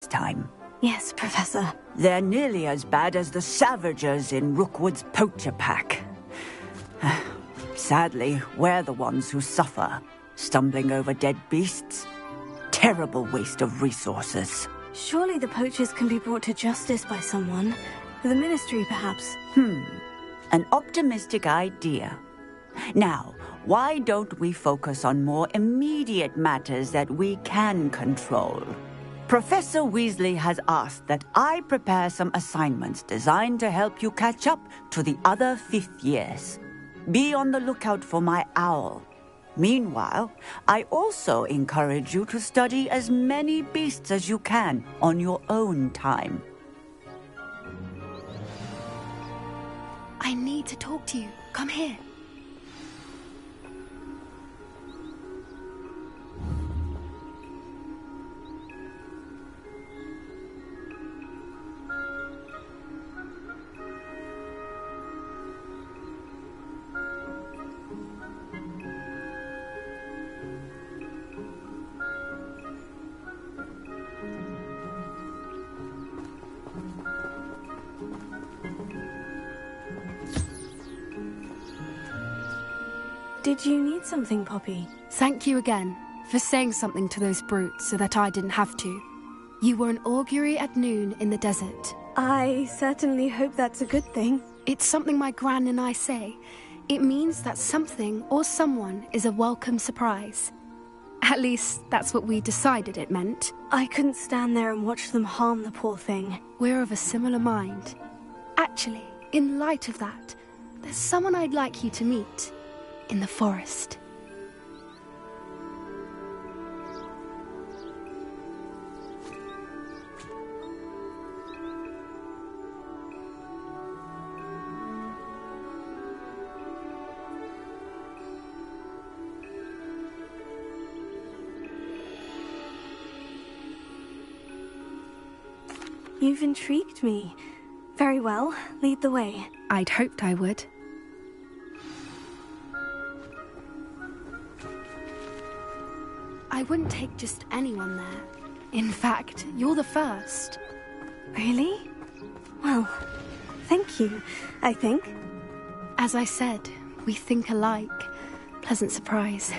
time. Yes, Professor. They're nearly as bad as the Savagers in Rookwood's poacher pack. Sadly, we're the ones who suffer, stumbling over dead beasts. Terrible waste of resources. Surely the poachers can be brought to justice by someone. The Ministry, perhaps. An optimistic idea. Now, why don't we focus on more immediate matters that we can control? Professor Weasley has asked that I prepare some assignments designed to help you catch up to the other fifth years. Be on the lookout for my owl. Meanwhile, I also encourage you to study as many beasts as you can on your own time. I need to talk to you. Come here. Did you need something, Poppy? Thank you again for saying something to those brutes so that I didn't have to. You were an augury at noon in the desert. I certainly hope that's a good thing. It's something my gran and I say. It means that something or someone is a welcome surprise. At least, that's what we decided it meant. I couldn't stand there and watch them harm the poor thing. We're of a similar mind. Actually, in light of that, there's someone I'd like you to meet. In the forest. You've intrigued me. Very well, lead the way. I'd hoped I would. I wouldn't take just anyone there. In fact, you're the first. Really? Well, thank you, I think. As I said, we think alike. Pleasant surprise.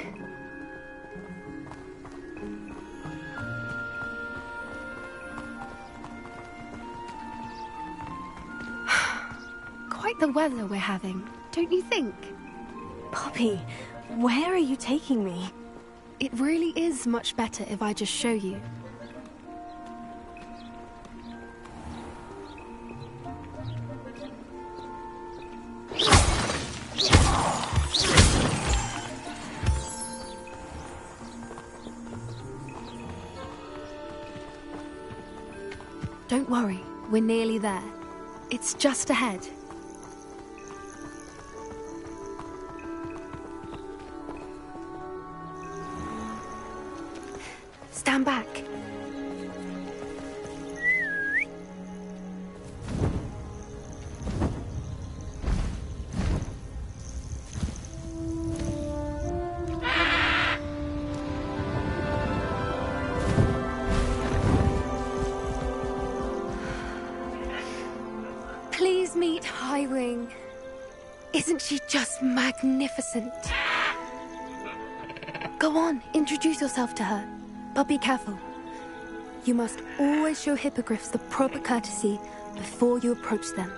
Quite the weather we're having, don't you think? Poppy, where are you taking me? It really is much better if I just show you. Don't worry, we're nearly there. It's just ahead. Stand back. Please meet Highwing. Isn't she just magnificent? Go on, introduce yourself to her. But be careful. You must always show hippogriffs the proper courtesy before you approach them.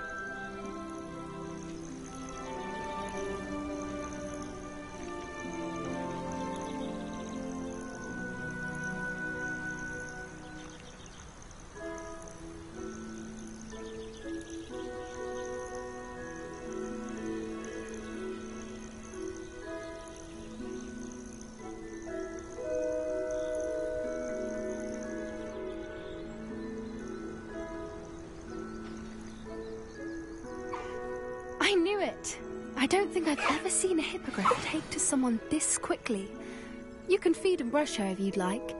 I knew it! I don't think I've ever seen a hippogriff take to someone this quickly. You can feed and brush her if you'd like.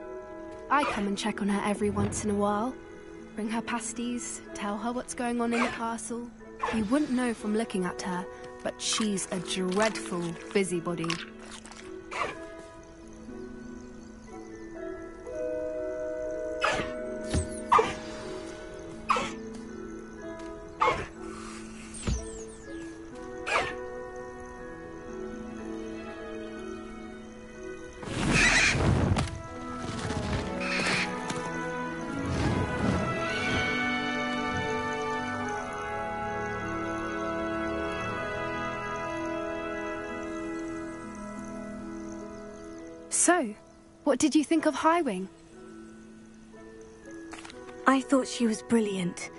I come and check on her every once in a while. Bring her pasties, tell her what's going on in the castle. You wouldn't know from looking at her, but she's a dreadful busybody. So, what did you think of Highwing? I thought she was brilliant.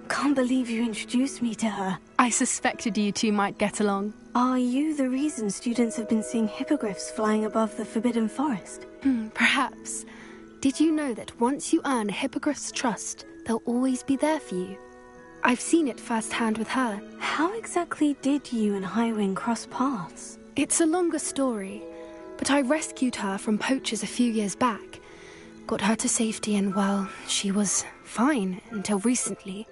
Can't believe you introduced me to her. I suspected you two might get along. Are you the reason students have been seeing hippogriffs flying above the Forbidden Forest? Perhaps. Did you know that once you earn a hippogriff's trust, they'll always be there for you? I've seen it firsthand with her. How exactly did you and Highwing cross paths? It's a longer story, but I rescued her from poachers a few years back. Got her to safety and, well, she was fine until recently.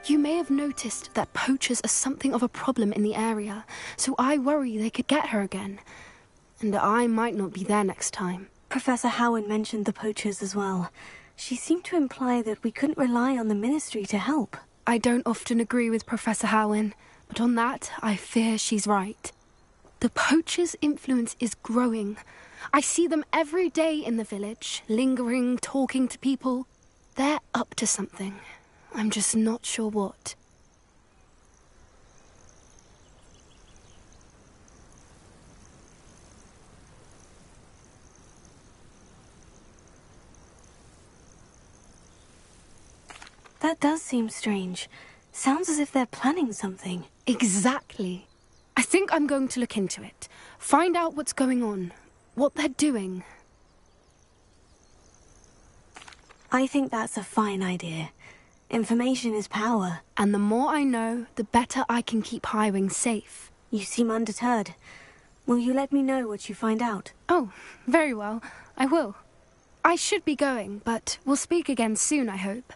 You may have noticed that poachers are something of a problem in the area, so I worry they could get her again. And I might not be there next time. Professor Howin mentioned the poachers as well. She seemed to imply that we couldn't rely on the Ministry to help. I don't often agree with Professor Howin, but on that, I fear she's right. The poachers' influence is growing. I see them every day in the village, lingering, talking to people. They're up to something. I'm just not sure what. That does seem strange. Sounds as if they're planning something. Exactly. I think I'm going to look into it. Find out what's going on. What they're doing. I think that's a fine idea. Information is power. And the more I know, the better I can keep Highwing safe. You seem undeterred. Will you let me know what you find out? Oh, very well. I will. I should be going, but we'll speak again soon, I hope.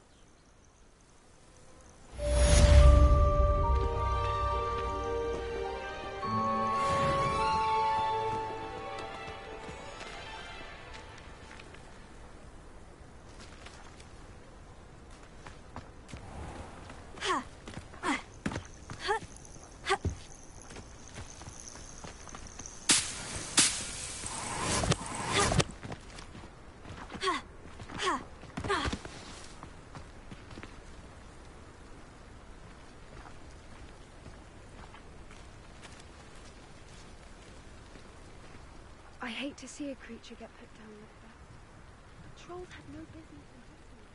I hate to see a creature get put down like that. Trolls had no business in hustling.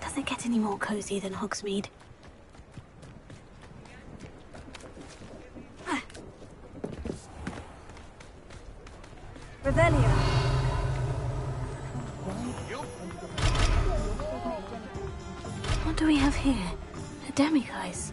Doesn't get any more cozy than Hogsmeade. What do we have here? A demiguise.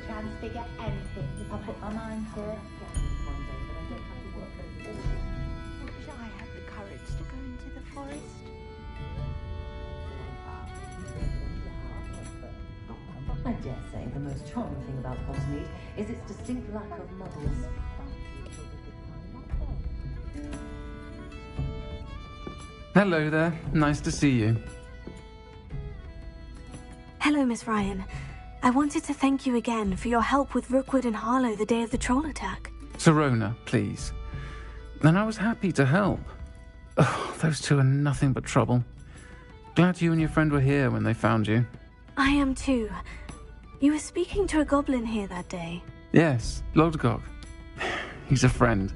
Transfigure anything if I put my mind to it. Wish I had the courage to go into the forest. I dare say the most charming thing about Hogsmeade is its distinct lack of muggles. Hello there. Nice to see you. Hello, Miss Ryan. I wanted to thank you again for your help with Rookwood and Harlow the day of the troll attack. Sirona, please. And I was happy to help. Oh, those two are nothing but trouble. Glad you and your friend were here when they found you. I am too. You were speaking to a goblin here that day. Yes, Lodgok. He's a friend.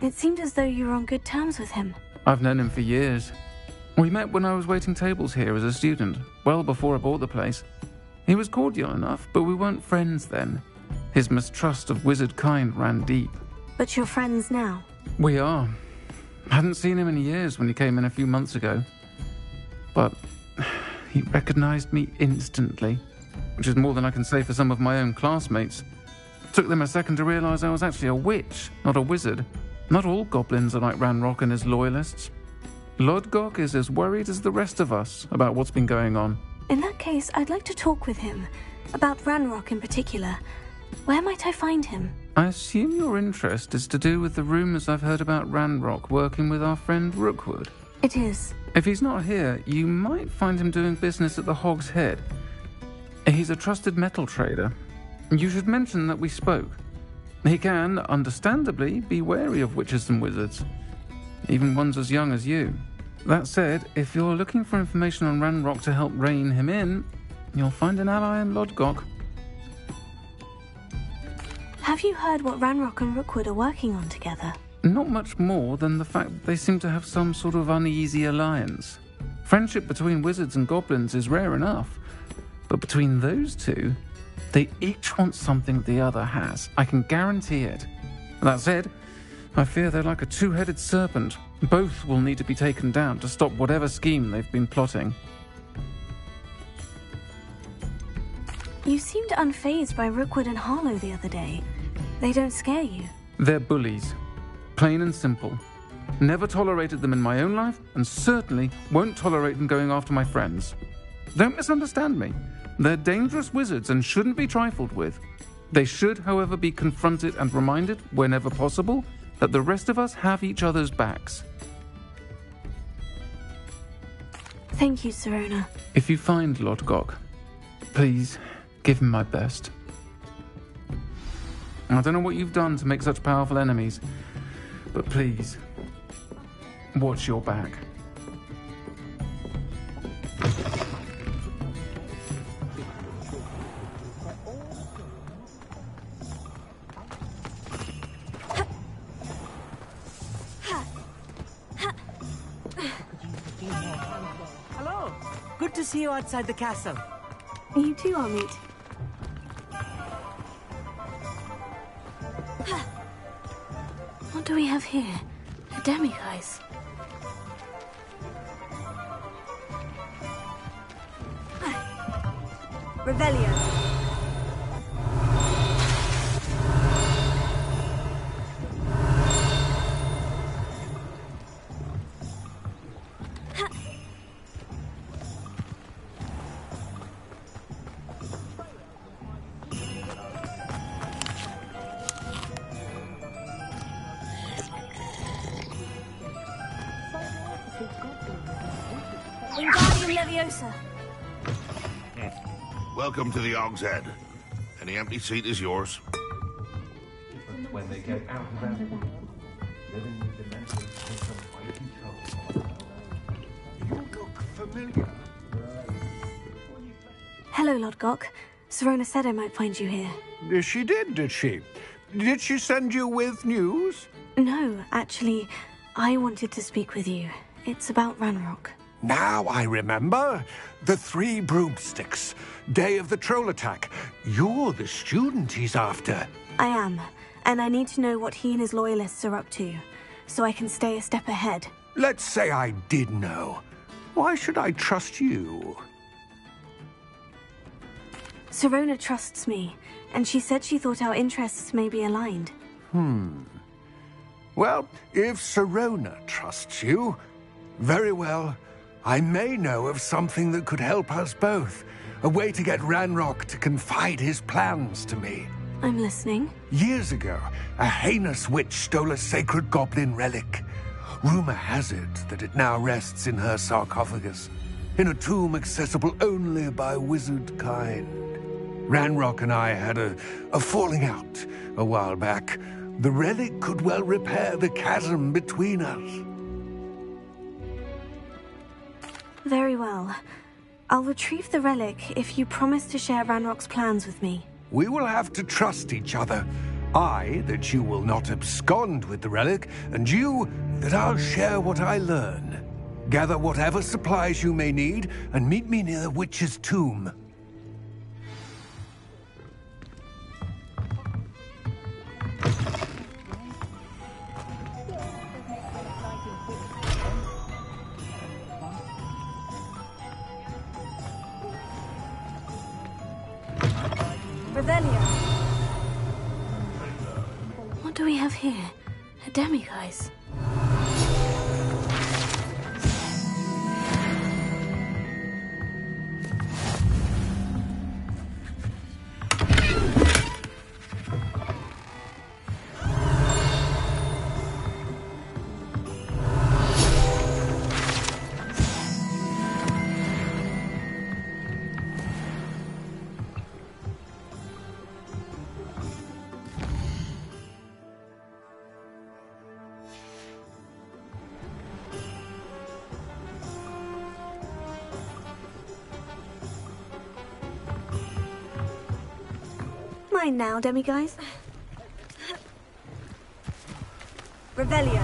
It seemed as though you were on good terms with him. I've known him for years. We met when I was waiting tables here as a student, well before I bought the place. He was cordial enough, but we weren't friends then. His mistrust of wizard kind ran deep. But you're friends now? We are. Hadn't seen him in years when he came in a few months ago. But he recognized me instantly, which is more than I can say for some of my own classmates. Took them a second to realize I was actually a witch, not a wizard. Not all goblins are like Ranrock and his loyalists. Lodgok is as worried as the rest of us about what's been going on. In that case, I'd like to talk with him. About Ranrock in particular. Where might I find him? I assume your interest is to do with the rumors I've heard about Ranrock working with our friend Rookwood. It is. If he's not here, you might find him doing business at the Hog's Head. He's a trusted metal trader. You should mention that we spoke. He can, understandably, be wary of witches and wizards, even ones as young as you. That said, if you're looking for information on Ranrock to help rein him in, you'll find an ally in Lodgok. Have you heard what Ranrock and Rookwood are working on together? Not much more than the fact that they seem to have some sort of uneasy alliance. Friendship between wizards and goblins is rare enough, but between those two, they each want something the other has. I can guarantee it. That said, I fear they're like a two-headed serpent. Both will need to be taken down to stop whatever scheme they've been plotting. You seemed unfazed by Rookwood and Harlow the other day. They don't scare you. They're bullies. Plain and simple. Never tolerated them in my own life, and certainly won't tolerate them going after my friends. Don't misunderstand me. They're dangerous wizards and shouldn't be trifled with. They should, however, be confronted and reminded, whenever possible, that the rest of us have each other's backs. Thank you, Sirona. If you find Lodgok, please give him my best. I don't know what you've done to make such powerful enemies, but please, watch your back. Good to see you outside the castle. You too, Amit. What do we have here? A demiguise. Revelio. Wingardium Leviosa. Welcome to the Og's Head. Any empty seat is yours. When they get out of that living with the mental system I control. You look familiar. Hello, Lodgok. Serona said I might find you here. She did she? Did she send you with news? No, actually, I wanted to speak with you. It's about Ranrock. Now I remember. The 3 broomsticks. Day of the troll attack. You're the student he's after. I am, and I need to know what he and his loyalists are up to, so I can stay a step ahead. Let's say I did know. Why should I trust you? Serona trusts me, and she said she thought our interests may be aligned. Well, if Serona trusts you, very well. I may know of something that could help us both. A way to get Ranrock to confide his plans to me. I'm listening. Years ago, a heinous witch stole a sacred goblin relic. Rumor has it that it now rests in her sarcophagus, in a tomb accessible only by wizard kind. Ranrock and I had a falling out a while back. The relic could well repair the chasm between us. Very well. I'll retrieve the relic if you promise to share Ranrock's plans with me. We will have to trust each other. I, that you will not abscond with the relic, and you, that I'll share what I learn. Gather whatever supplies you may need, and meet me near the witch's tomb. Revelio. What do we have here? A demiguise. Mine now, demiguise. Revelio.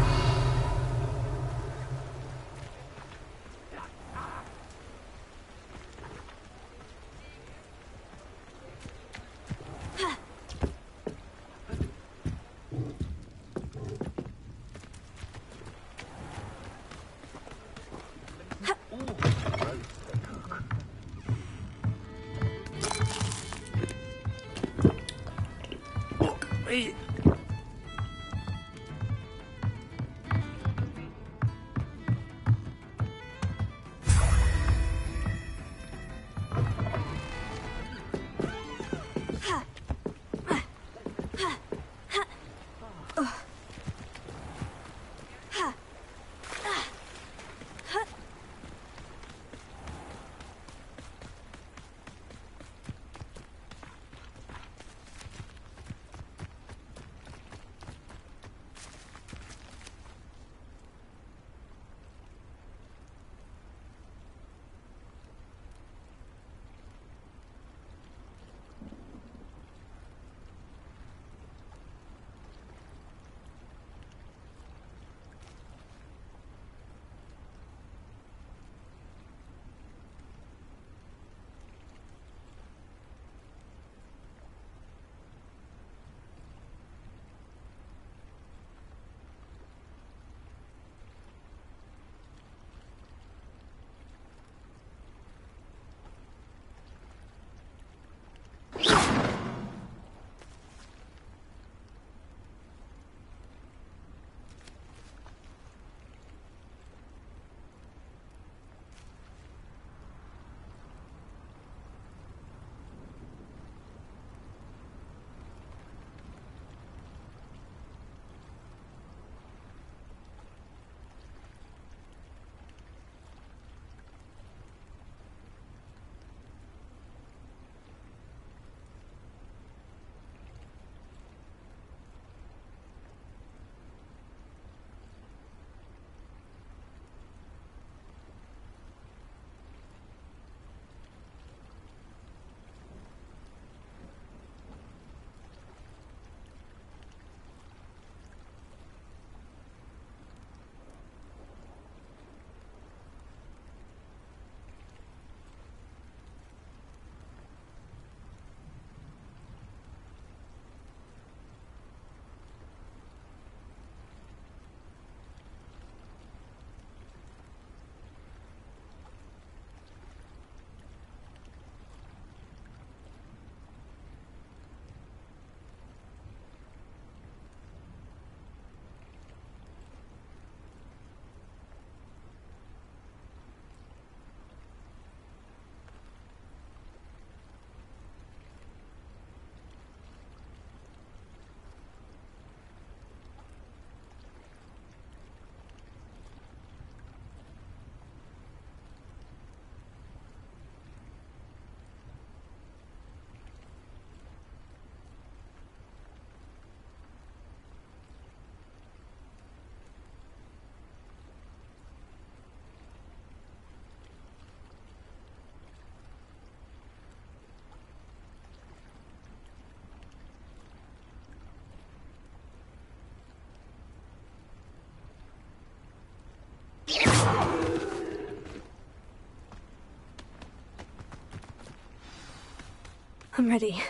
I'm ready.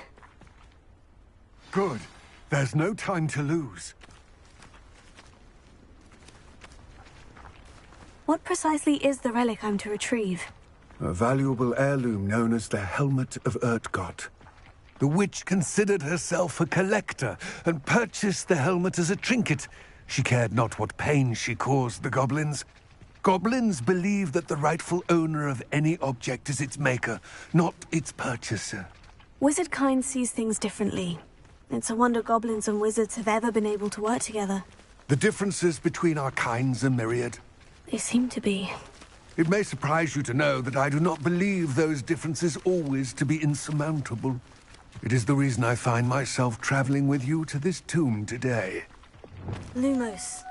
Good. There's no time to lose. What precisely is the relic I'm to retrieve? A valuable heirloom known as the Helmet of Urtkot. The witch considered herself a collector and purchased the helmet as a trinket. She cared not what pain she caused the goblins. Goblins believe that the rightful owner of any object is its maker, not its purchaser. Wizard kind sees things differently. It's a wonder goblins and wizards have ever been able to work together. The differences between our kinds are myriad. They seem to be. It may surprise you to know that I do not believe those differences always to be insurmountable. It is the reason I find myself traveling with you to this tomb today. Lumos.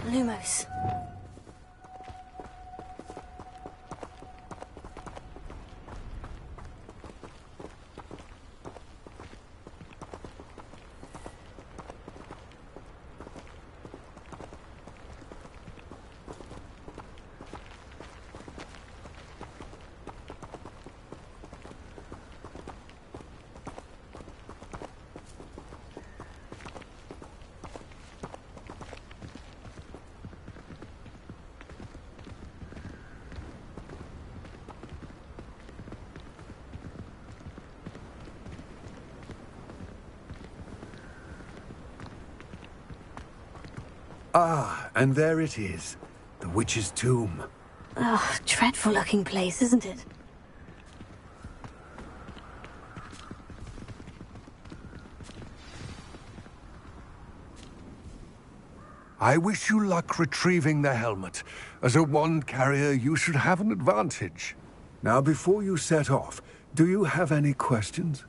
Lumos. Ah, and there it is. The witch's tomb. Ugh, dreadful looking place, isn't it? I wish you luck retrieving the helmet. As a wand carrier, you should have an advantage. Now, before you set off, do you have any questions?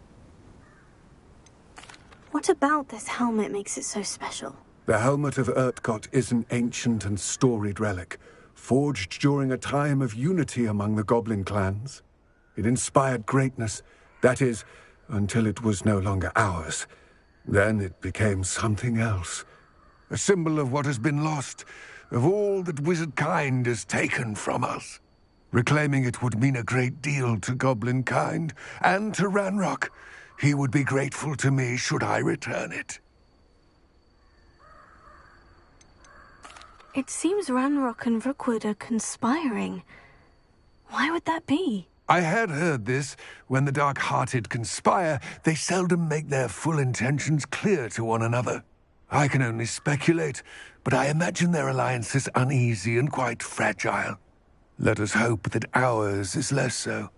What about this helmet makes it so special? The Helmet of Urtkot is an ancient and storied relic, forged during a time of unity among the goblin clans. It inspired greatness, that is, until it was no longer ours. Then it became something else. A symbol of what has been lost, of all that wizard kind has taken from us. Reclaiming it would mean a great deal to goblin kind, and to Ranrock. He would be grateful to me should I return it. It seems Ranrock and Rookwood are conspiring. Why would that be? I had heard this. When the dark-hearted conspire, they seldom make their full intentions clear to one another. I can only speculate, but I imagine their alliance is uneasy and quite fragile. Let us hope that ours is less so.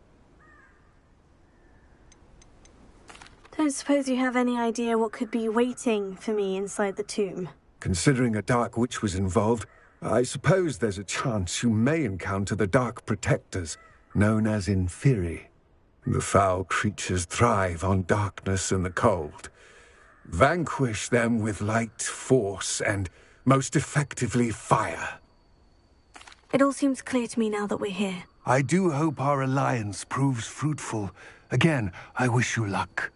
Don't suppose you have any idea what could be waiting for me inside the tomb? Considering a Dark Witch was involved, I suppose there's a chance you may encounter the Dark Protectors, known as Inferi. The foul creatures thrive on darkness and the cold. Vanquish them with light, force, and, most effectively, fire. It all seems clear to me now that we're here. I do hope our alliance proves fruitful. Again, I wish you luck.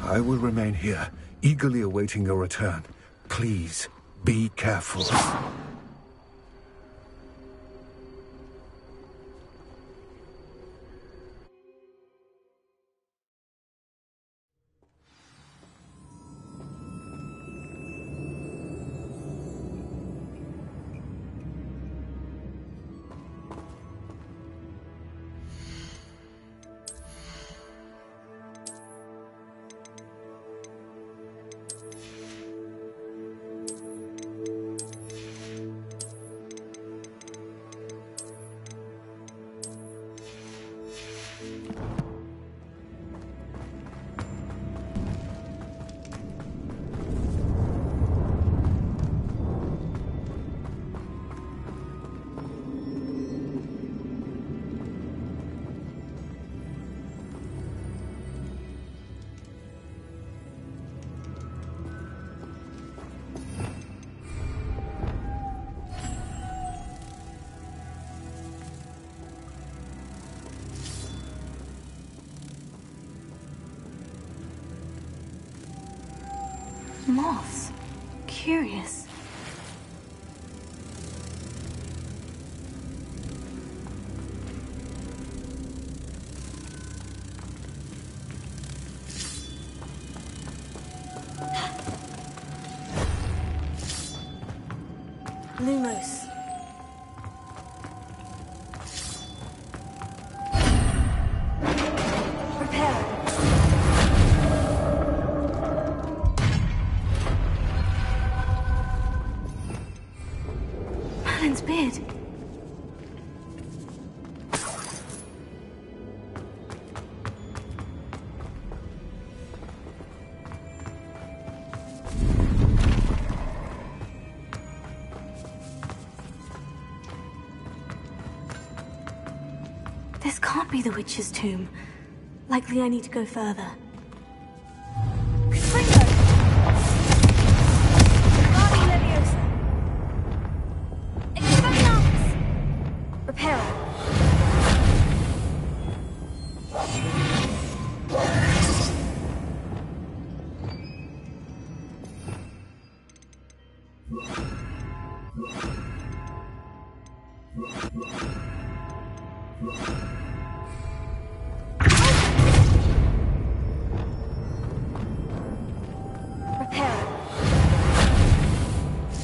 I will remain here, eagerly awaiting your return. Please, be careful. Moths. Curious. Lumos. Prepare. Merlin's beard. This can't be the witch's tomb. Likely I need to go further.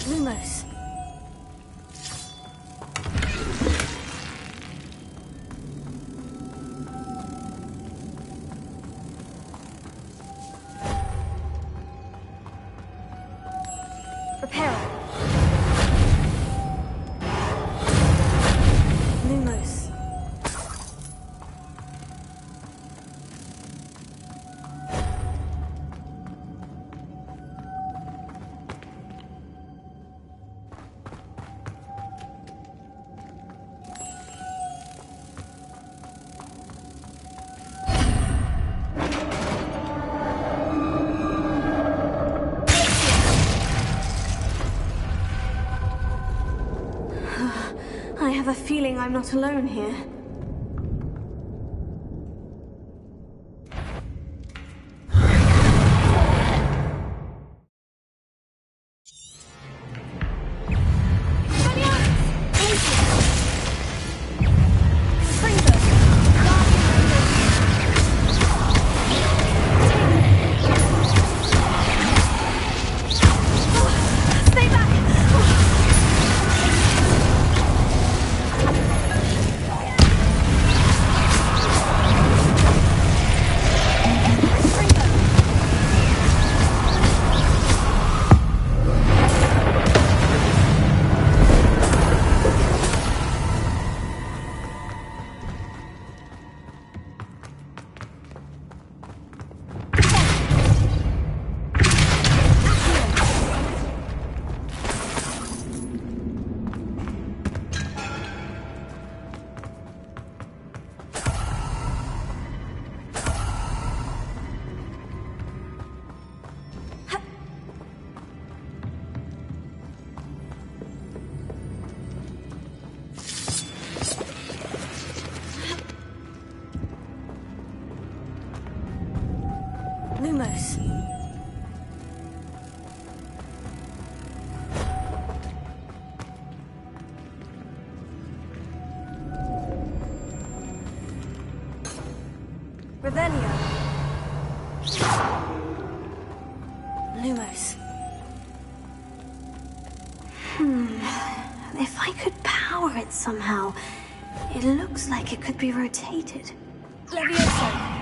Lumos. Prepare. Lumos. I have a feeling I'm not alone here. Lumos. Revelio. Lumos. If I could power it somehow, it looks like it could be rotated. Levioso.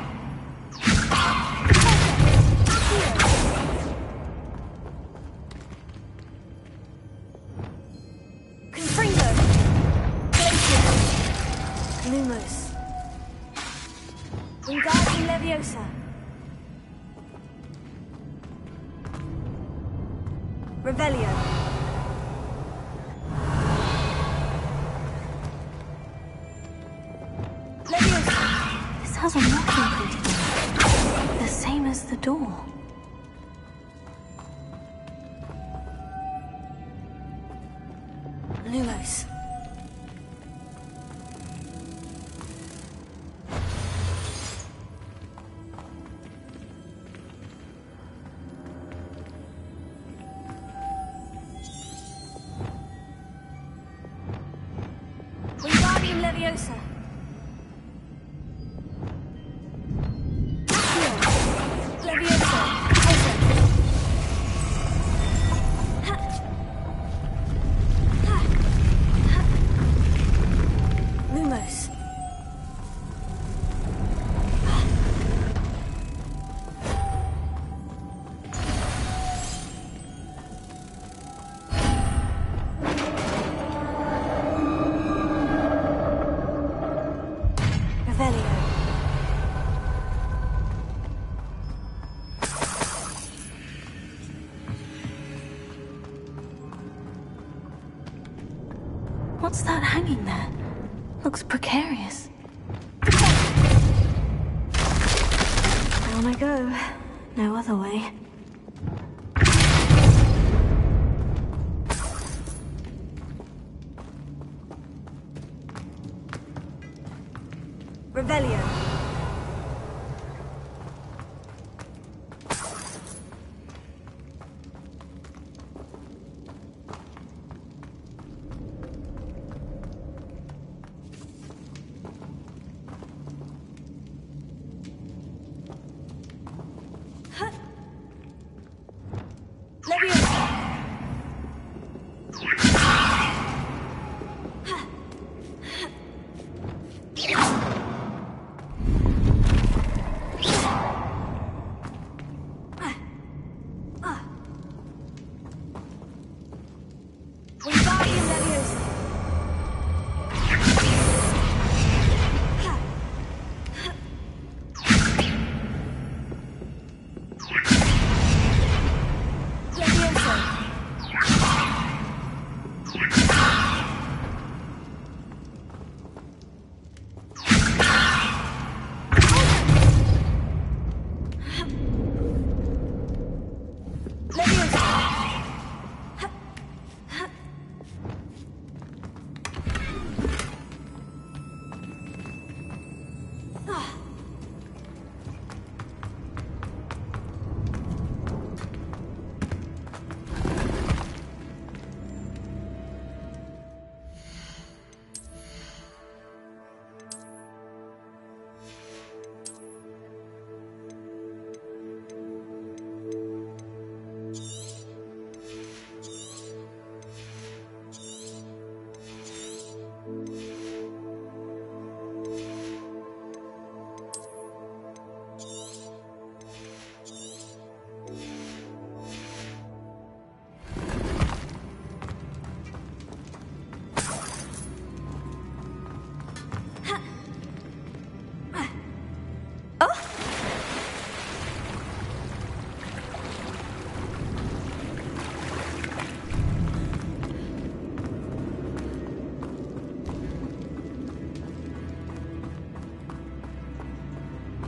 Lumos. Wingardium Leviosa. Revelio. Leviosa. This has a locking printed on it. The same as the door. Lumos. Wingardium Leviosa. Accio. Leviosa. Esa. Ha. Ha. Ha. Lumos. Revelio. What's that hanging there? Looks precarious. Down I go. No other way. Revelio. Ha. Leviosa. Wingardium Leviosa. Ha. Leviosa. Leviosa.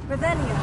Revelio.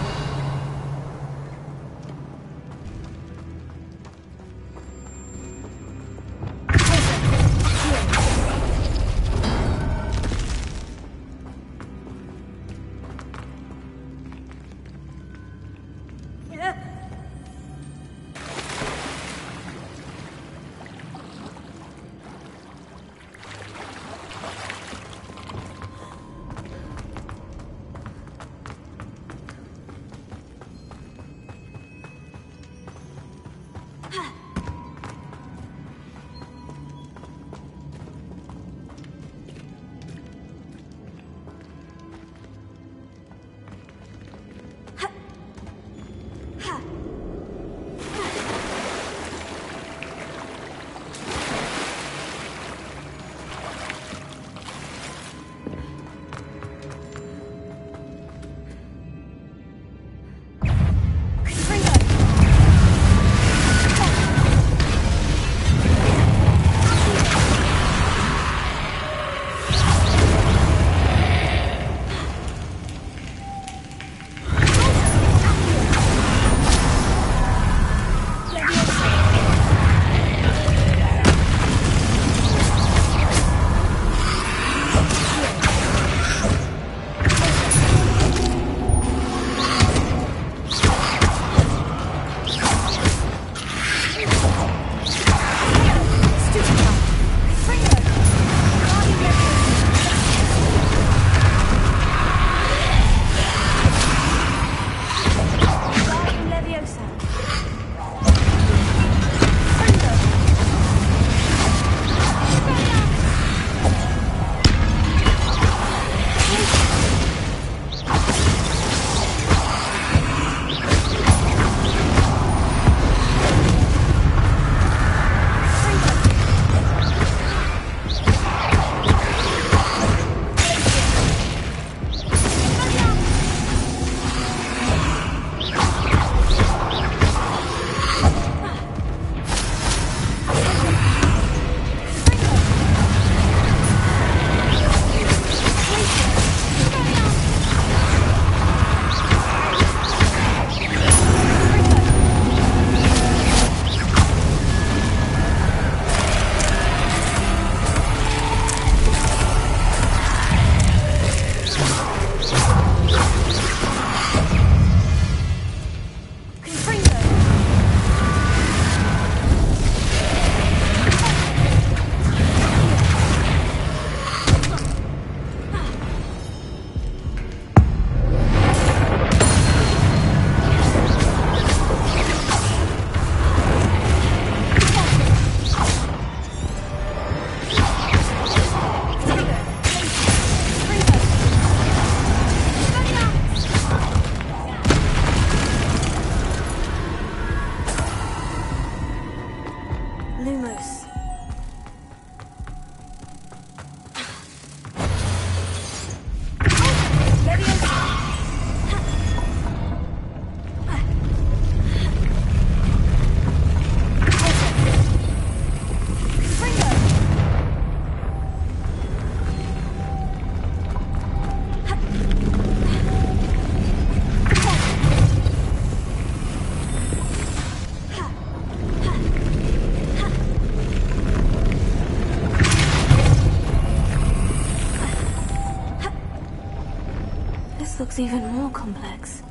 power complex.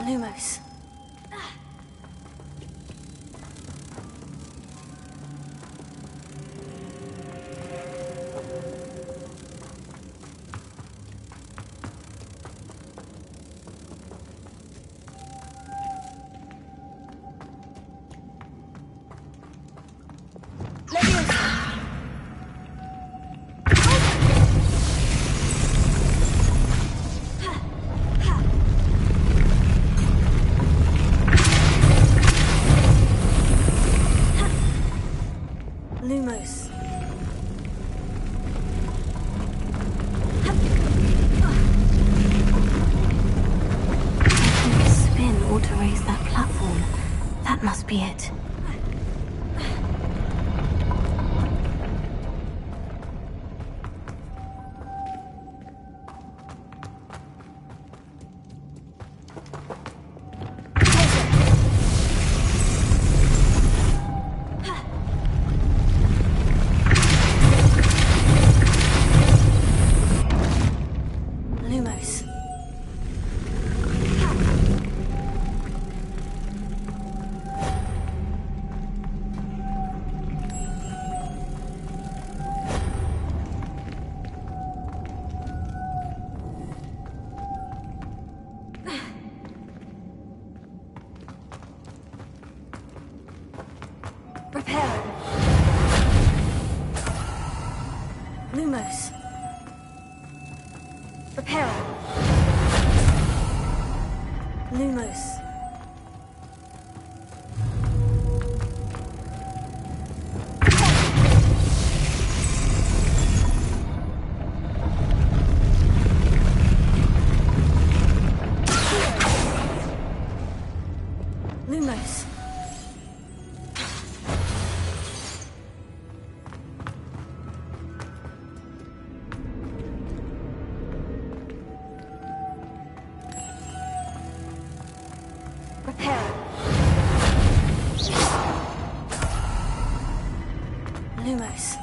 Lumos. Lumos. The spin ought to raise that platform. That must be it. Lumos. Repair. Lumos. Repair. Lumos. Lumos. Repair. Lumos.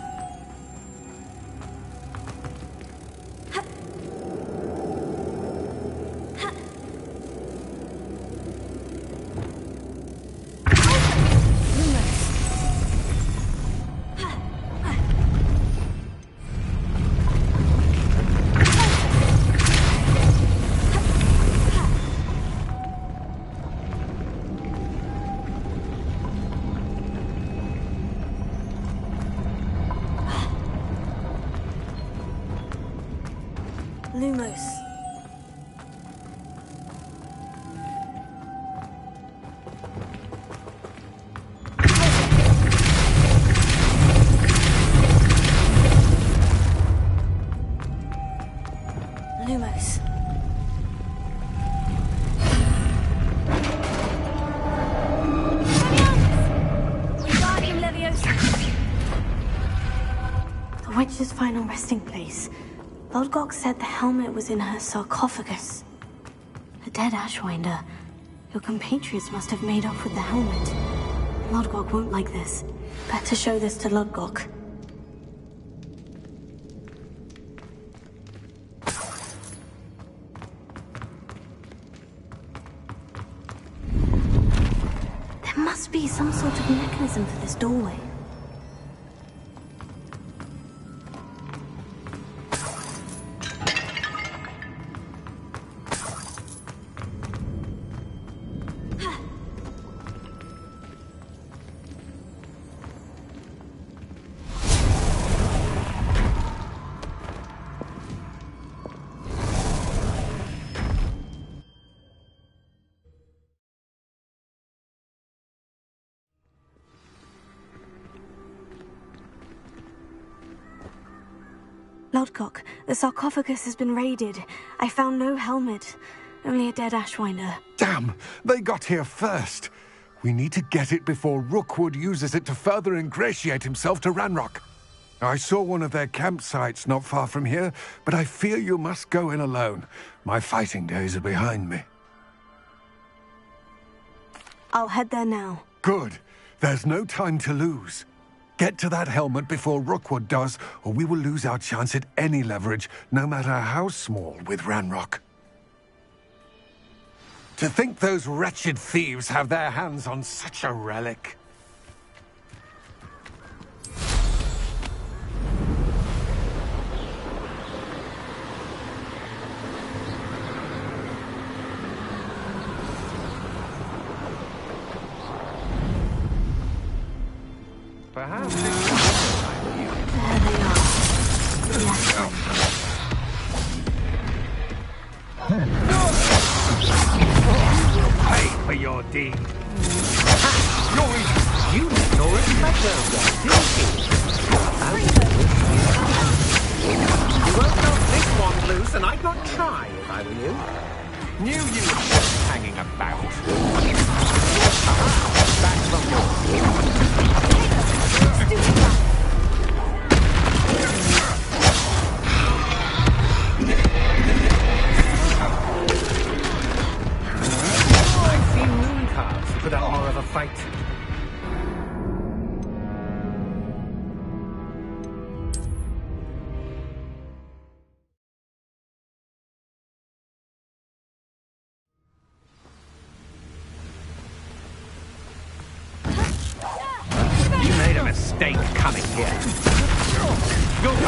Lumos. Lumos. Wingardium Leviosa. The witch's final resting place. Lodgok said the helmet was in her sarcophagus. A dead Ashwinder. Your compatriots must have made off with the helmet. Lodgok won't like this. Better show this to Lodgok. There must be some sort of mechanism for this doorway. Lodgok, the sarcophagus has been raided. I found no helmet, only a dead Ashwinder. Damn! They got here first. We need to get it before Rookwood uses it to further ingratiate himself to Ranrock. I saw one of their campsites not far from here, but I fear you must go in alone. My fighting days are behind me. I'll head there now. Good. There's no time to lose. Get to that helmet before Rookwood does, or we will lose our chance at any leverage, no matter how small, with Ranrock. To think those wretched thieves have their hands on such a relic. There they are. Pay for your deed. You already met well done, didn't you? You won't knock this one loose, and I'd not try if I were you. Knew you were just hanging about. Back from I've seen moon calves put up more of a fight. You made a mistake coming here. Don't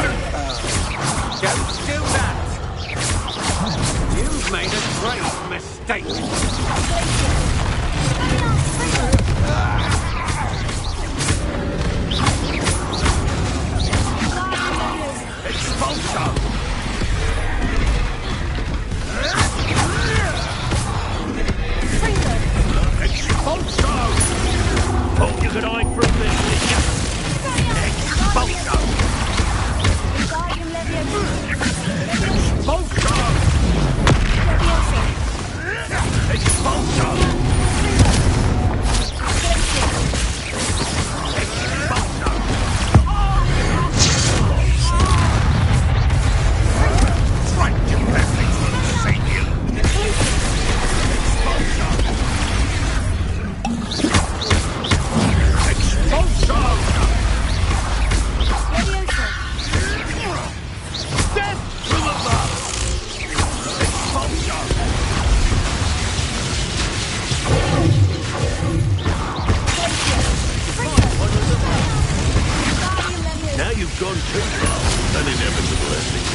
do that! You've made a great mistake. Expulso! Expulso! Hope you could hide from this, did you? Expulso! Expulso! Expulso! Right to perfect, save you! Expulso! Death from above! Expulso! Now you've gone too far. An inevitable ending.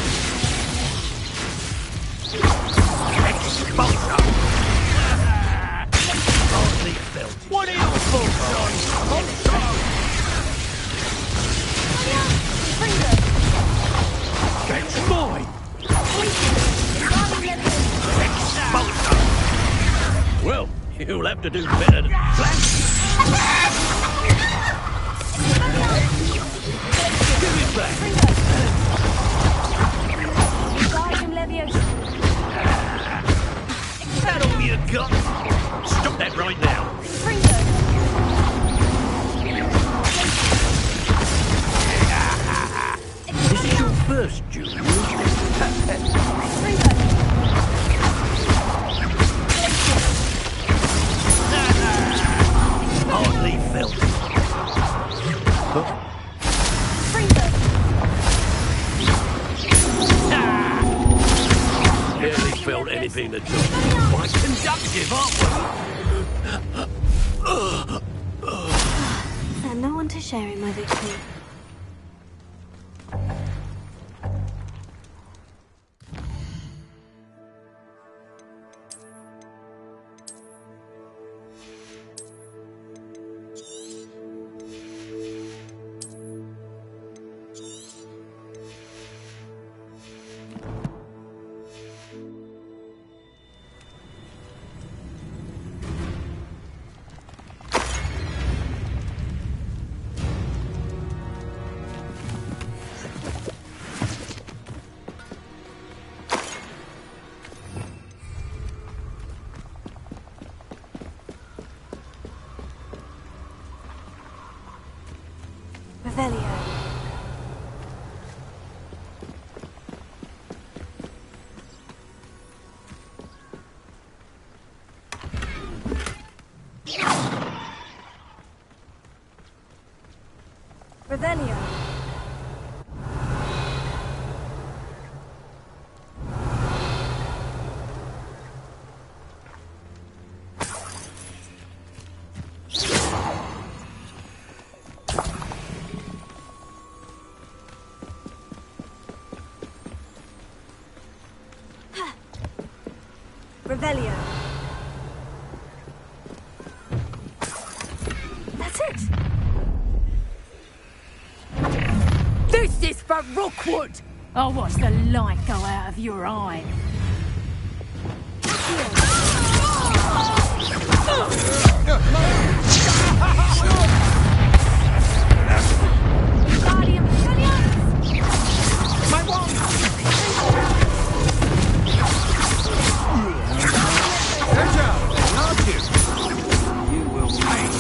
Expulso! Hardly felt it. What are your faults, son? Expulso! That's mine! Expulso! Well, you'll have to do better than flash. Give it back! That all you got? Stop that right now! This is your first duel. Hardly felt it. Barely felt anything at all. Quite conductive, aren't we? And no one to share in my victory. Revelio. Revelio. That's it. This is for Rookwood! I'll watch the light go out of your eye. Guardian Brilliance! My wand! Good job, not you. You will make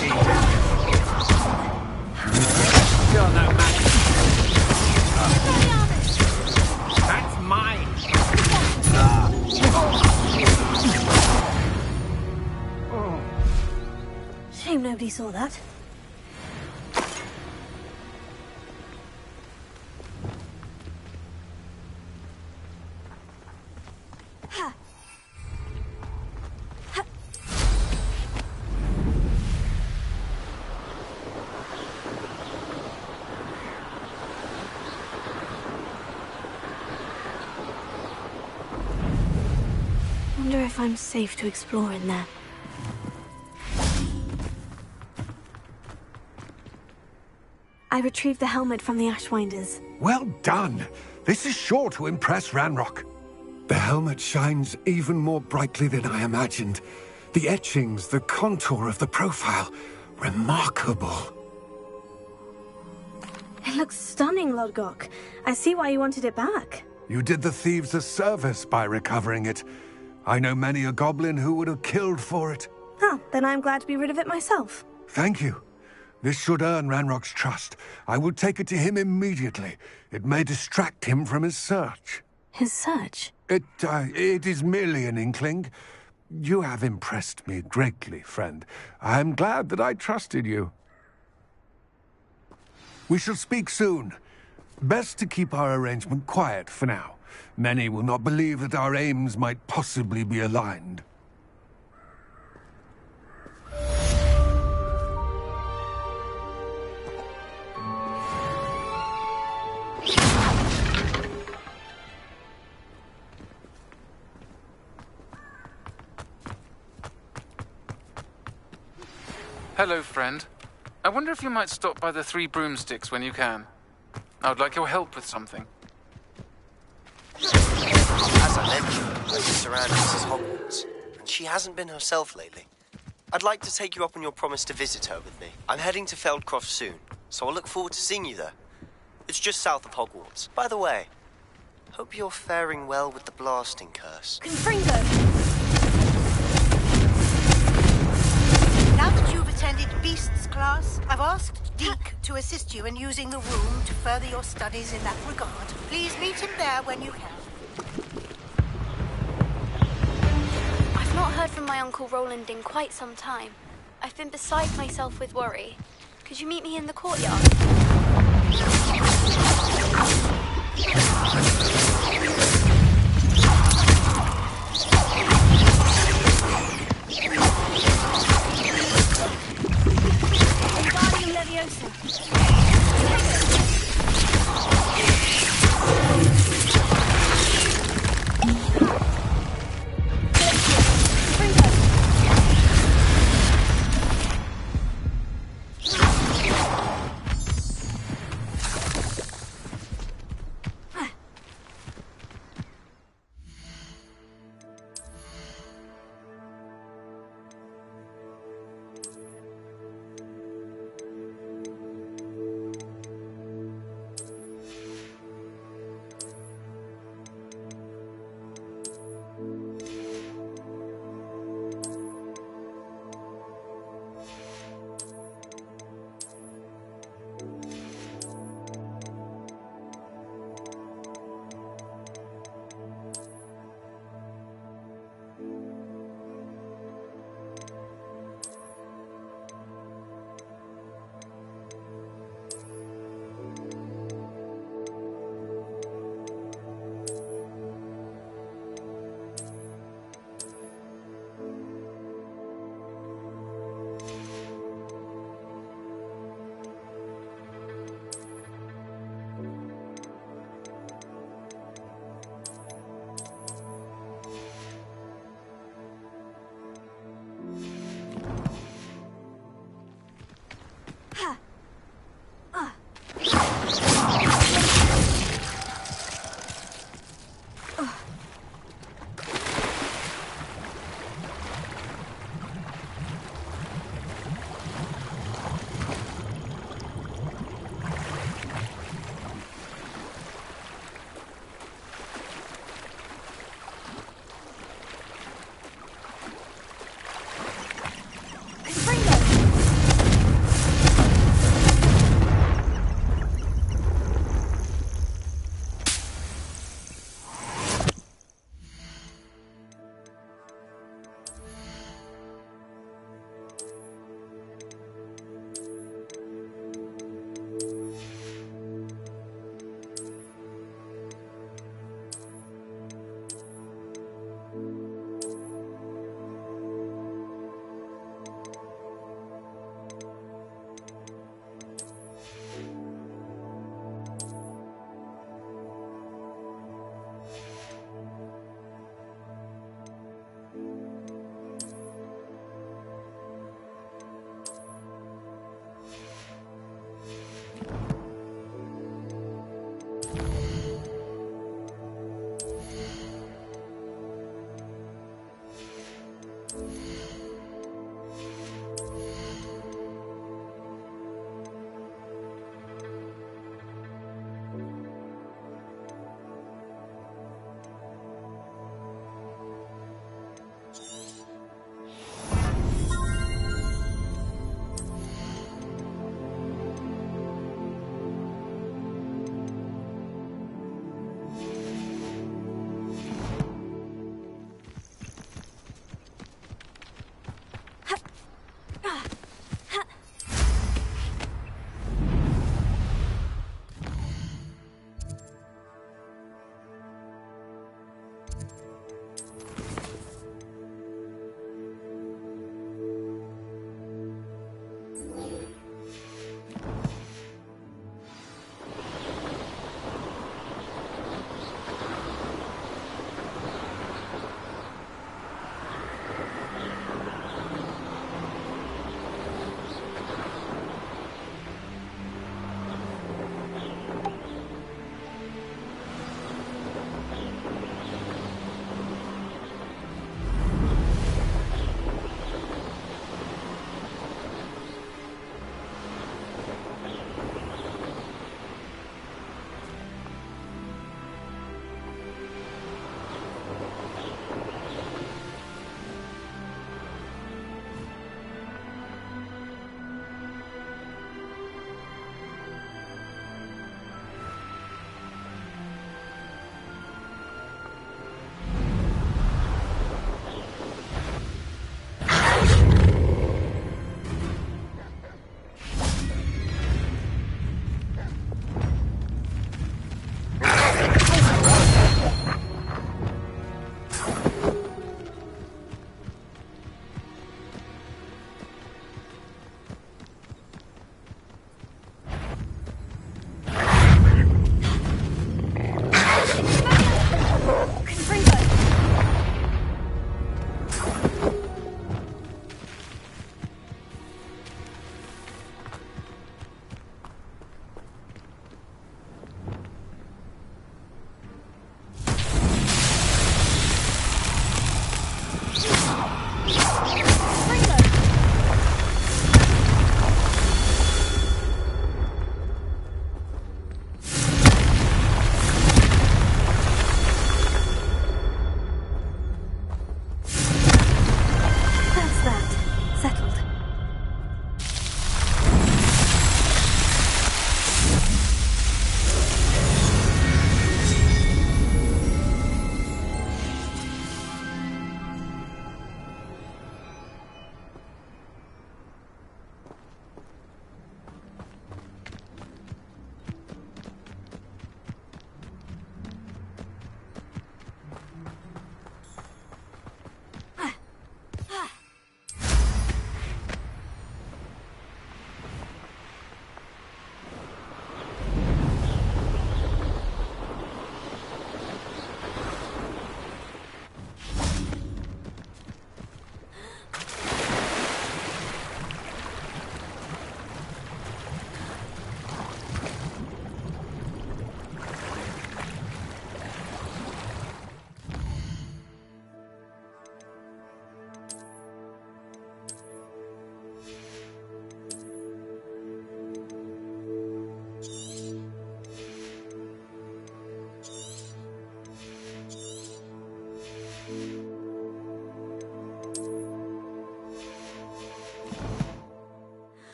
me. You're no match. That's mine. Shame nobody saw that. Wonder if I'm safe to explore in there. I retrieved the helmet from the Ashwinders. Well done. This is sure to impress Ranrock. The helmet shines even more brightly than I imagined. The etchings, the contour of the profile. Remarkable. It looks stunning, Lodgok. I see why you wanted it back. You did the thieves a service by recovering it. I know many a goblin who would have killed for it. Oh, then I'm glad to be rid of it myself. Thank you. This should earn Ranrock's trust. I will take it to him immediately. It may distract him from his search. His search? It is merely an inkling. You have impressed me greatly, friend. I am glad that I trusted you. We shall speak soon. Best to keep our arrangement quiet for now. Many will not believe that our aims might possibly be aligned. Hello, friend. I wonder if you might stop by the Three Broomsticks when you can. I would like your help with something. As I mentioned, I used around Mrs. Hogwarts, and she hasn't been herself lately. I'd like to take you up on your promise to visit her with me. I'm heading to Feldcroft soon, so I'll look forward to seeing you there. It's just south of Hogwarts. By the way, hope you're faring well with the blasting curse. Confringo! Now that you've attended Beasts class, I've asked Deke to assist you in using the room to further your studies in that regard. Please meet him there when you can. I've not heard from my Uncle Roland in quite some time. I've been beside myself with worry. Could you meet me in the courtyard? Wingardium Leviosa.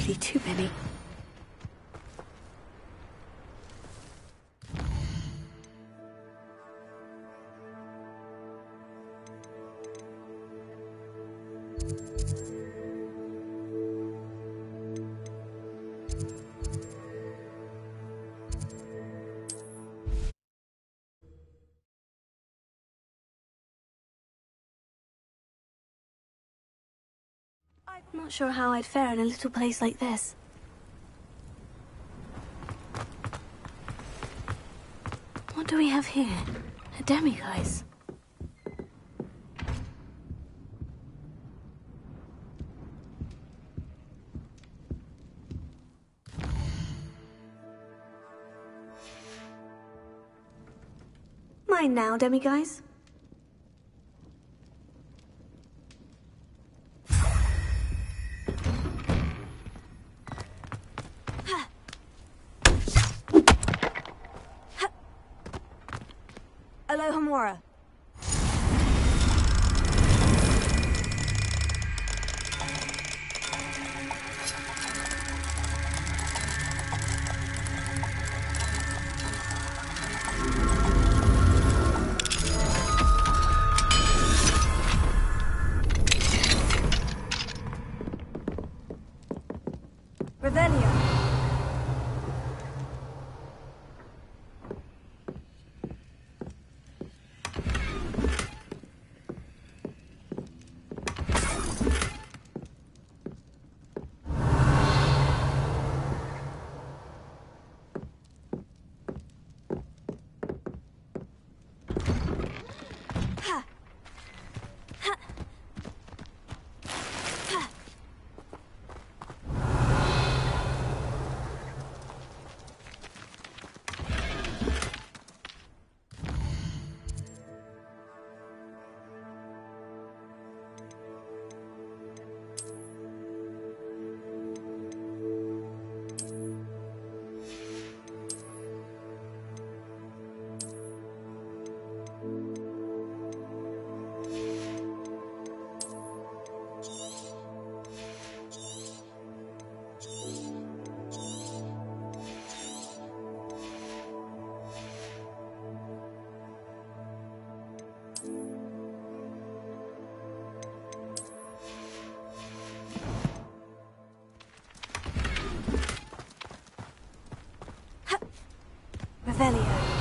simply too many. I'm not sure how I'd fare in a little place like this. What do we have here? A demiguise. Mine now, demiguise. Alohomora. Revelio. Revelio.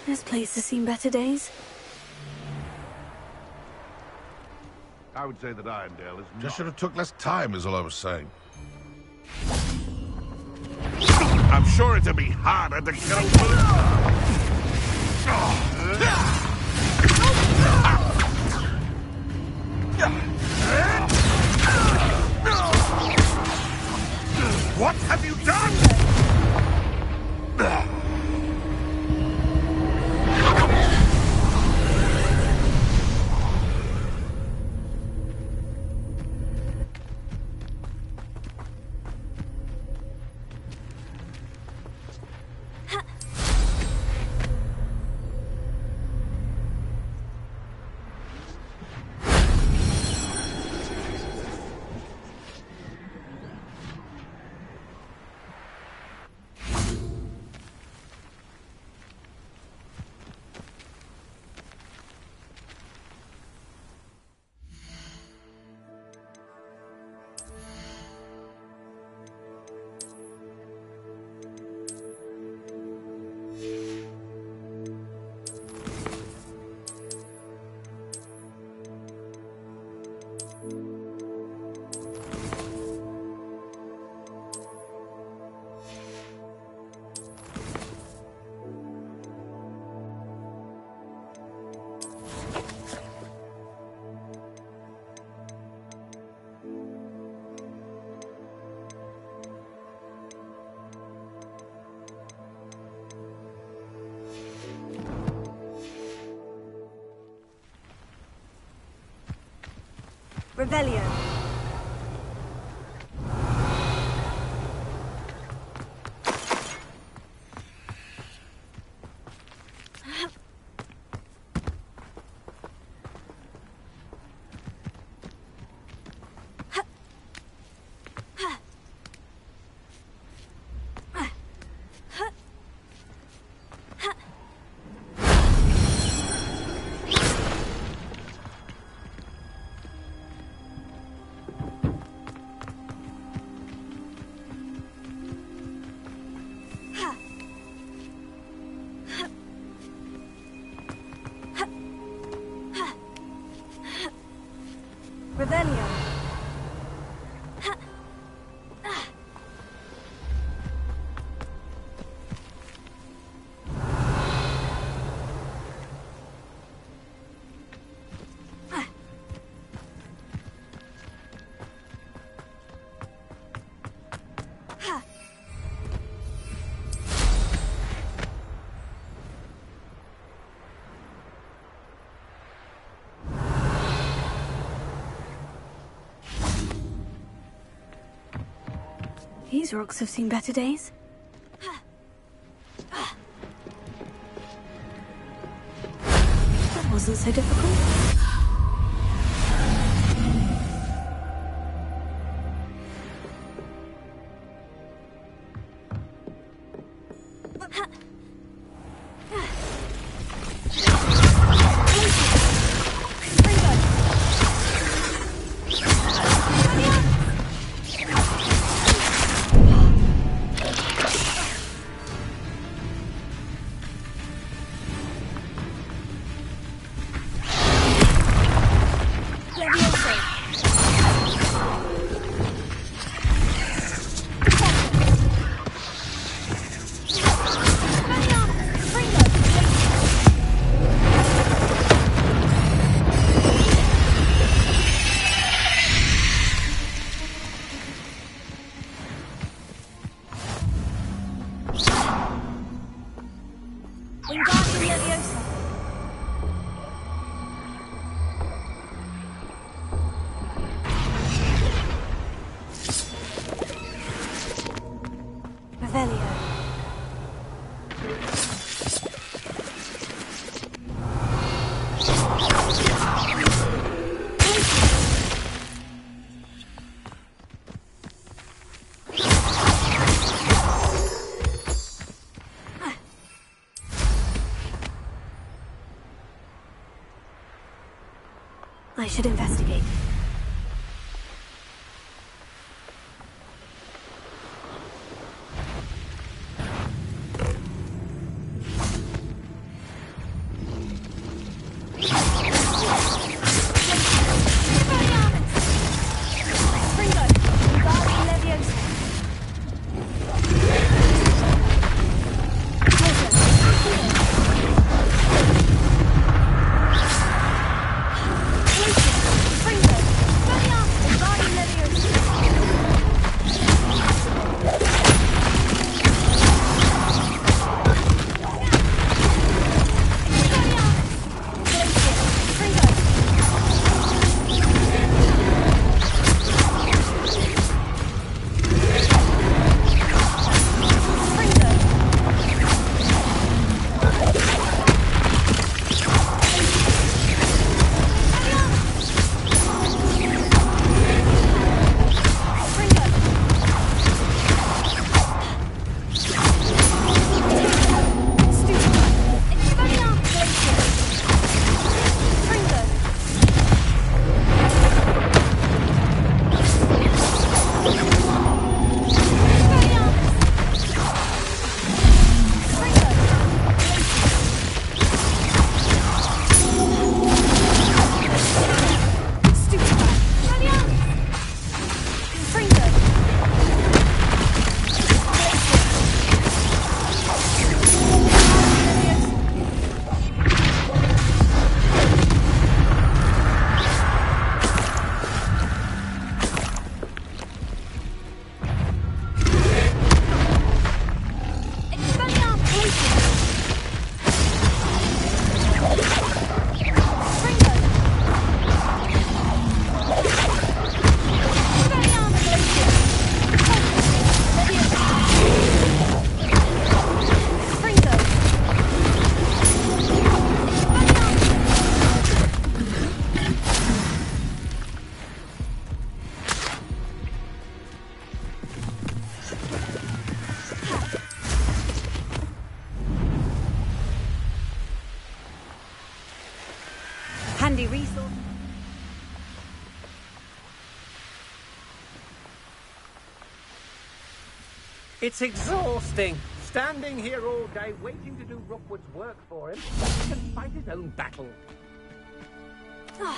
This place has seen better days. I would say that Irondale is just should have took less time, is all I was saying. I'm sure it'd be harder to kill What have you done? Revelio. Revelio. These rocks have seen better days. That wasn't so difficult. I should investigate. Bring handy resource. It's exhausting. Standing here all day, waiting to do Rookwood's work for him. He can fight his own battle. Yeah.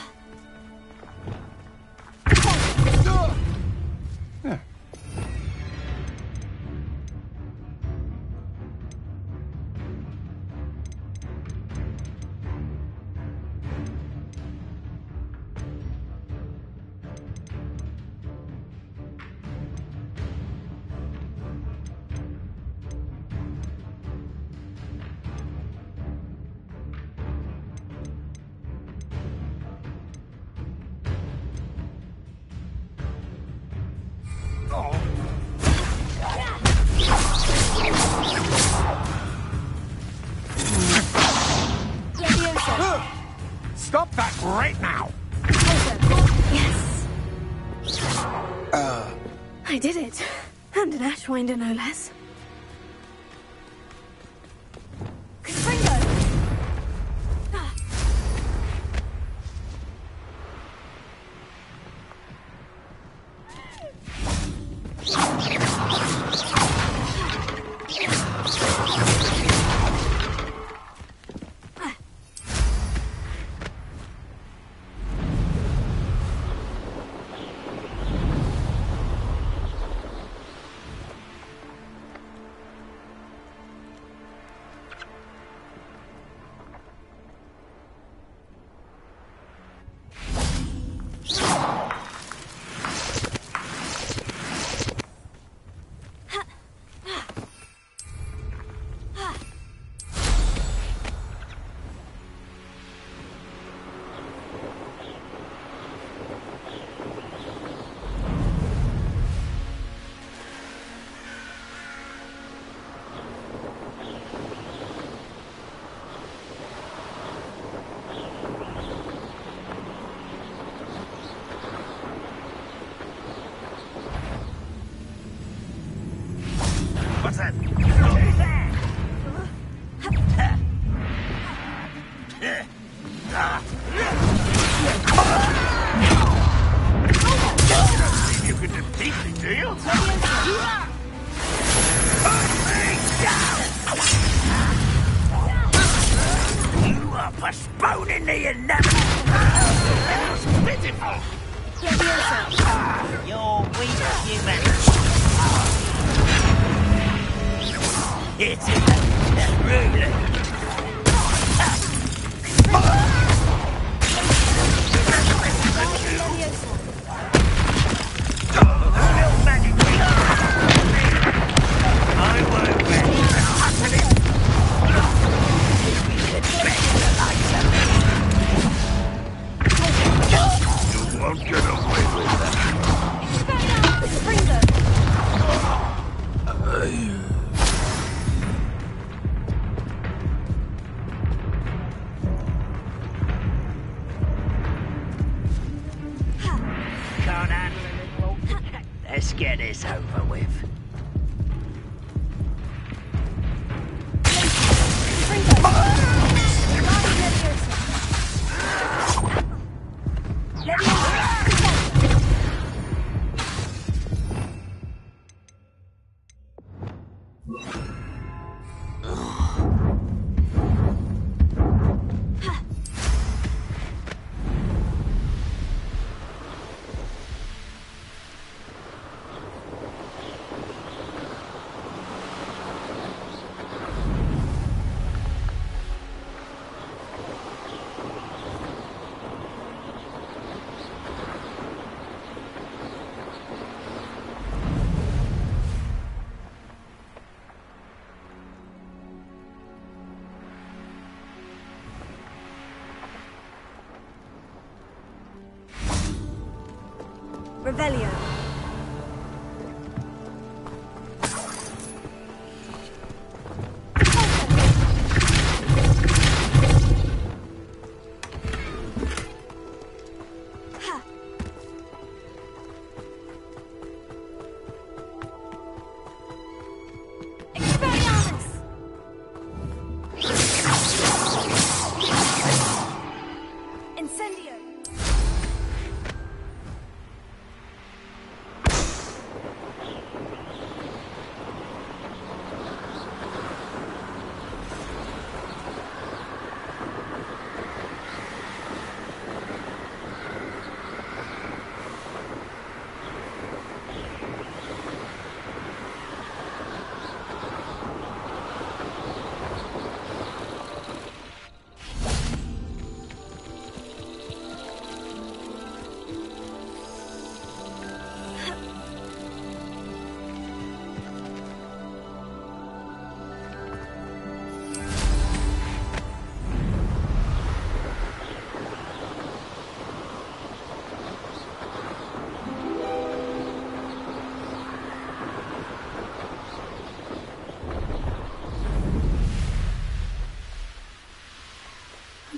Stop that right now! Yes. I did it. And an Ashwinder, no less. Postponing the inevitable. That's pitiful. You're weak, human. It's ruling. Let's get this over with. Revelio. Incendio!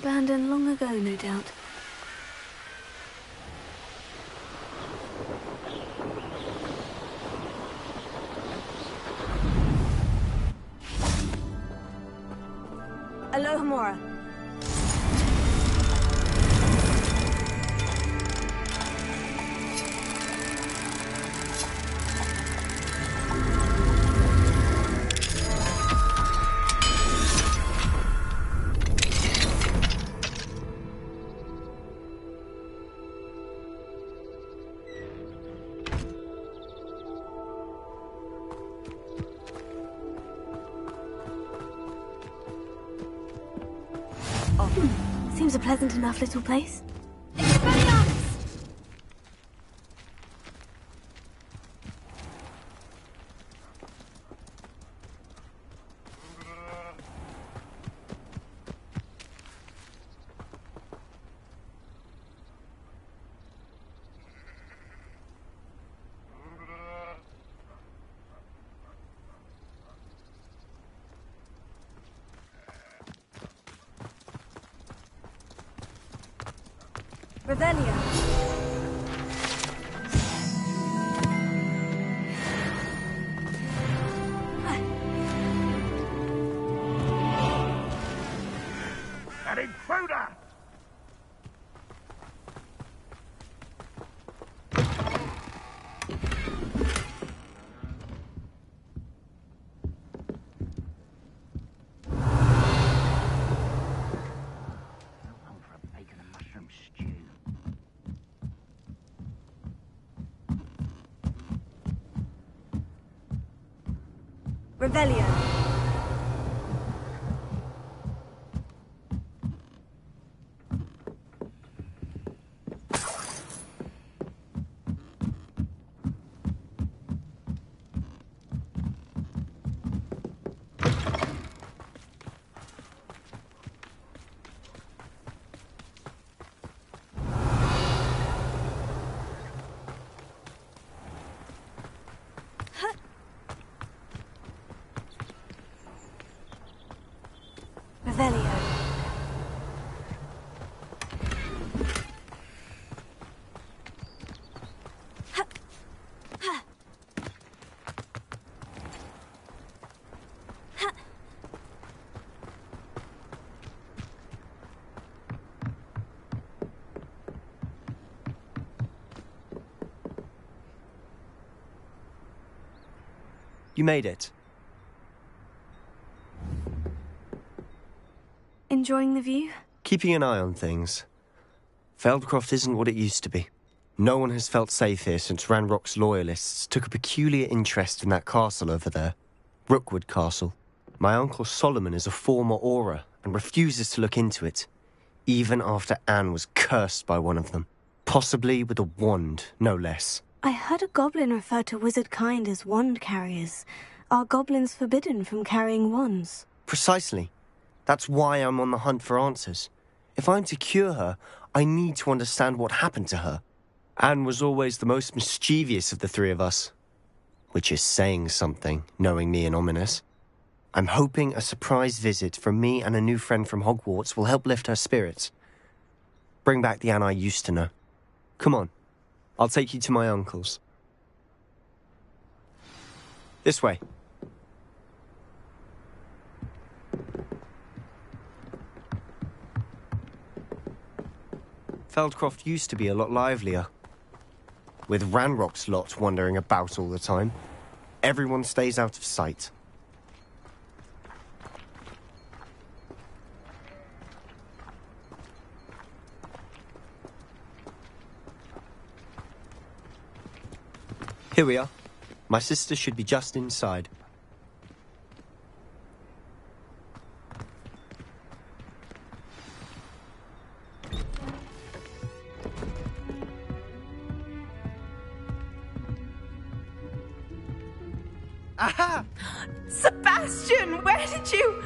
Abandoned long ago, no doubt. Alohomora. Seems a pleasant enough little place. Revelio. An intruder! Revelio. Revelio. You made it. Enjoying the view? Keeping an eye on things. Feldcroft isn't what it used to be. No one has felt safe here since Ranrock's loyalists took a peculiar interest in that castle over there. Rookwood Castle. My uncle Solomon is a former Auror and refuses to look into it, even after Anne was cursed by one of them. Possibly with a wand, no less. I heard a goblin refer to wizard kind as wand carriers. Are goblins forbidden from carrying wands? Precisely. That's why I'm on the hunt for answers. If I'm to cure her, I need to understand what happened to her. Anne was always the most mischievous of the three of us. Which is saying something, knowing me and Ominis. I'm hoping a surprise visit from me and a new friend from Hogwarts will help lift her spirits. Bring back the Anne I used to know. Come on. I'll take you to my uncle's. This way. Feldcroft used to be a lot livelier. With Ranrock's lot wandering about all the time, everyone stays out of sight. Here we are. My sister should be just inside. Aha! Sebastian, where did you...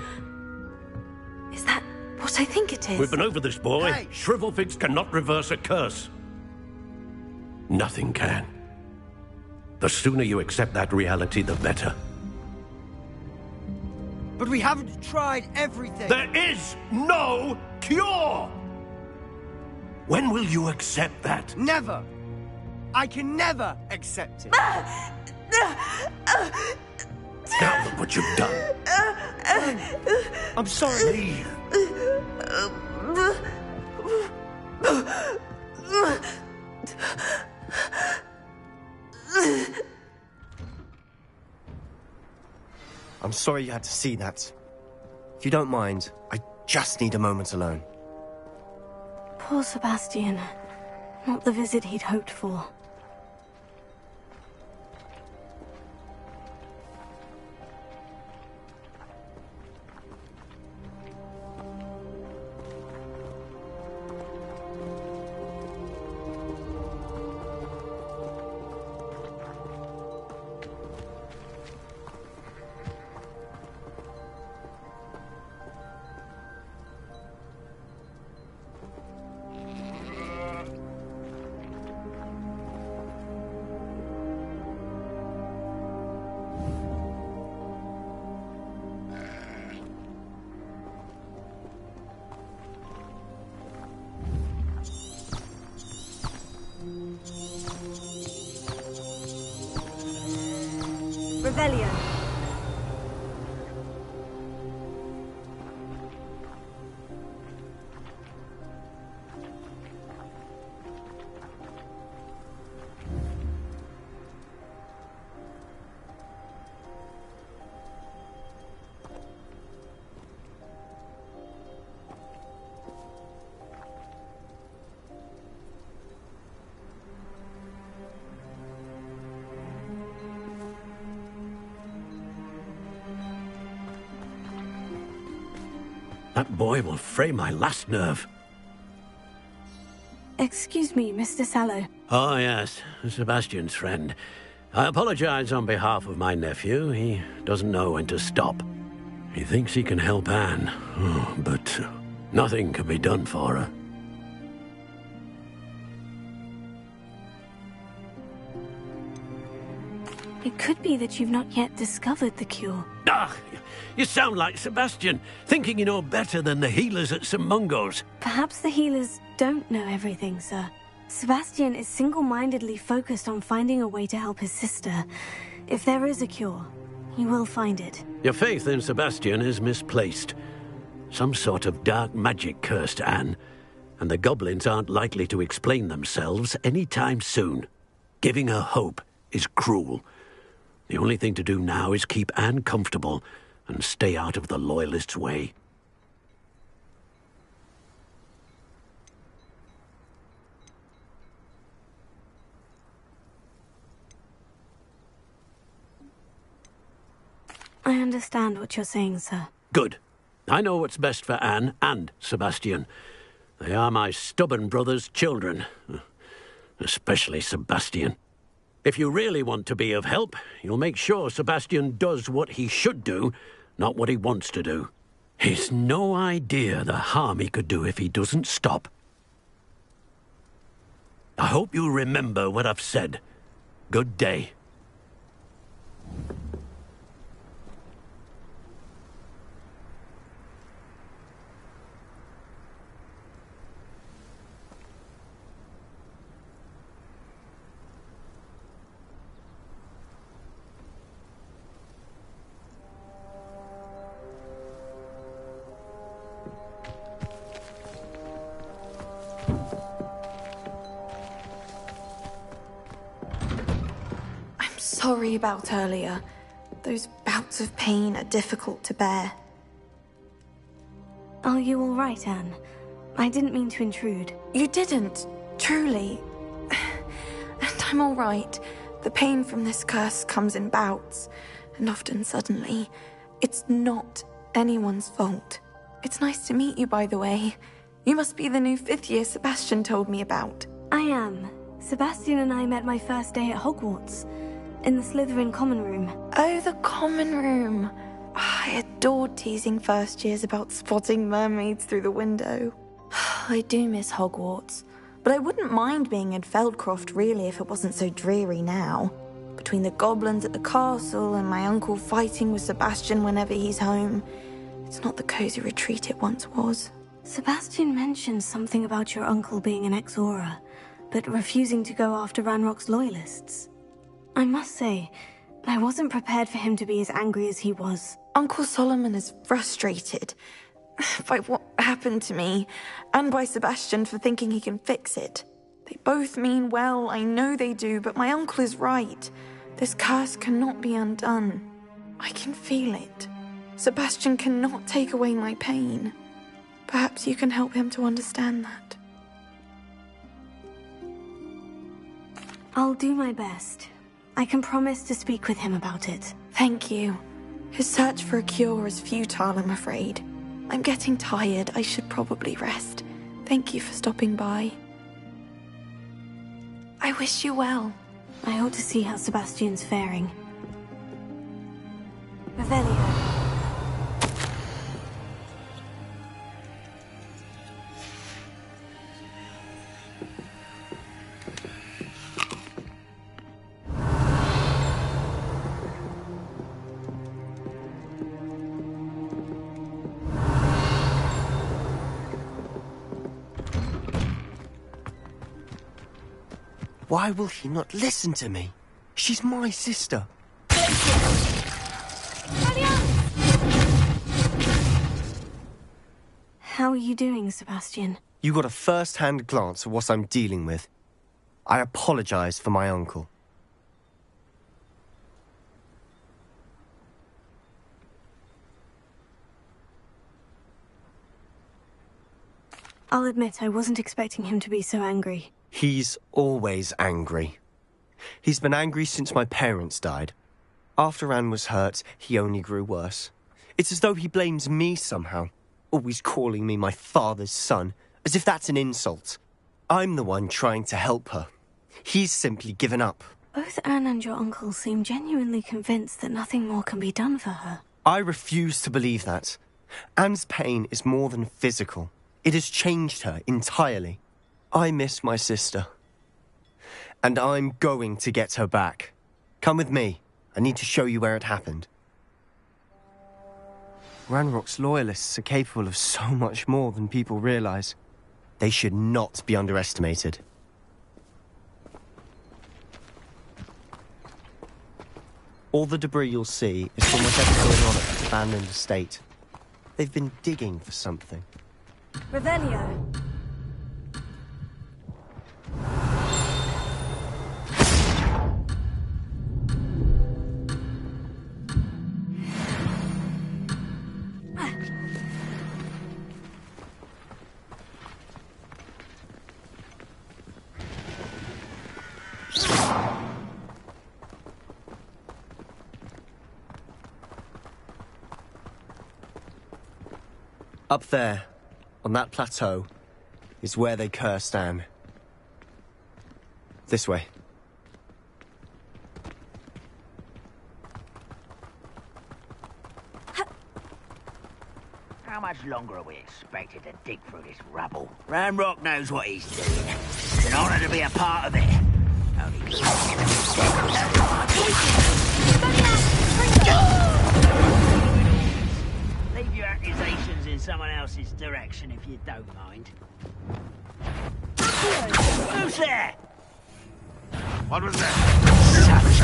Is that what I think it is? We've been over this, boy. Hey. Shrivelfigs cannot reverse a curse. Nothing can. The sooner you accept that reality, the better. But we haven't tried everything. There is no cure! When will you accept that? Never! I can never accept it! Now look what you've done. I'm sorry. I'm sorry you had to see that. If you don't mind, I just need a moment alone. Poor Sebastian. Not the visit he'd hoped for. Revelio. That boy will fray my last nerve. Excuse me, Mr. Sallow. Oh, yes, Sebastian's friend. I apologize on behalf of my nephew. He doesn't know when to stop. He thinks he can help Anne, but nothing can be done for her. It could be that you've not yet discovered the cure. Ah, you sound like Sebastian, thinking you know better than the healers at St. Mungo's. Perhaps the healers don't know everything, sir. Sebastian is single-mindedly focused on finding a way to help his sister. If there is a cure, he will find it. Your faith in Sebastian is misplaced. Some sort of dark magic cursed Anne, and the goblins aren't likely to explain themselves anytime soon. Giving her hope is cruel. The only thing to do now is keep Anne comfortable and stay out of the Loyalists' way. I understand what you're saying, sir. Good. I know what's best for Anne and Sebastian. They are my stubborn brother's children. Especially Sebastian. If you really want to be of help, you'll make sure Sebastian does what he should do, not what he wants to do. He's no idea the harm he could do if he doesn't stop. I hope you remember what I've said. Good day. Sorry about earlier. Those bouts of pain are difficult to bear. Are you all right, Anne? I didn't mean to intrude. You didn't, truly. And I'm all right. The pain from this curse comes in bouts, and often suddenly. It's not anyone's fault. It's nice to meet you, by the way. You must be the new 5th year Sebastian told me about. I am. Sebastian and I met my first day at Hogwarts. In the Slytherin common room. Oh, the common room. I adored teasing first years about spotting mermaids through the window. I do miss Hogwarts, but I wouldn't mind being in Feldcroft really if it wasn't so dreary now. Between the goblins at the castle and my uncle fighting with Sebastian whenever he's home, it's not the cozy retreat it once was. Sebastian mentioned something about your uncle being an ex-Auror, but refusing to go after Ranrock's loyalists. I must say, I wasn't prepared for him to be as angry as he was. Uncle Solomon is frustrated by what happened to me, and by Sebastian for thinking he can fix it. They both mean well, I know they do, but my uncle is right. This curse cannot be undone. I can feel it. Sebastian cannot take away my pain. Perhaps you can help him to understand that. I'll do my best. I can promise to speak with him about it. Thank you. His search for a cure is futile, I'm afraid. I'm getting tired. I should probably rest. Thank you for stopping by. I wish you well. I ought to see how Sebastian's faring. Revelio. Why will he not listen to me? She's my sister. How are you doing, Sebastian? You got a first-hand glance at what I'm dealing with. I apologize for my uncle. I'll admit I wasn't expecting him to be so angry. He's always angry. He's been angry since my parents died. After Anne was hurt, he only grew worse. It's as though he blames me somehow, always calling me my father's son, as if that's an insult. I'm the one trying to help her. He's simply given up. Both Anne and your uncle seem genuinely convinced that nothing more can be done for her. I refuse to believe that. Anne's pain is more than physical. It has changed her entirely. I miss my sister. And I'm going to get her back. Come with me. I need to show you where it happened. Ranrock's loyalists are capable of so much more than people realize. They should not be underestimated. All the debris you'll see is from whatever's going on at that abandoned estate. They've been digging for something. Revelio. Up there, on that plateau, is where they cursed Anne. This way. How much longer are we expected to dig through this rubble? Ranrock knows what he's doing. It's an honor to be a part of it. Leave your accusations in someone else's direction if you don't mind. Who's there? What was that?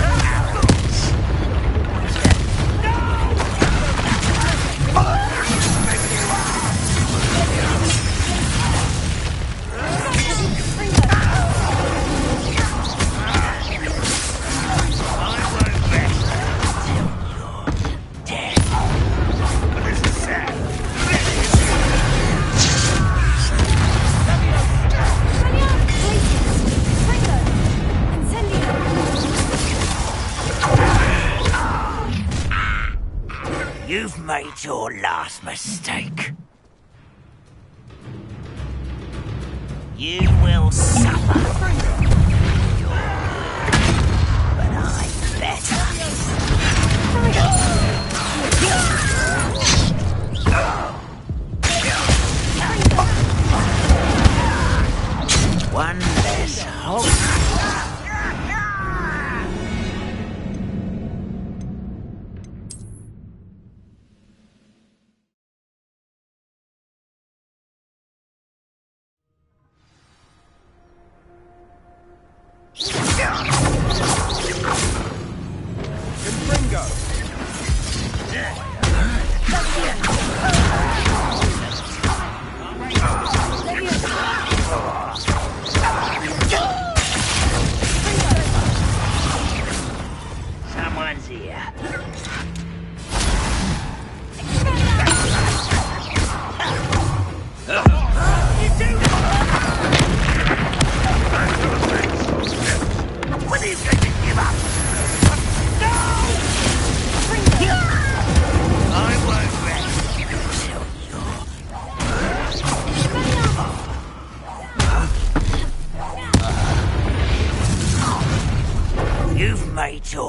You've made your last mistake. You will suffer. But I'm better. One less hope.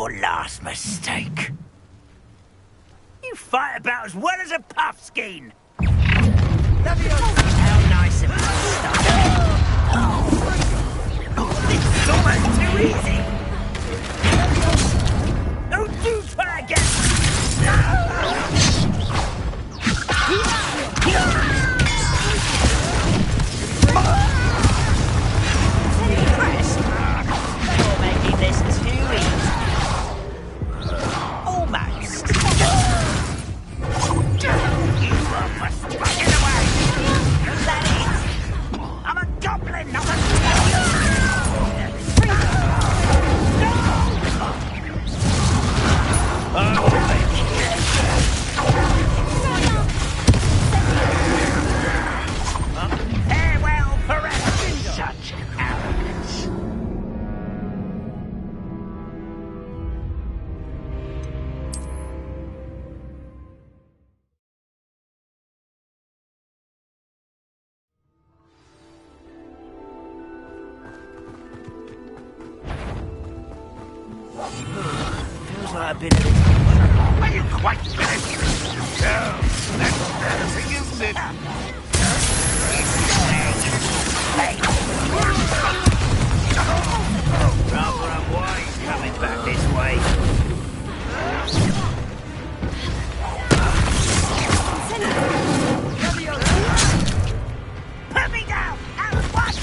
your last mistake. You fight about as well as a puffskein. How nice of you to stop. This is almost too easy. Oh, do try again. You're making this too easy. Almost. You are for striking away. Is that it? I'm a goblin, not a farewell forever. Such arrogance. Feels like I've been in this. Are you quite finished? No, that's embarrassing, isn't it? Rather unwise coming back this way. Put me down at once!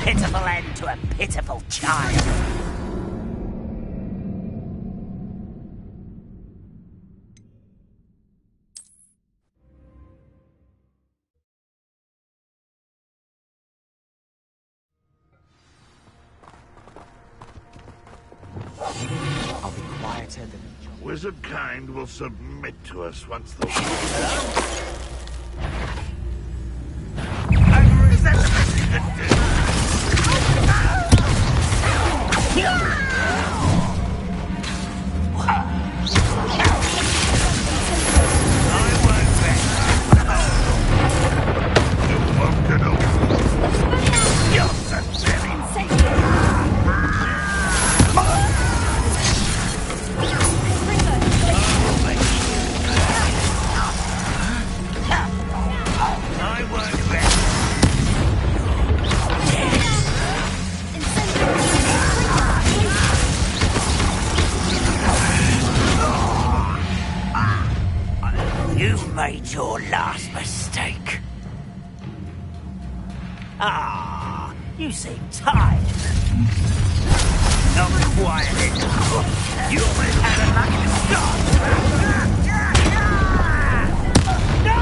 Pitiful end to a pitiful child. I'll be quieter than a wizard kind will submit to us once the You've made your last mistake. Ah, you seem tired. Not quite enough. You almost had a lucky start. No!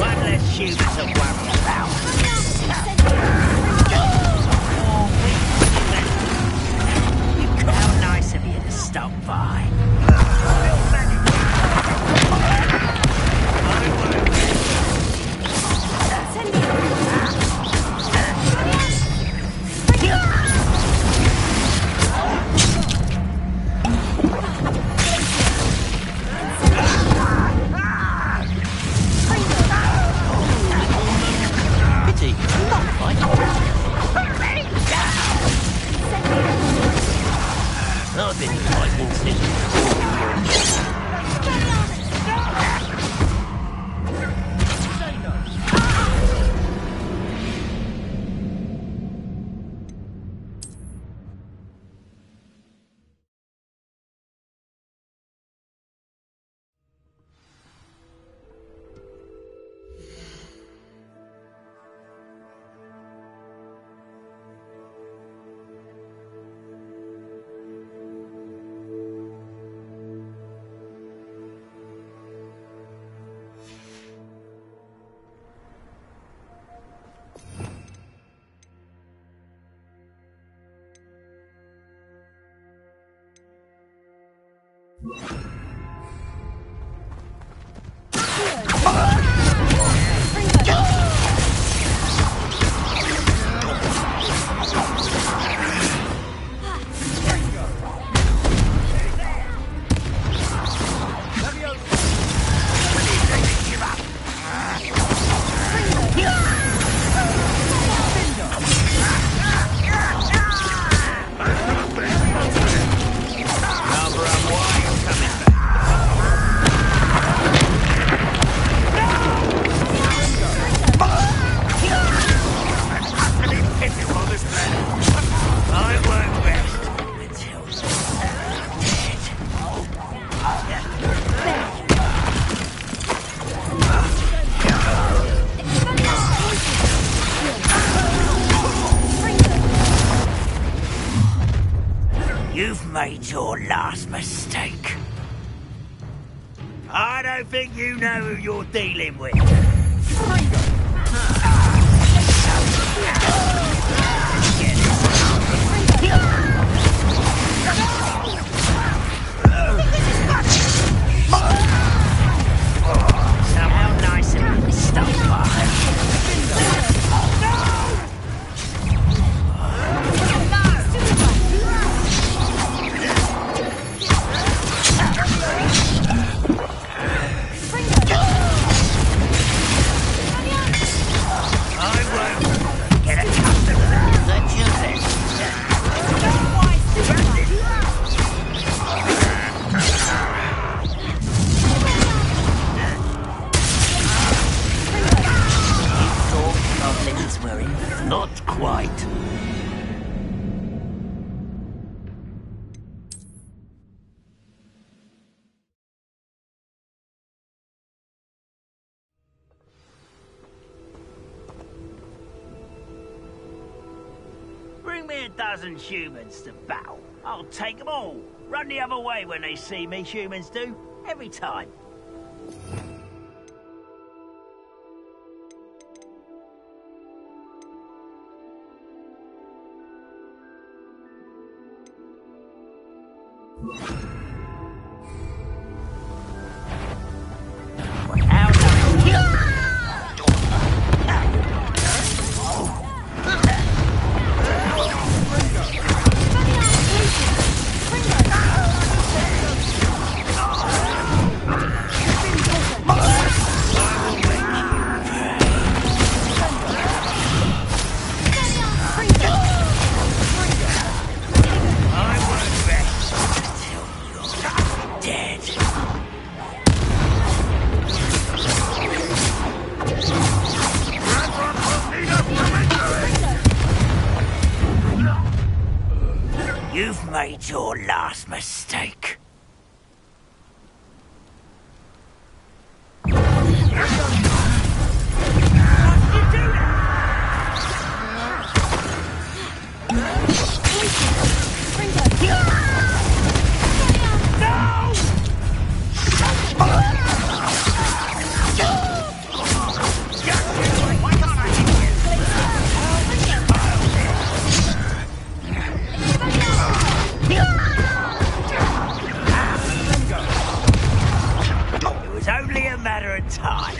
One less human to worry about. How nice of you to stop by. I've been fighting since made your last mistake. I don't think you know who you're dealing with. How nice of you, Stumpfire. Not quite. Bring me a dozen humans to battle. I'll take them all. Run the other way when they see me, humans do. Every time. You've made your last mistake. Time.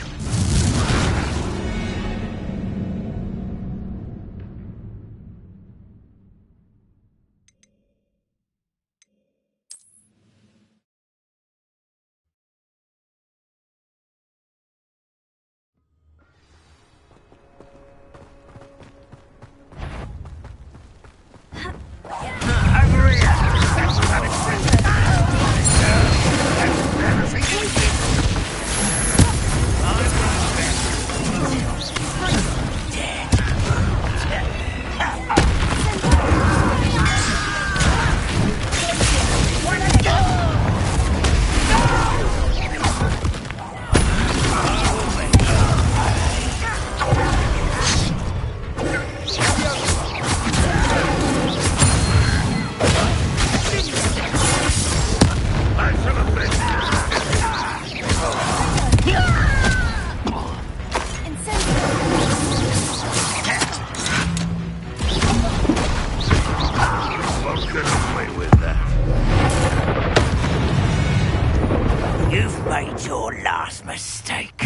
You've made your last mistake.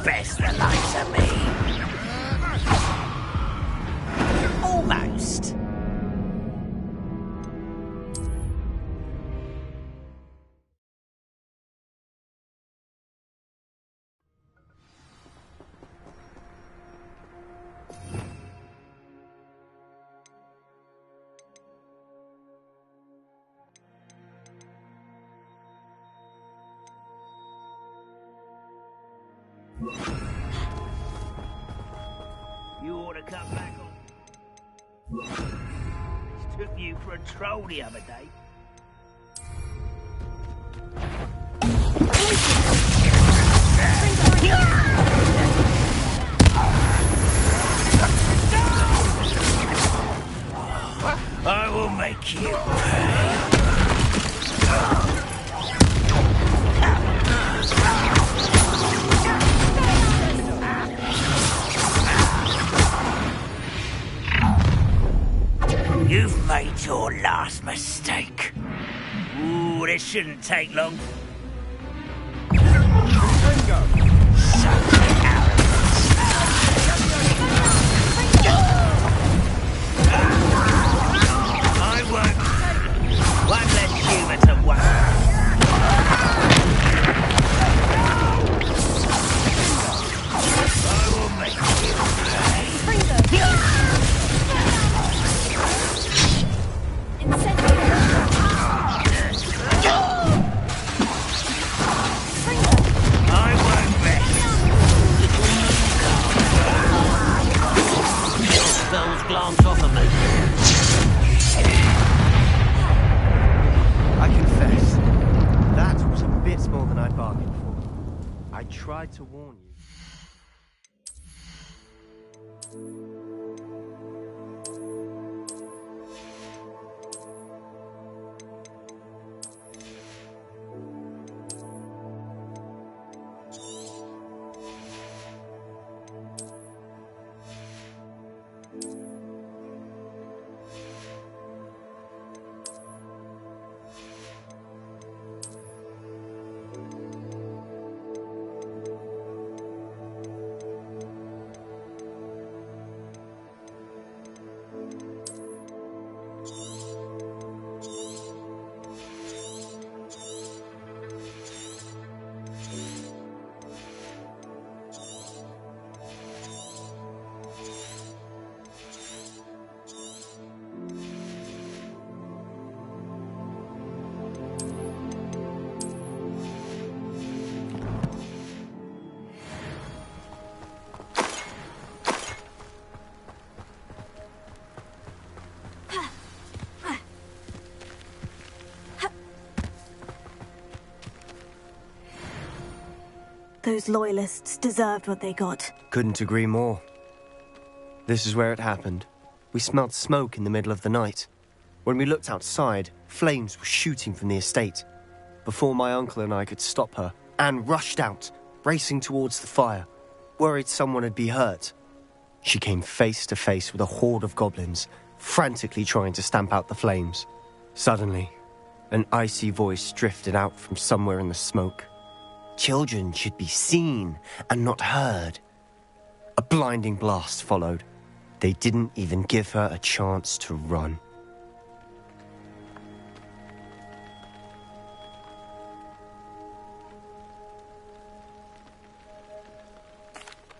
Best the likes of me. Almost. You ought to come back on. Took you for a troll the other day. I will make you pay. You've made your last mistake. Ooh, this shouldn't take long. I won't. One less human to work. I will make you pay. Glance off of me. I confess, that was a bit more than I bargained for. I tried to warn you. Those loyalists deserved what they got. Couldn't agree more. This is where it happened. We smelled smoke in the middle of the night. When we looked outside, flames were shooting from the estate. Before my uncle and I could stop her, Anne rushed out, racing towards the fire, worried someone had been hurt. She came face to face with a horde of goblins, frantically trying to stamp out the flames. Suddenly, an icy voice drifted out from somewhere in the smoke. Children should be seen and not heard. A blinding blast followed. They didn't even give her a chance to run.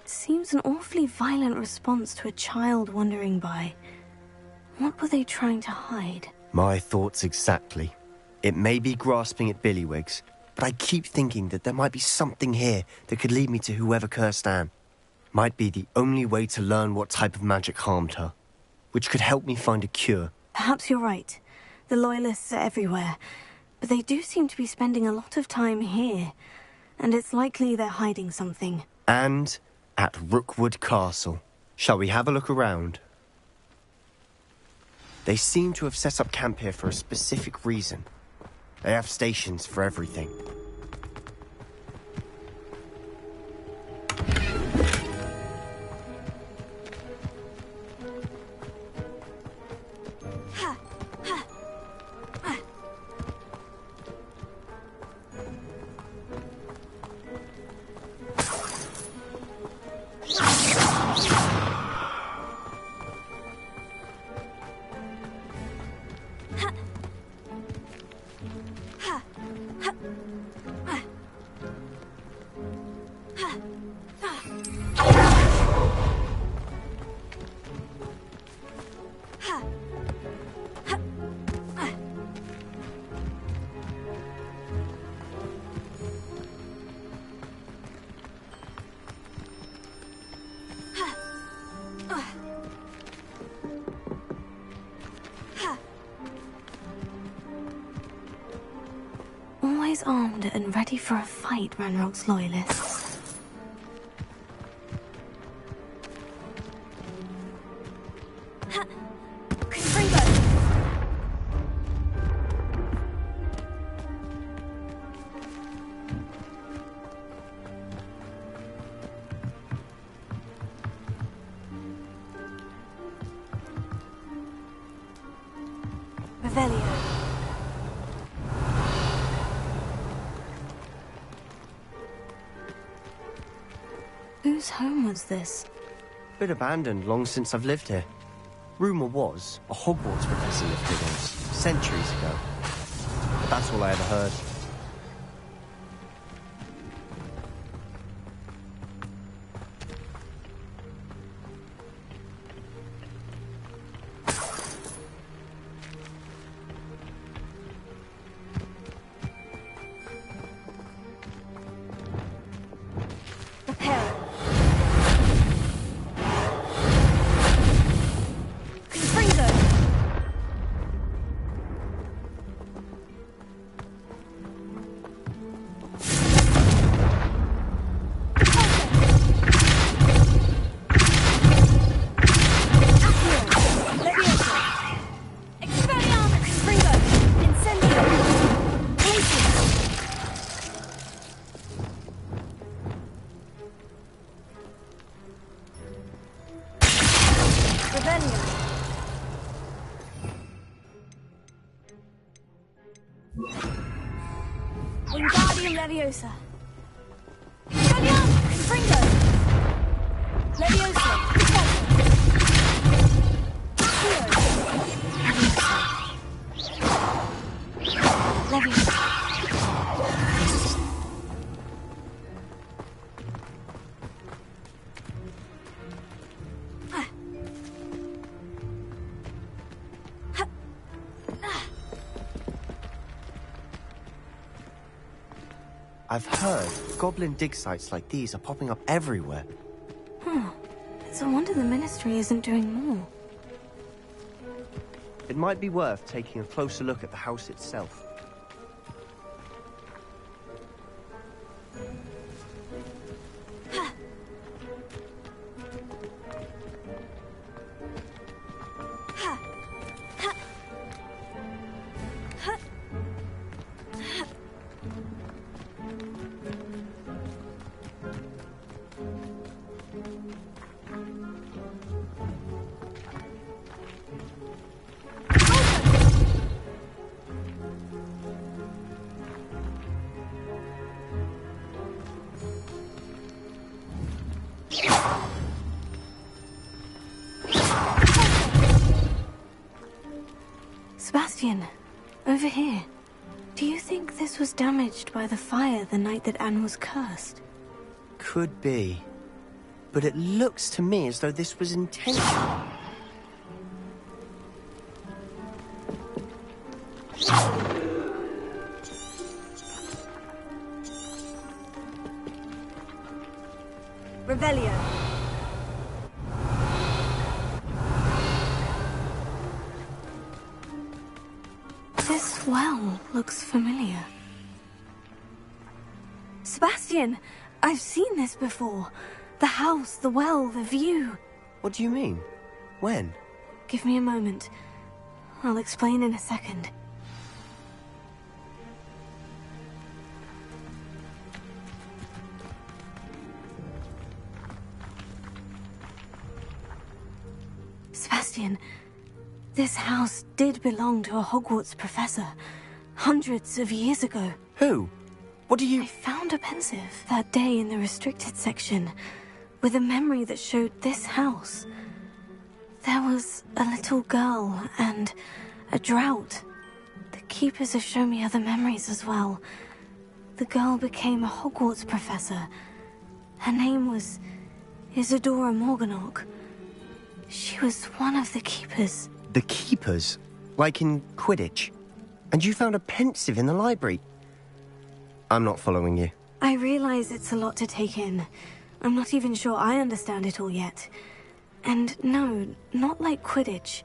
Seems an awfully violent response to a child wandering by. What were they trying to hide? My thoughts exactly. It may be grasping at Billywigs, but I keep thinking that there might be something here that could lead me to whoever cursed Anne. Might be the only way to learn what type of magic harmed her, which could help me find a cure. Perhaps you're right. The Loyalists are everywhere, but they do seem to be spending a lot of time here, and it's likely they're hiding something. And at Rookwood Castle. Shall we have a look around? They seem to have set up camp here for a specific reason. They have stations for everything. always armed and ready for a fight, Ranrock's loyalists. Whose home was this? Been abandoned long since I've lived here. Rumour was a Hogwarts professor lived here once, centuries ago. But that's all I ever heard. Wingardium Leviosa. Expelliarmus Confringo. Leviosa. Leviosa. I've heard goblin dig sites like these are popping up everywhere. It's a wonder the Ministry isn't doing more. It might be worth taking a closer look at the house itself. Sebastian, over here. Do you think this was damaged by the fire the night that Anne was cursed? Could be. But it looks to me as though this was intentional. Revelio. This well looks familiar. Sebastian, I've seen this before. The house, the well, the view. What do you mean? When? Give me a moment. I'll explain in a second. Sebastian, this house did belong to a Hogwarts professor, hundreds of years ago. Who? What do you... I found a pensive that day in the restricted section, with a memory that showed this house. There was a little girl and a drought. The keepers have shown me other memories as well. The girl became a Hogwarts professor. Her name was Isadora Morganach. She was one of the keepers. The keepers? Like in Quidditch? And you found a pensive in the library? I'm not following you. I realize it's a lot to take in. I'm not even sure I understand it all yet. And no, not like Quidditch.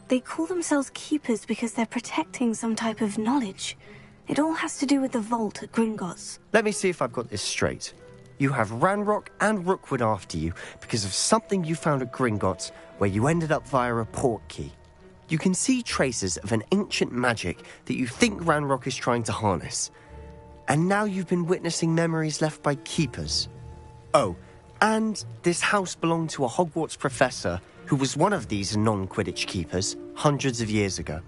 They call themselves keepers because they're protecting some type of knowledge. It all has to do with the vault at Gringotts. Let me see if I've got this straight. You have Ranrock and Rookwood after you because of something you found at Gringotts where you ended up via a port key. You can see traces of an ancient magic that you think Ranrock is trying to harness. And now you've been witnessing memories left by keepers. Oh, and this house belonged to a Hogwarts professor who was one of these non-Quidditch keepers hundreds of years ago.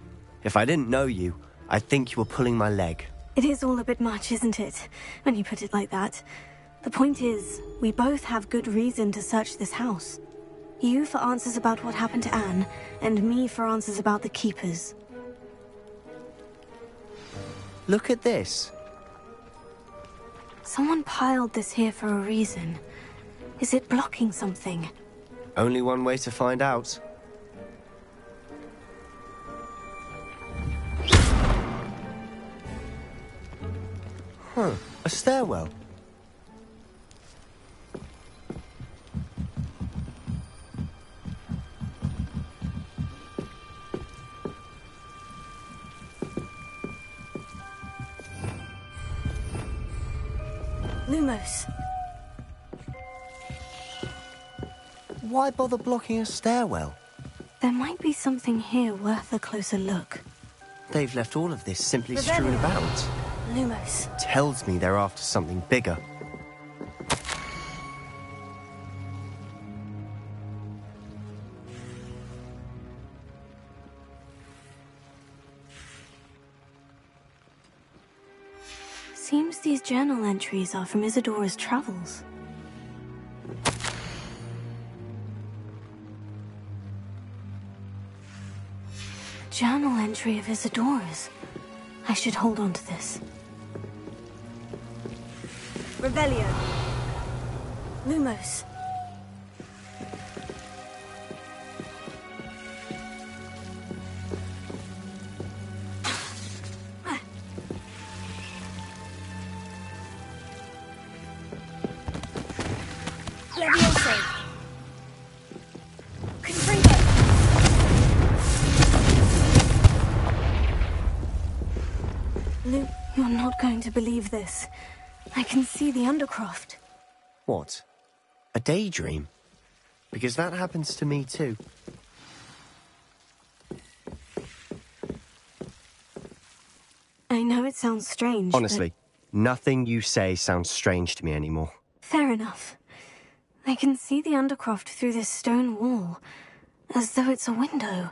If I didn't know you, I'd think you were pulling my leg. It is all a bit much, isn't it, when you put it like that? The point is, we both have good reason to search this house. You for answers about what happened to Anne, and me for answers about the keepers. Look at this. Someone piled this here for a reason. Is it blocking something? Only one way to find out. Huh, a stairwell. Lumos. Why bother blocking a stairwell? There might be something here worth a closer look. They've left all of this simply strewn about. Lumos. Tells me they're after something bigger. Seems these journal entries are from Isadora's travels. A journal entry of Isadora's. I should hold on to this. Revelio. Lumos. Leviosa. Confringo. Luke, you're not going to believe this. I can see the Undercroft. What? A daydream? Because that happens to me too. I know it sounds strange, Honestly, nothing you say sounds strange to me anymore. Fair enough. I can see the Undercroft through this stone wall, as though it's a window.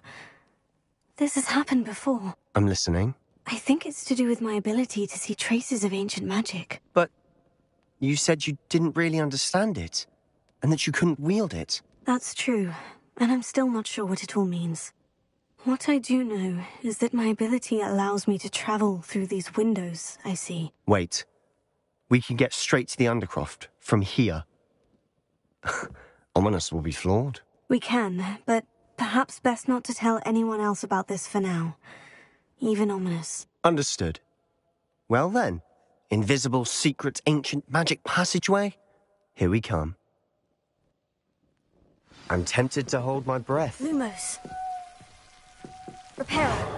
This has happened before. I'm listening. I think it's to do with my ability to see traces of ancient magic. But you said you didn't really understand it, and that you couldn't wield it. That's true, and I'm still not sure what it all means. What I do know is that my ability allows me to travel through these windows I see. Wait. We can get straight to the Undercroft from here. Ominis will be floored. We can, but perhaps best not to tell anyone else about this for now. Even Ominis. Understood. Well then, invisible, secret, ancient magic passageway? Here we come. I'm tempted to hold my breath. Lumos. Reparo.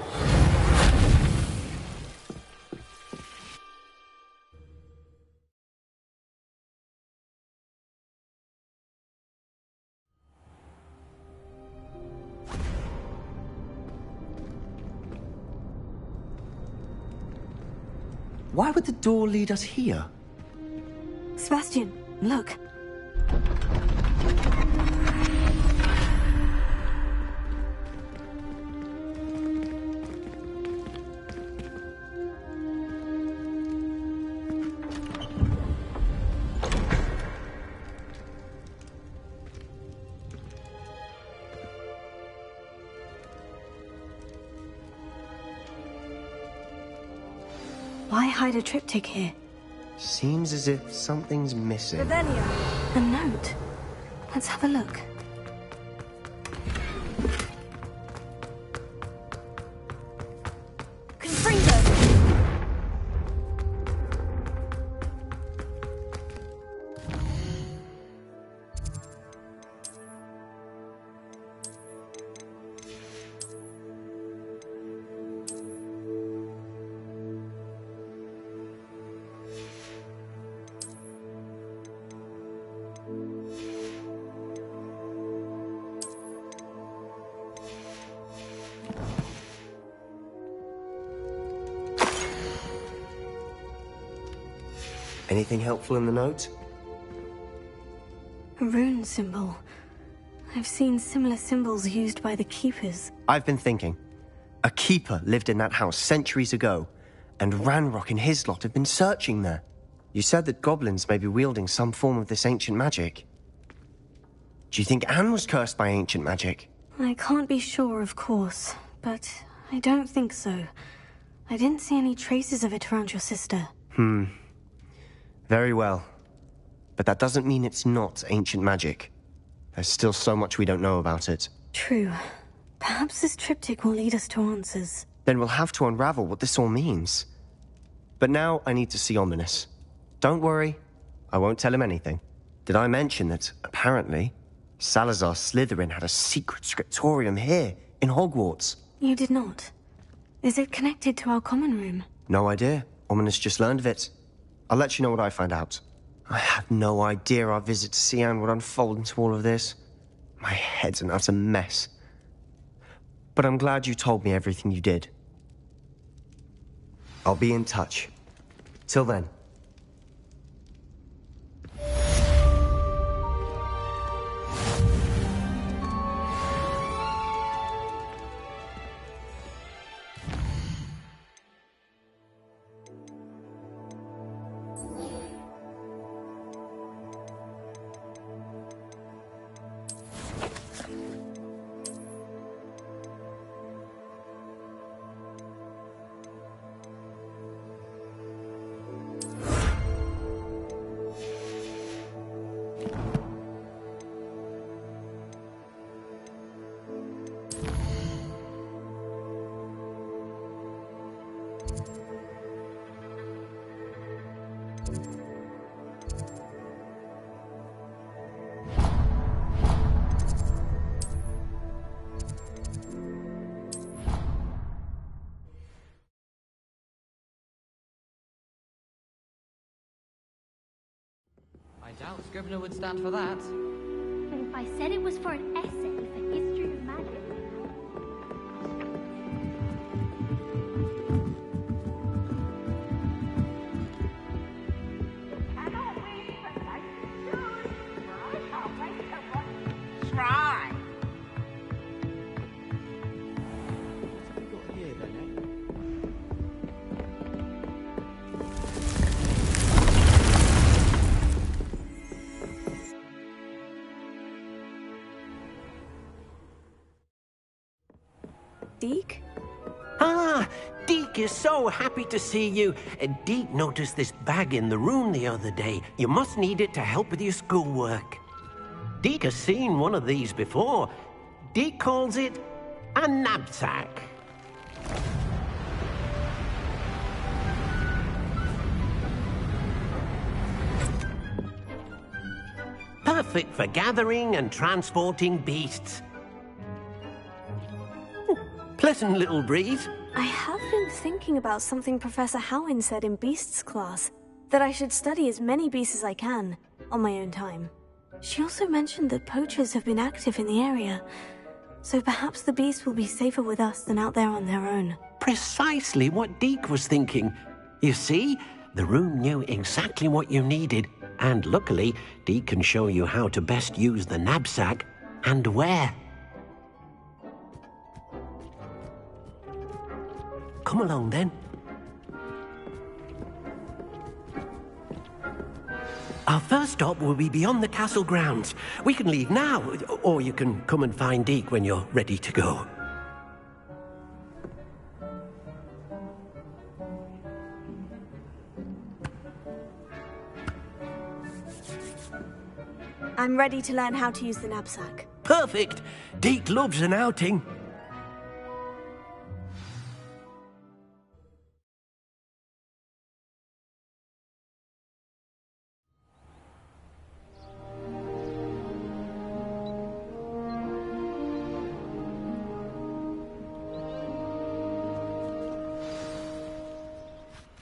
Why would the door lead us here? Sebastian, look. Why hide a triptych here? Seems as if something's missing. Revelio. A note. Let's have a look. Confringo. Anything helpful in the note? A rune symbol. I've seen similar symbols used by the Keepers. I've been thinking. A Keeper lived in that house centuries ago, and Ranrock and his lot have been searching there. You said that goblins may be wielding some form of this ancient magic. Do you think Anne was cursed by ancient magic? I can't be sure, of course, but I don't think so. I didn't see any traces of it around your sister. Very well. But that doesn't mean it's not ancient magic. There's still so much we don't know about it. True. Perhaps this triptych will lead us to answers. Then we'll have to unravel what this all means. But now I need to see Ominis. Don't worry, I won't tell him anything. Did I mention that, apparently, Salazar Slytherin had a secret scriptorium here, in Hogwarts? You did not. Is it connected to our common room? No idea. Ominis just learned of it. I'll let you know what I find out. I had no idea our visit to see Anne would unfold into all of this. My head's an utter mess. But I'm glad you told me everything you did. I'll be in touch. Till then. I doubt Scrivener would stand for that. But if I said it was for an essay for history of magic... Try. Deek? Ah, Deek is so happy to see you. Deek noticed this bag in the room the other day. You must need it to help with your schoolwork. Deek has seen one of these before. Deek calls it a knapsack. Perfect for gathering and transporting beasts. Pleasant little breeze. I have been thinking about something Professor Howin said in Beasts class, that I should study as many beasts as I can, on my own time. She also mentioned that poachers have been active in the area, so perhaps the beasts will be safer with us than out there on their own. Precisely what Deek was thinking. You see, the room knew exactly what you needed, and luckily, Deek can show you how to best use the knapsack and where. Come along, then. Our first stop will be beyond the castle grounds. We can leave now, or you can come and find Deek when you're ready to go. I'm ready to learn how to use the knapsack. Perfect! Deek loves an outing.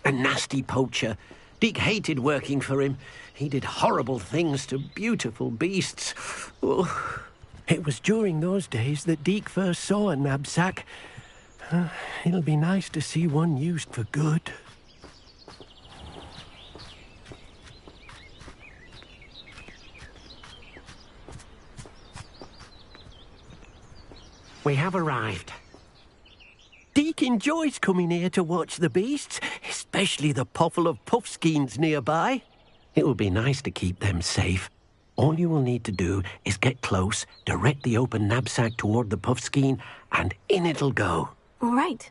A nasty poacher. Deek hated working for him. He did horrible things to beautiful beasts. Oh, it was during those days that Deek first saw a knapsack. It'll be nice to see one used for good. We have arrived. Deke enjoys coming here to watch the beasts, especially the potful of puffskeins nearby. It would be nice to keep them safe. All you will need to do is get close, direct the open knapsack toward the puffskein, and in it'll go. All right.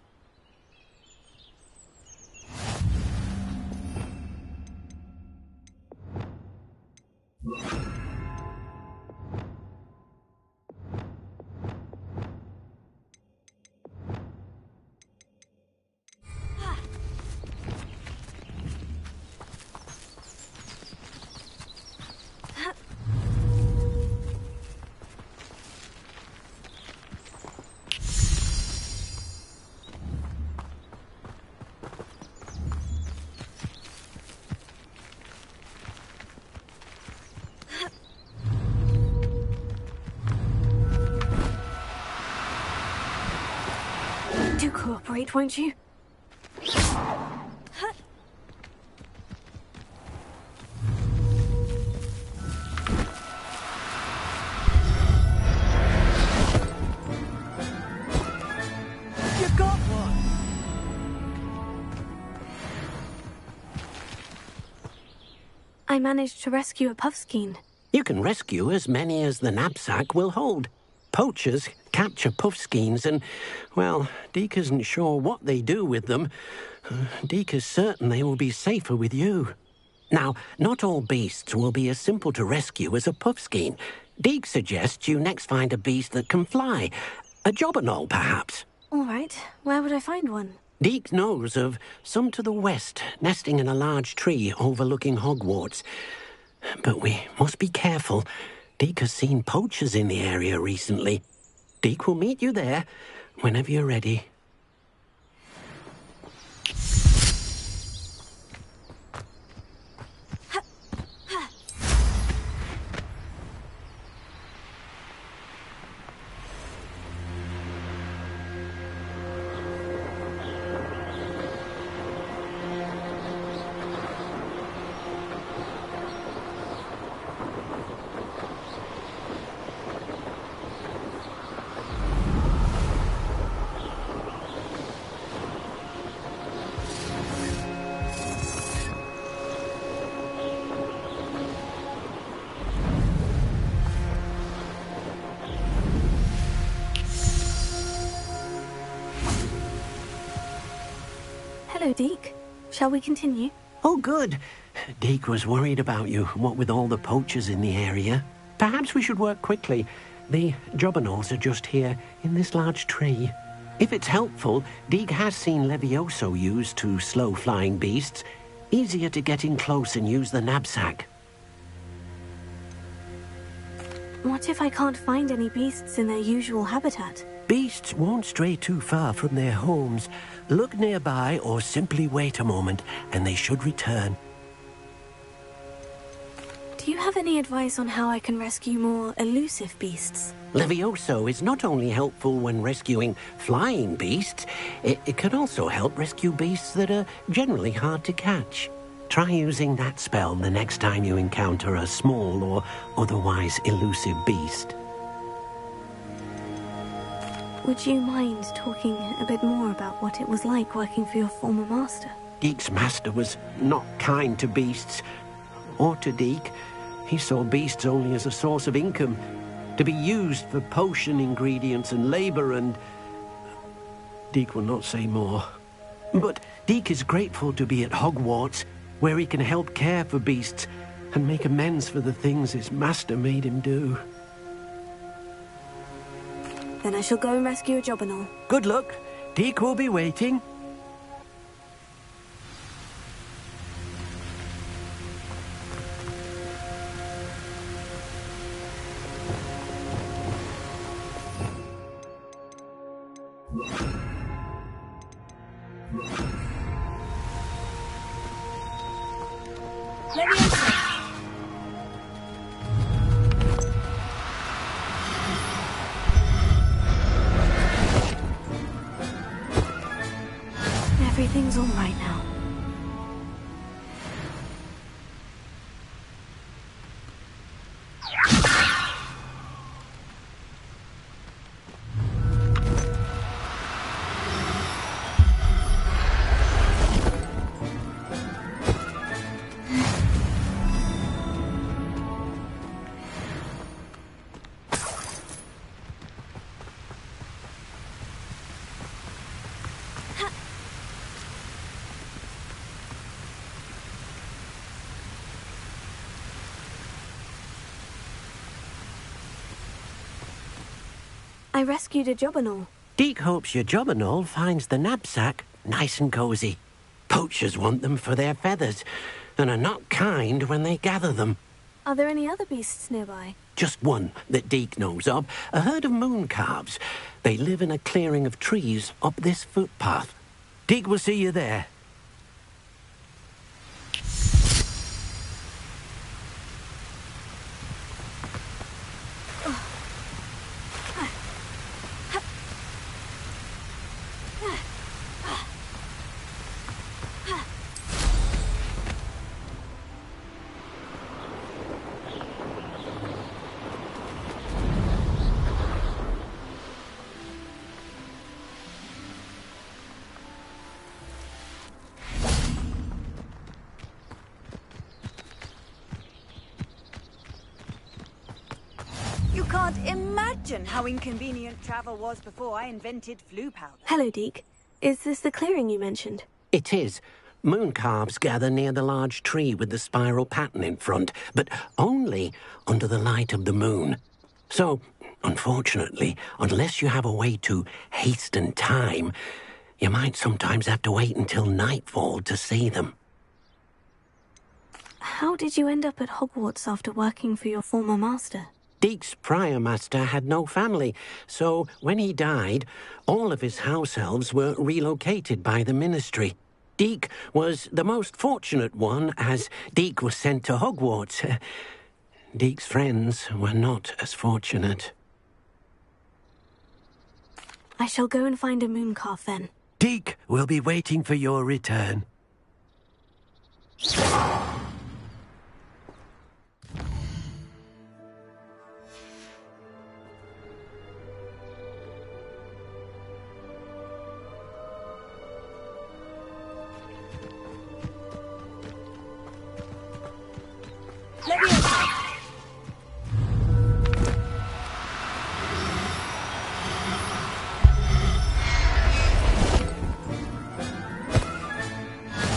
Do cooperate, won't you? You got one! I managed to rescue a puffskein. You can rescue as many as the knapsack will hold. Poachers capture puffskeins and, well, Deke isn't sure what they do with them. Deke is certain they will be safer with you. Now, not all beasts will be as simple to rescue as a puffskein. Deke suggests you next find a beast that can fly. A jobberknoll, perhaps. All right. Where would I find one? Deke knows of some to the west, nesting in a large tree overlooking Hogwarts. But we must be careful. Deke has seen poachers in the area recently. Deke will meet you there whenever you're ready. Hello, Deke. Shall we continue? Oh, good. Deke was worried about you, what with all the poachers in the area. Perhaps we should work quickly. The jobberknolls are just here, in this large tree. If it's helpful, Deke has seen Levioso used to slow flying beasts. Easier to get in close and use the knapsack. What if I can't find any beasts in their usual habitat? Beasts won't stray too far from their homes. Look nearby or simply wait a moment, and they should return. Do you have any advice on how I can rescue more elusive beasts? Levioso is not only helpful when rescuing flying beasts, it can also help rescue beasts that are generally hard to catch. Try using that spell the next time you encounter a small or otherwise elusive beast. Would you mind talking a bit more about what it was like working for your former master? Deke's master was not kind to beasts, or to Deke. He saw beasts only as a source of income, to be used for potion ingredients and labor, and Deke will not say more. But Deke is grateful to be at Hogwarts, where he can help care for beasts and make amends for the things his master made him do. Then I shall go and rescue a jobberknoll. Good luck. Deke will be waiting. Everything's all right now. I rescued a Jobberknoll. Deek hopes your Jobberknoll finds the knapsack nice and cozy. Poachers want them for their feathers, and are not kind when they gather them. Are there any other beasts nearby? Just one that Deek knows of, a herd of moon calves. They live in a clearing of trees up this footpath. Deek will see you there. You can't imagine how inconvenient travel was before I invented flue powder. Hello, Deek. Is this the clearing you mentioned? It is. Moon calves gather near the large tree with the spiral pattern in front, but only under the light of the moon. So, unfortunately, unless you have a way to hasten time, you might sometimes have to wait until nightfall to see them. How did you end up at Hogwarts after working for your former master? Deek's prior master had no family, so when he died, all of his house elves were relocated by the ministry. Deek was the most fortunate one, as Deek was sent to Hogwarts. Deek's friends were not as fortunate. I shall go and find a moon calf then. Deek will be waiting for your return.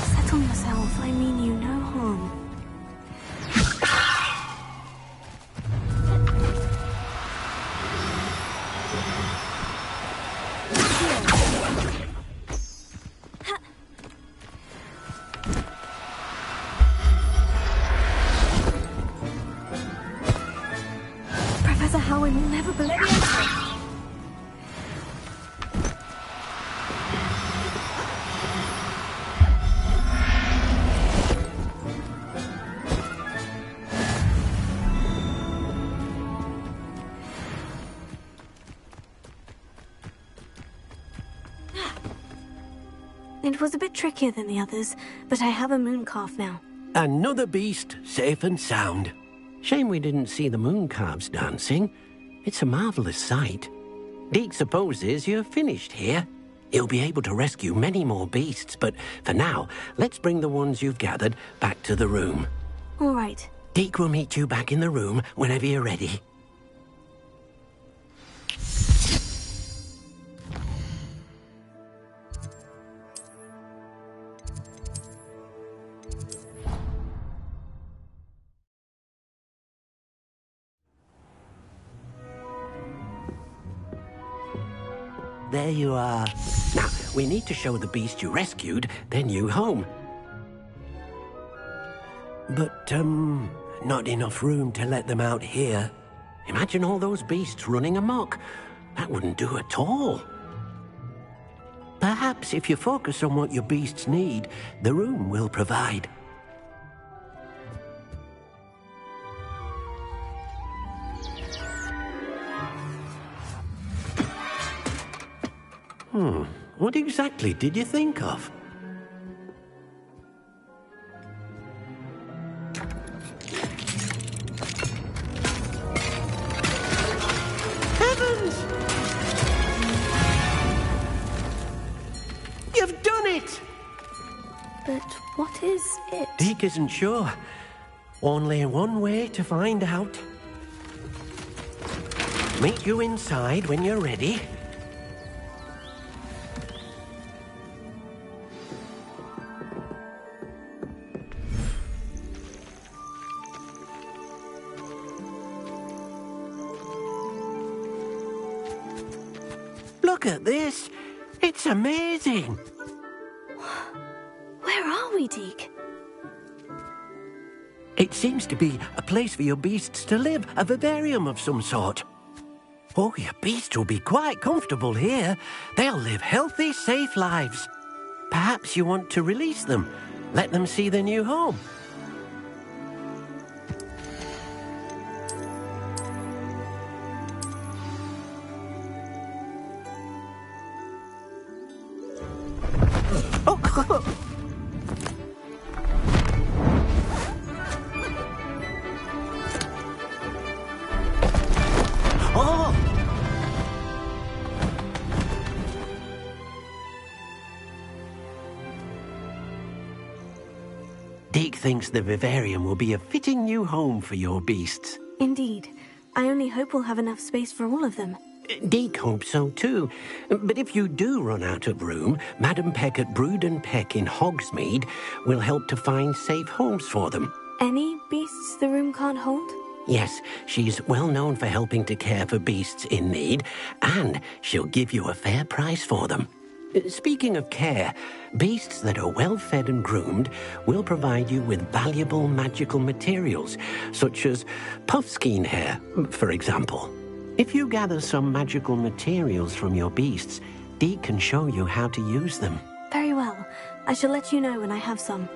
Settle yourself. I mean you no harm. Professor Howard will never believe it. It was a bit trickier than the others, but I have a moon calf now. Another beast safe and sound. Shame we didn't see the moon calves dancing. It's a marvelous sight. Deek supposes you're finished here. He'll be able to rescue many more beasts, but for now, let's bring the ones you've gathered back to the room. All right. Deek will meet you back in the room whenever you're ready. There you are. Now, we need to show the beast you rescued their new home. But, not enough room to let them out here. Imagine all those beasts running amok. That wouldn't do at all. Perhaps if you focus on what your beasts need, the room will provide. What exactly did you think of? Heavens! You've done it! But what is it? Deek isn't sure. Only one way to find out. Meet you inside when you're ready. Look at this. It's amazing. Where are we, Deke? It seems to be a place for your beasts to live, a vivarium of some sort. Oh, your beasts will be quite comfortable here. They'll live healthy, safe lives. Perhaps you want to release them, let them see their new home. Deke thinks the vivarium will be a fitting new home for your beasts. Indeed. I only hope we'll have enough space for all of them. Deke hopes so too. But if you do run out of room, Madam Peck at Brood and Peck in Hogsmeade will help to find safe homes for them. Any beasts the room can't hold? Yes, she's well known for helping to care for beasts in need, and she'll give you a fair price for them. Speaking of care, beasts that are well fed and groomed will provide you with valuable magical materials, such as puffskein hair, for example. If you gather some magical materials from your beasts, Deke can show you how to use them. Very well. I shall let you know when I have some.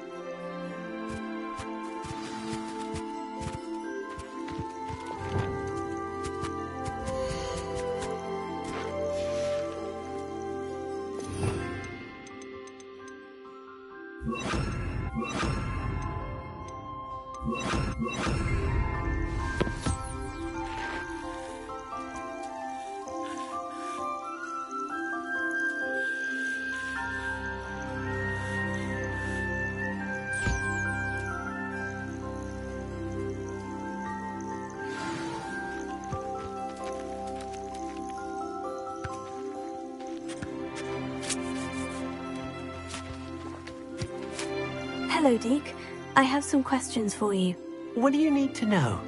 Hello, Deke. I have some questions for you. What do you need to know?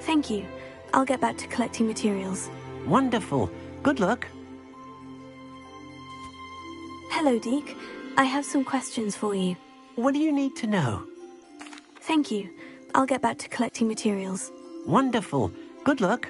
Thank you. I'll get back to collecting materials. Wonderful. Good luck. Hello, Deke. I have some questions for you. What do you need to know? Thank you. I'll get back to collecting materials. Wonderful. Good luck.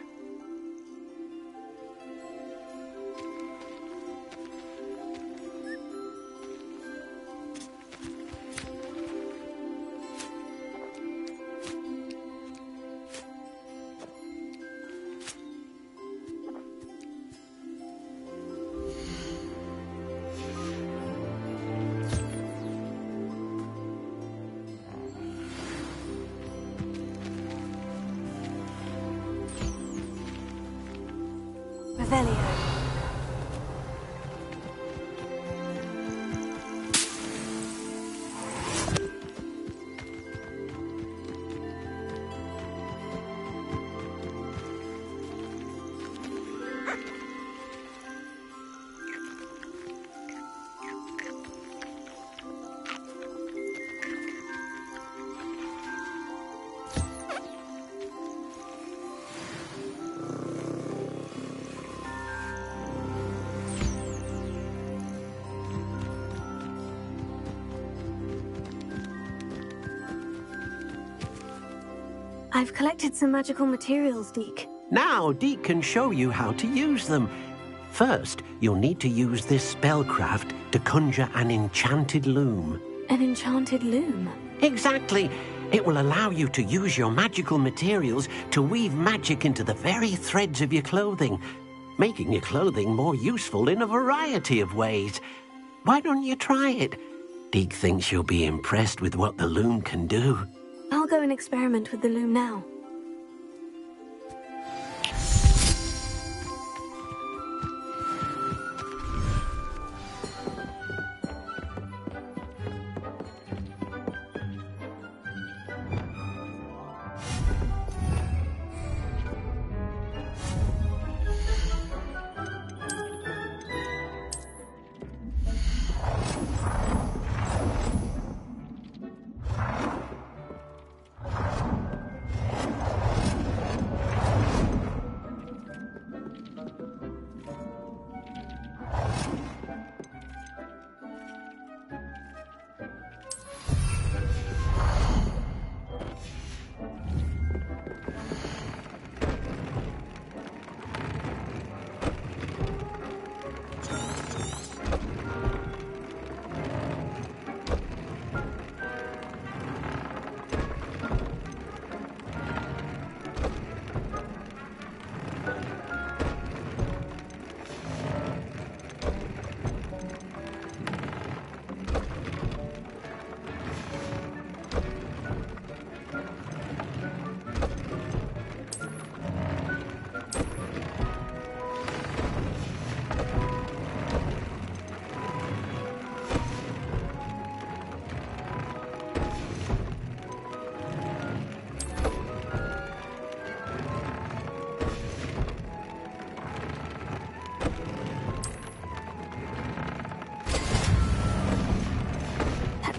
Revelio. I've collected some magical materials, Deke. Now, Deke can show you how to use them. First, you'll need to use this spellcraft to conjure an enchanted loom. An enchanted loom? Exactly. It will allow you to use your magical materials to weave magic into the very threads of your clothing, making your clothing more useful in a variety of ways. Why don't you try it? Deke thinks you'll be impressed with what the loom can do. I'll go and experiment with the loom now.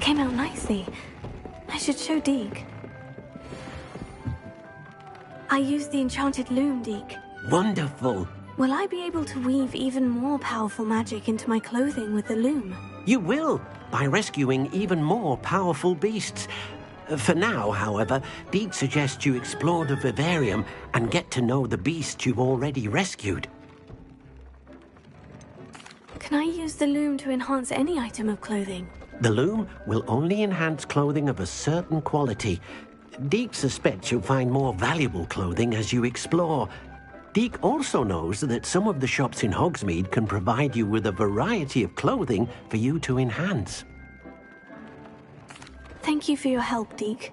came out nicely. I should show Deke. I used the enchanted loom, Deke. Wonderful. Will I be able to weave even more powerful magic into my clothing with the loom? You will, by rescuing even more powerful beasts. For now, however, Deke suggests you explore the vivarium and get to know the beasts you've already rescued. Can I use the loom to enhance any item of clothing? The loom will only enhance clothing of a certain quality. Deke suspects you'll find more valuable clothing as you explore. Deke also knows that some of the shops in Hogsmeade can provide you with a variety of clothing for you to enhance. Thank you for your help, Deke.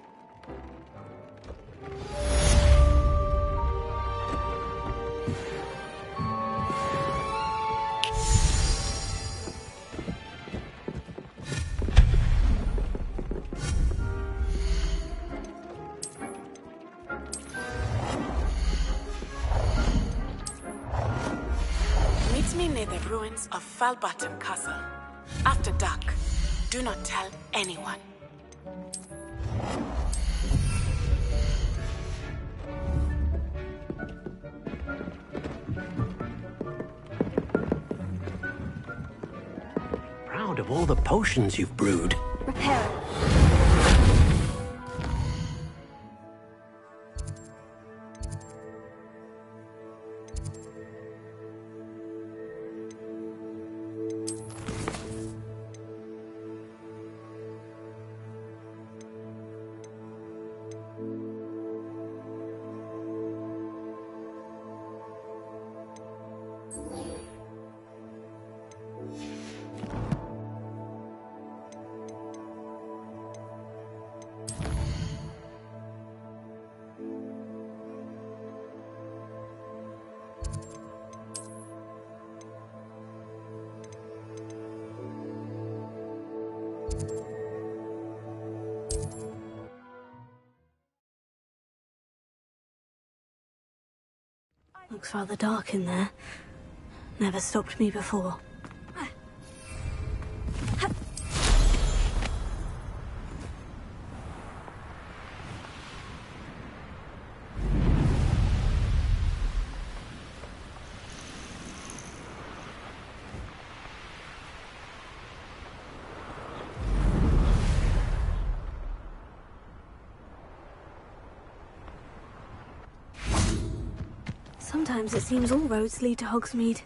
Meet me near the ruins of Falbottom Castle. After dark, do not tell anyone. Proud of all the potions you've brewed. Repair it. Looks rather dark in there. Never stopped me before. Sometimes it seems all roads lead to Hogsmeade.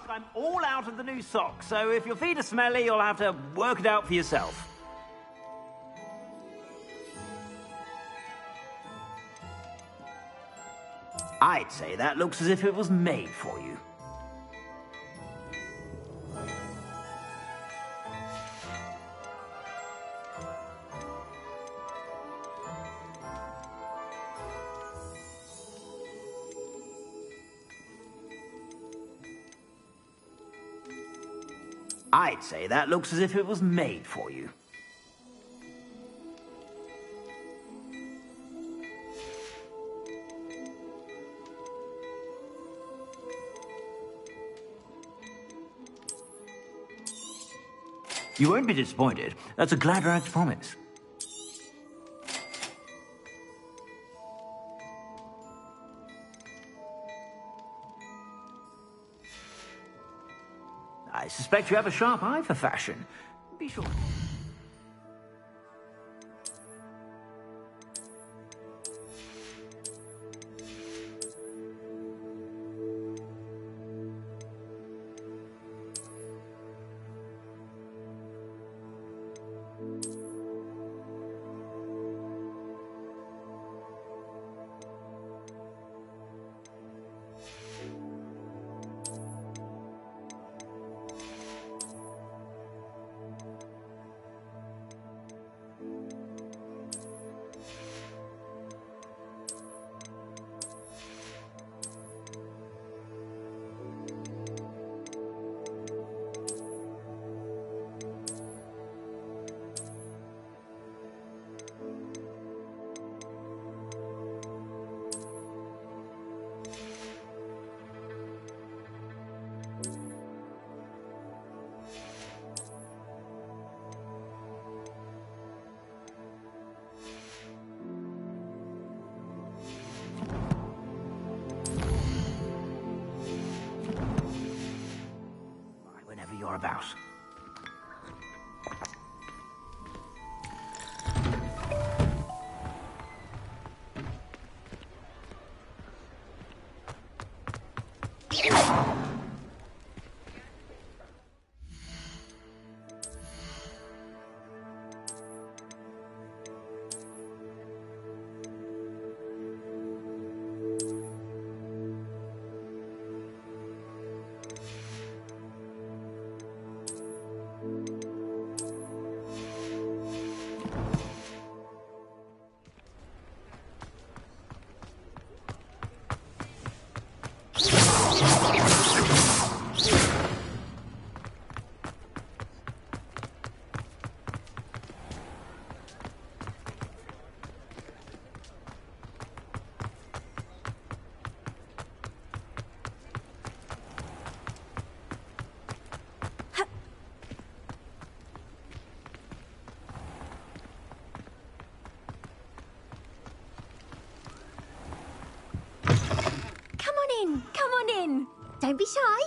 I'm all out of the new socks, so if your feet are smelly, you'll have to work it out for yourself. I'd say that looks as if it was made for you. I'd say that looks as if it was made for you. You won't be disappointed. That's a Gladrax promise. I suspect you have a sharp eye for fashion. Be sure. You're about. Don't be shy.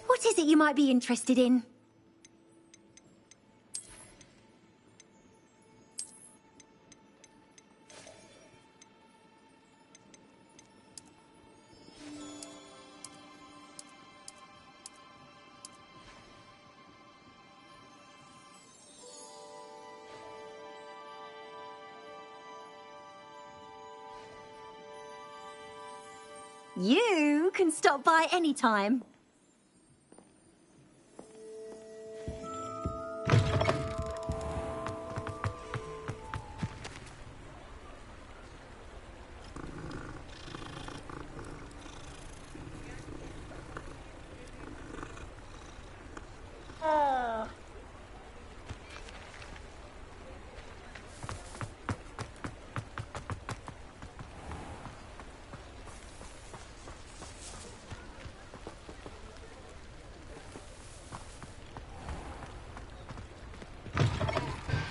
What is it you might be interested in? You can stop by any time.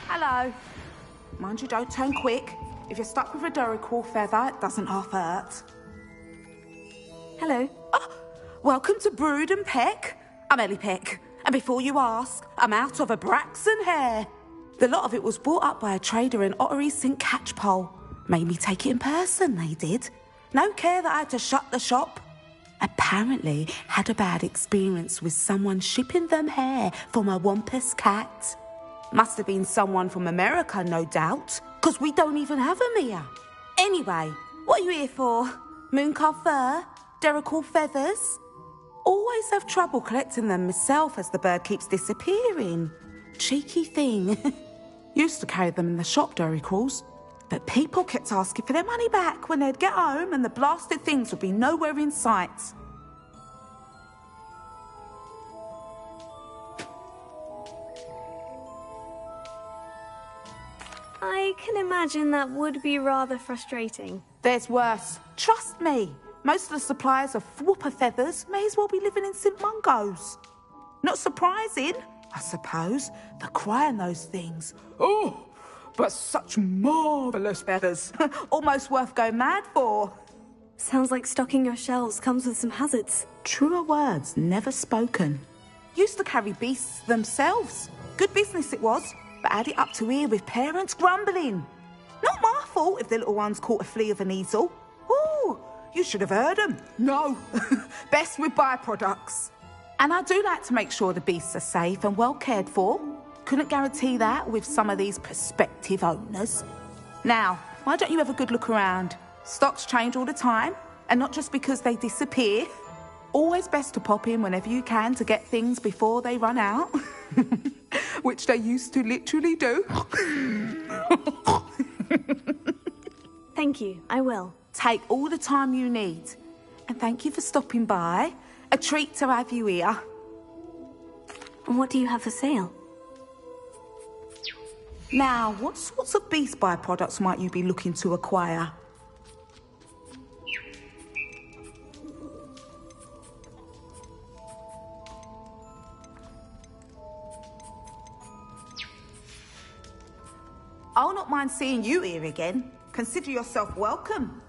Hello. Mind you, don't turn quick. If you're stuck with a Duracell feather, it doesn't half hurt. Hello. Oh, welcome to Brood and Peck. I'm Ellie Peck. And before you ask, I'm out of a Braxton hair. The lot of it was bought up by a trader in Ottery St. Catchpole. Made me take it in person, they did. No care that I had to shut the shop. Apparently had a bad experience with someone shipping them hair for my Wampus cat. Must have been someone from America, no doubt, because we don't even have them here. Anyway, what are you here for? Mooncarved fur? Duracell feathers? Always have trouble collecting them myself as the bird keeps disappearing. Cheeky thing. Used to carry them in the shop, Duracells. But people kept asking for their money back when they'd get home and the blasted things would be nowhere in sight. I can imagine that would be rather frustrating. There's worse. Trust me. Most of the suppliers of whooper feathers may as well be living in St. Mungo's. Not surprising, I suppose, the cry on those things. Oh, but such marvellous feathers. Almost worth going mad for. Sounds like stocking your shelves comes with some hazards. Truer words never spoken. Used to carry beasts themselves. Good business it was, but had it up to here with parents grumbling. Not my fault if the little ones caught a flea of an easel. Ooh, you should have heard them. No, best with byproducts. And I do like to make sure the beasts are safe and well cared for. Couldn't guarantee that with some of these prospective owners. Now, why don't you have a good look around? Stocks change all the time, and not just because they disappear. Always best to pop in whenever you can to get things before they run out. Which they used to literally do. Thank you, I will. Take all the time you need. And thank you for stopping by. A treat to have you here. And what do you have for sale? Now, what sorts of beast byproducts might you be looking to acquire? I'll not mind seeing you here again. Consider yourself welcome.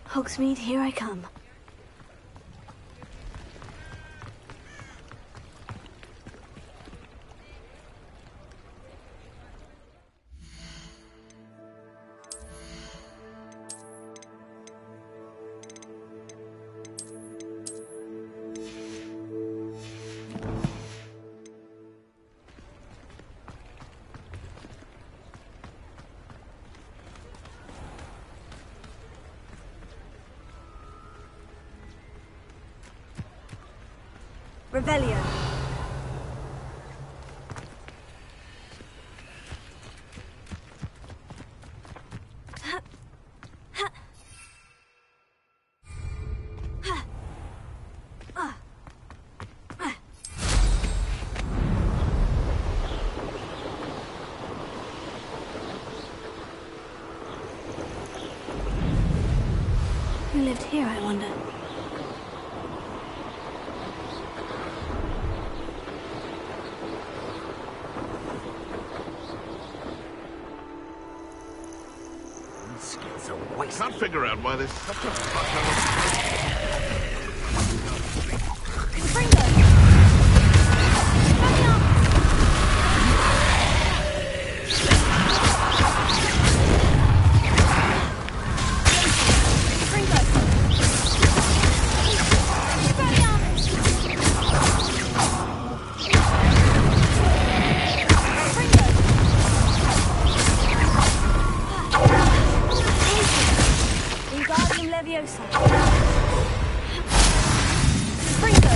Hogsmeade, here I come. Revelio. Who lived here, I wonder? I can't figure out why there's such a fuss Leviosa. Springo.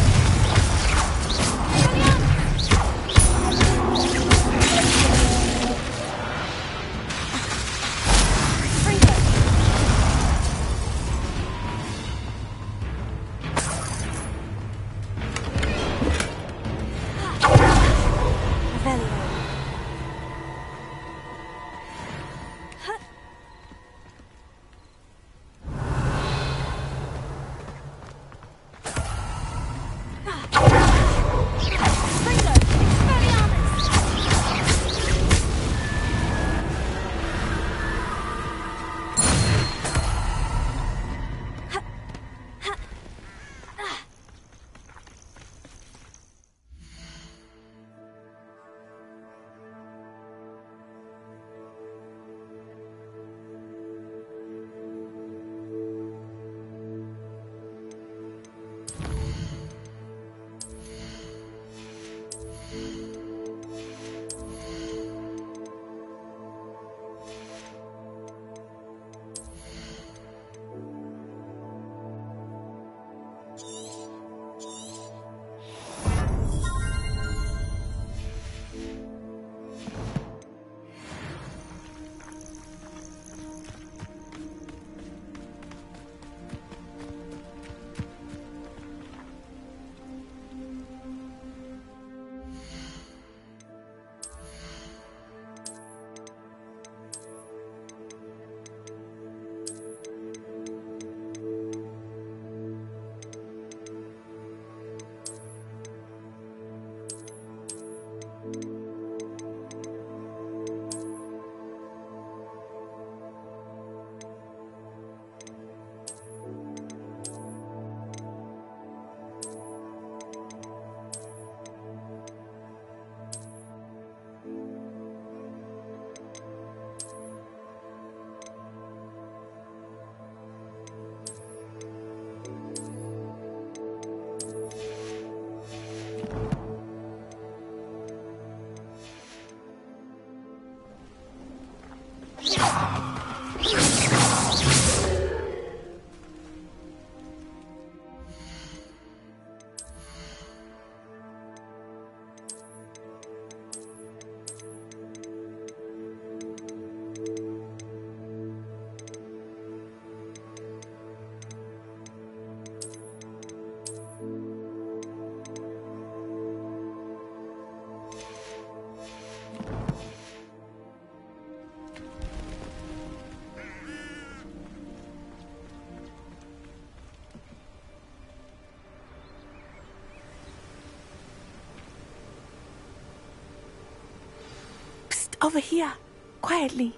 Over here, quietly.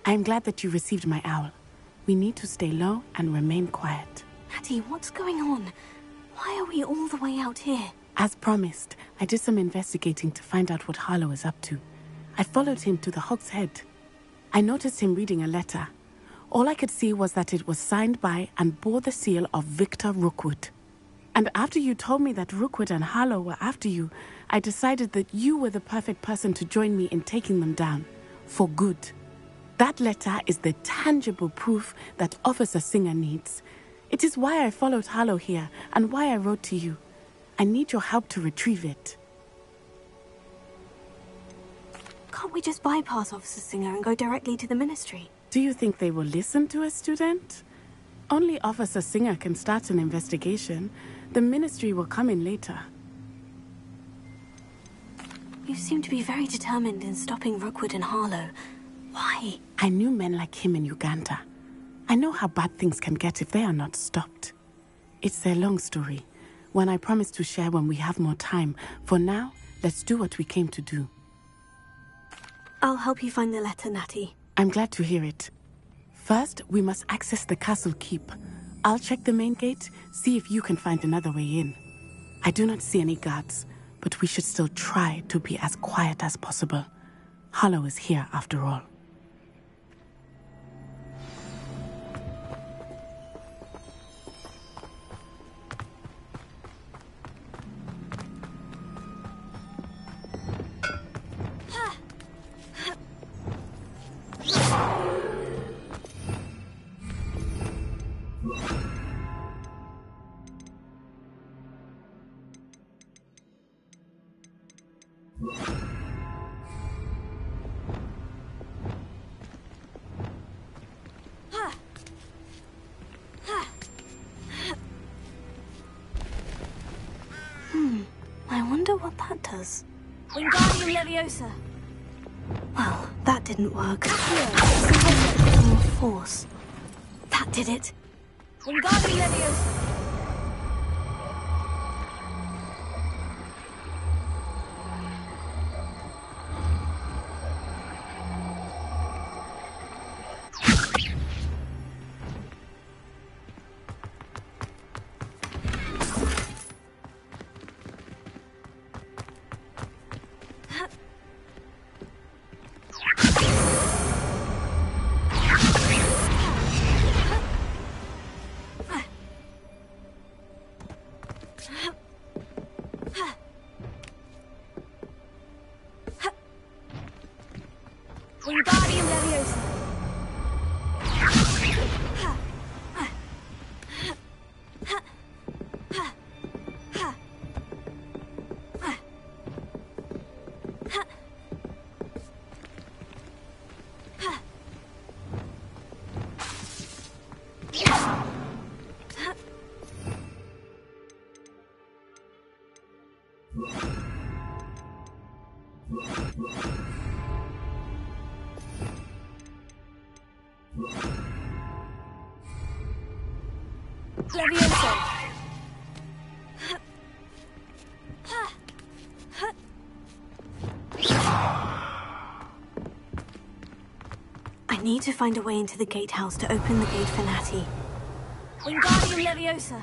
I am glad that you received my owl. We need to stay low and remain quiet. Natty, what's going on? Why are we all the way out here? As promised, I did some investigating to find out what Harlow is up to. I followed him to the Hog's Head. I noticed him reading a letter. All I could see was that it was signed by and bore the seal of Victor Rookwood. And after you told me that Rookwood and Harlow were after you, I decided that you were the perfect person to join me in taking them down. For good. That letter is the tangible proof that Officer Singer needs. It is why I followed Harlow here and why I wrote to you. I need your help to retrieve it. Can't we just bypass Officer Singer and go directly to the Ministry? Do you think they will listen to a student? Only Officer Singer can start an investigation. The Ministry will come in later. You seem to be very determined in stopping Rookwood and Harlow. Why? I knew men like him in Uganda. I know how bad things can get if they are not stopped. It's a long story, one I promise to share when we have more time. For now, let's do what we came to do. I'll help you find the letter, Natty. I'm glad to hear it. First, we must access the castle keep. I'll check the main gate, see if you can find another way in. I do not see any guards, but we should still try to be as quiet as possible. Harlow is here after all. I wonder what that does. Wingardium Leviosa. Well, that didn't work. More force. That did it. Wingardium Leviosa. Wingardium Leviosa. Leviosa. I need to find a way into the gatehouse to open the gate for Natty. Wingardium Leviosa.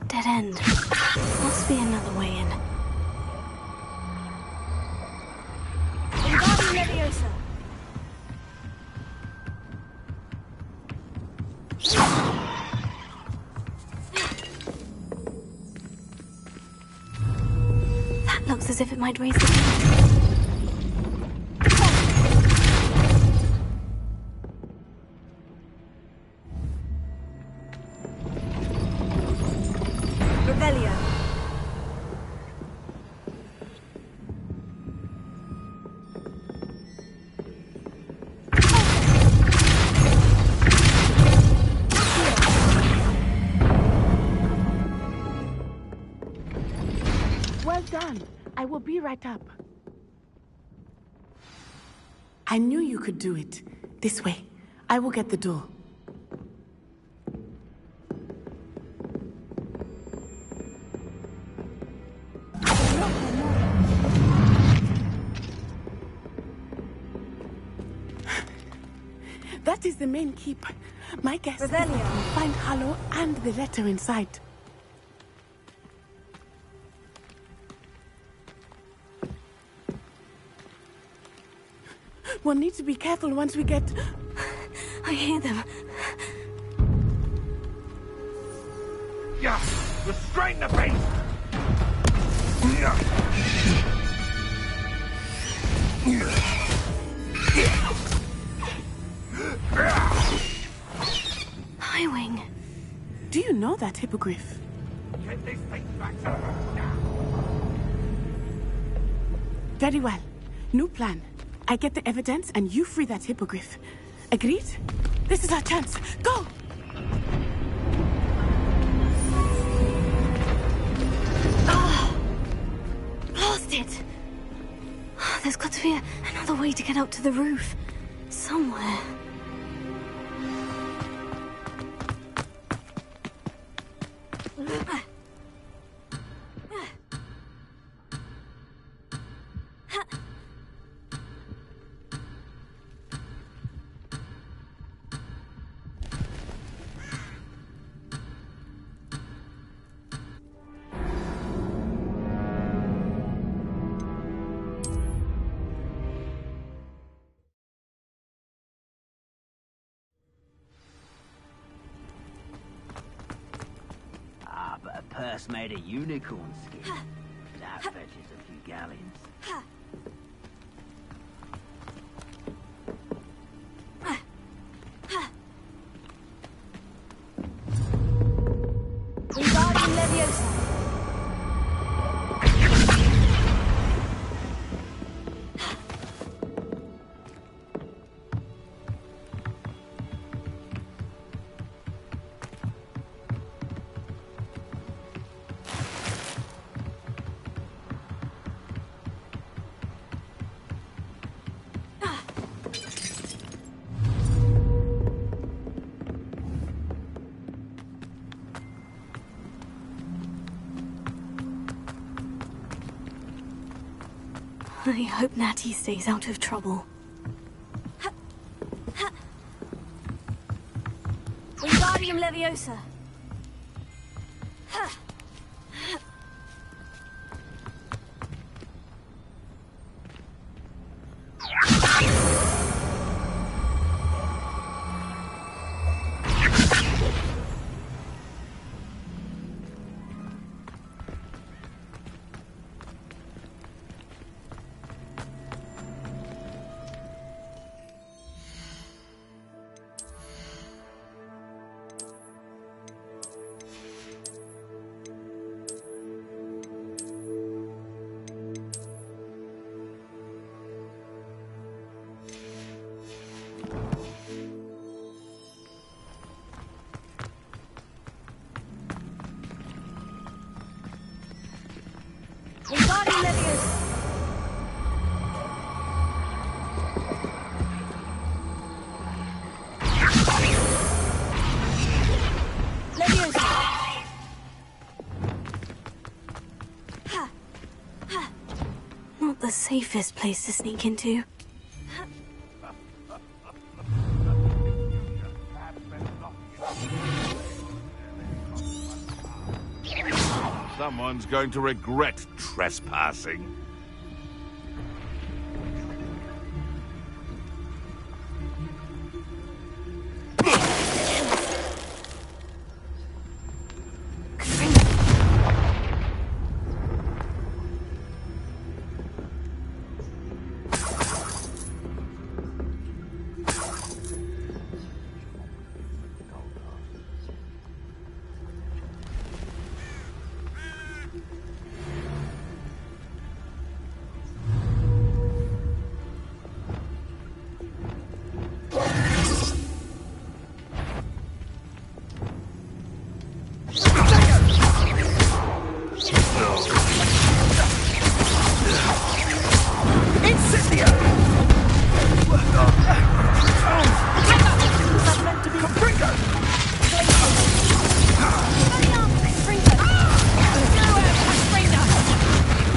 Dead end. Must be another way in. Wingardium Leviosa. That looks as if it might raise the gate. on. I will be right up. I knew you could do it. This way. I will get the door. That is the main keep. My guess is find Harlow and the letter inside. We'll need to be careful once we get... I hear them. Yeah, restrain the beast! Highwing. Do you know that hippogriff? Get this thing back to now. Very well. New plan. I get the evidence and you free that hippogriff. Agreed? This is our chance. Go! Lost it! There's got to be another way to get up to the roof. Somewhere. But a purse made of unicorn skin. That fetches a few galleons. Wingardium Leviosa. I hope Natty stays out of trouble. Wingardium Leviosa. Wingardium Leviosa. Not the safest place to sneak into. Someone's going to regret trespassing.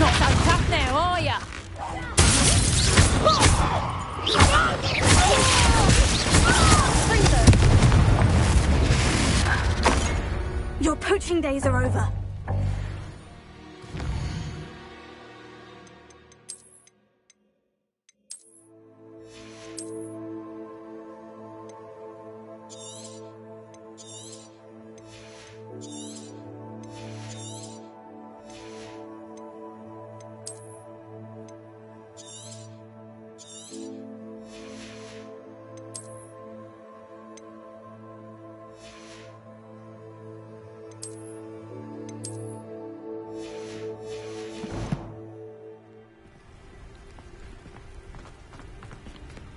Not so tough now, are ya? Your poaching days are over.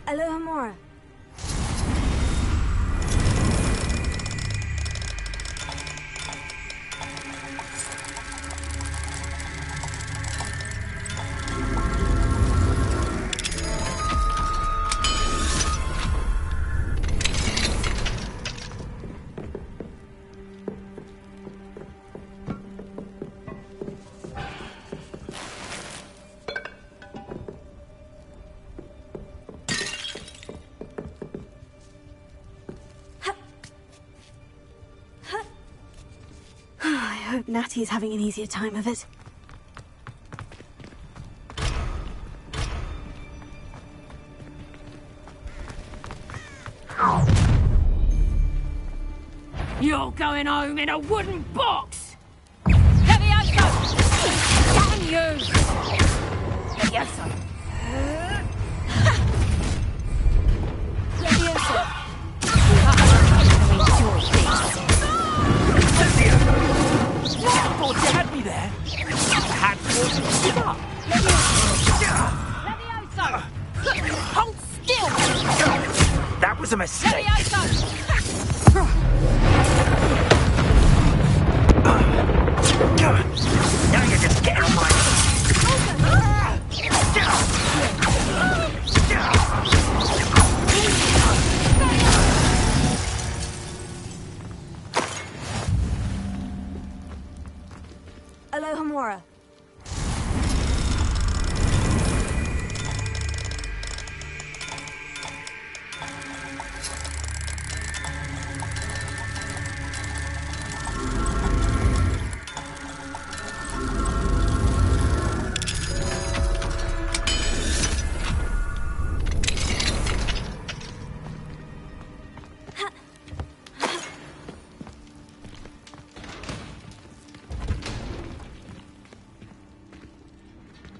Alohomora. I hope Natty's having an easier time of it. You're going home in a wooden box! Levioso! Damn you! Levioso! Levioso! Thought you had me there. Had to give up. Levioso! Hold still! That was a mistake. Now you're just getting on my... Alohomora.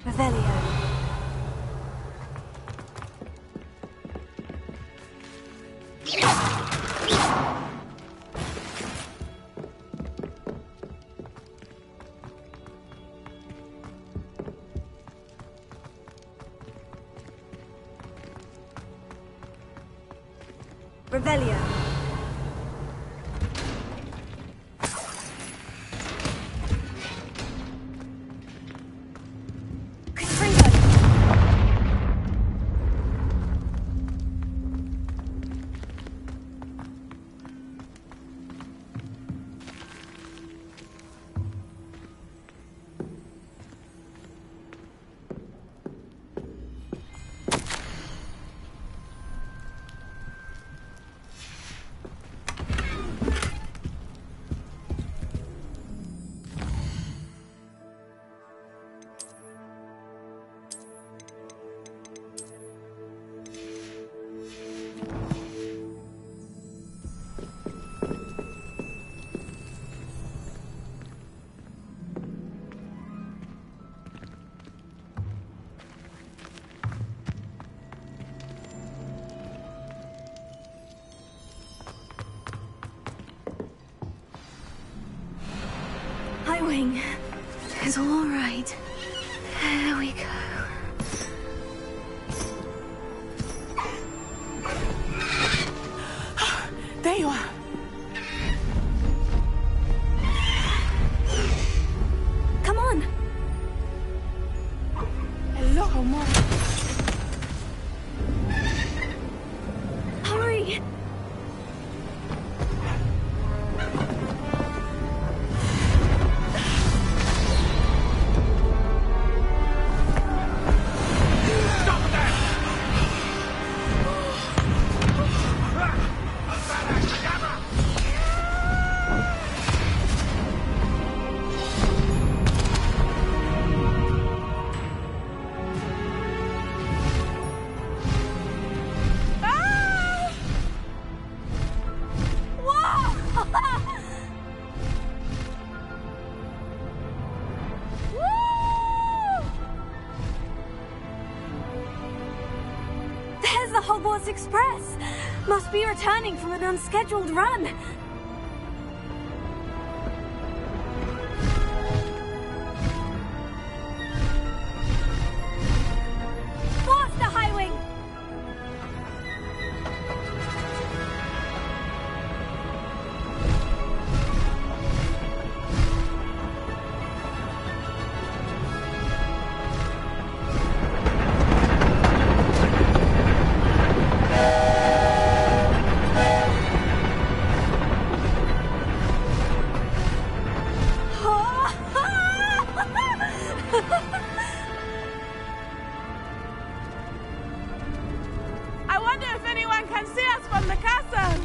Revelio. Revelio. Highwing. It's all right. There we go. There you are. Come on. Alohomora. There's the Hogwarts Express! Must be returning from an unscheduled run. Faster, Highwing! I wonder if anyone can see us from the castle.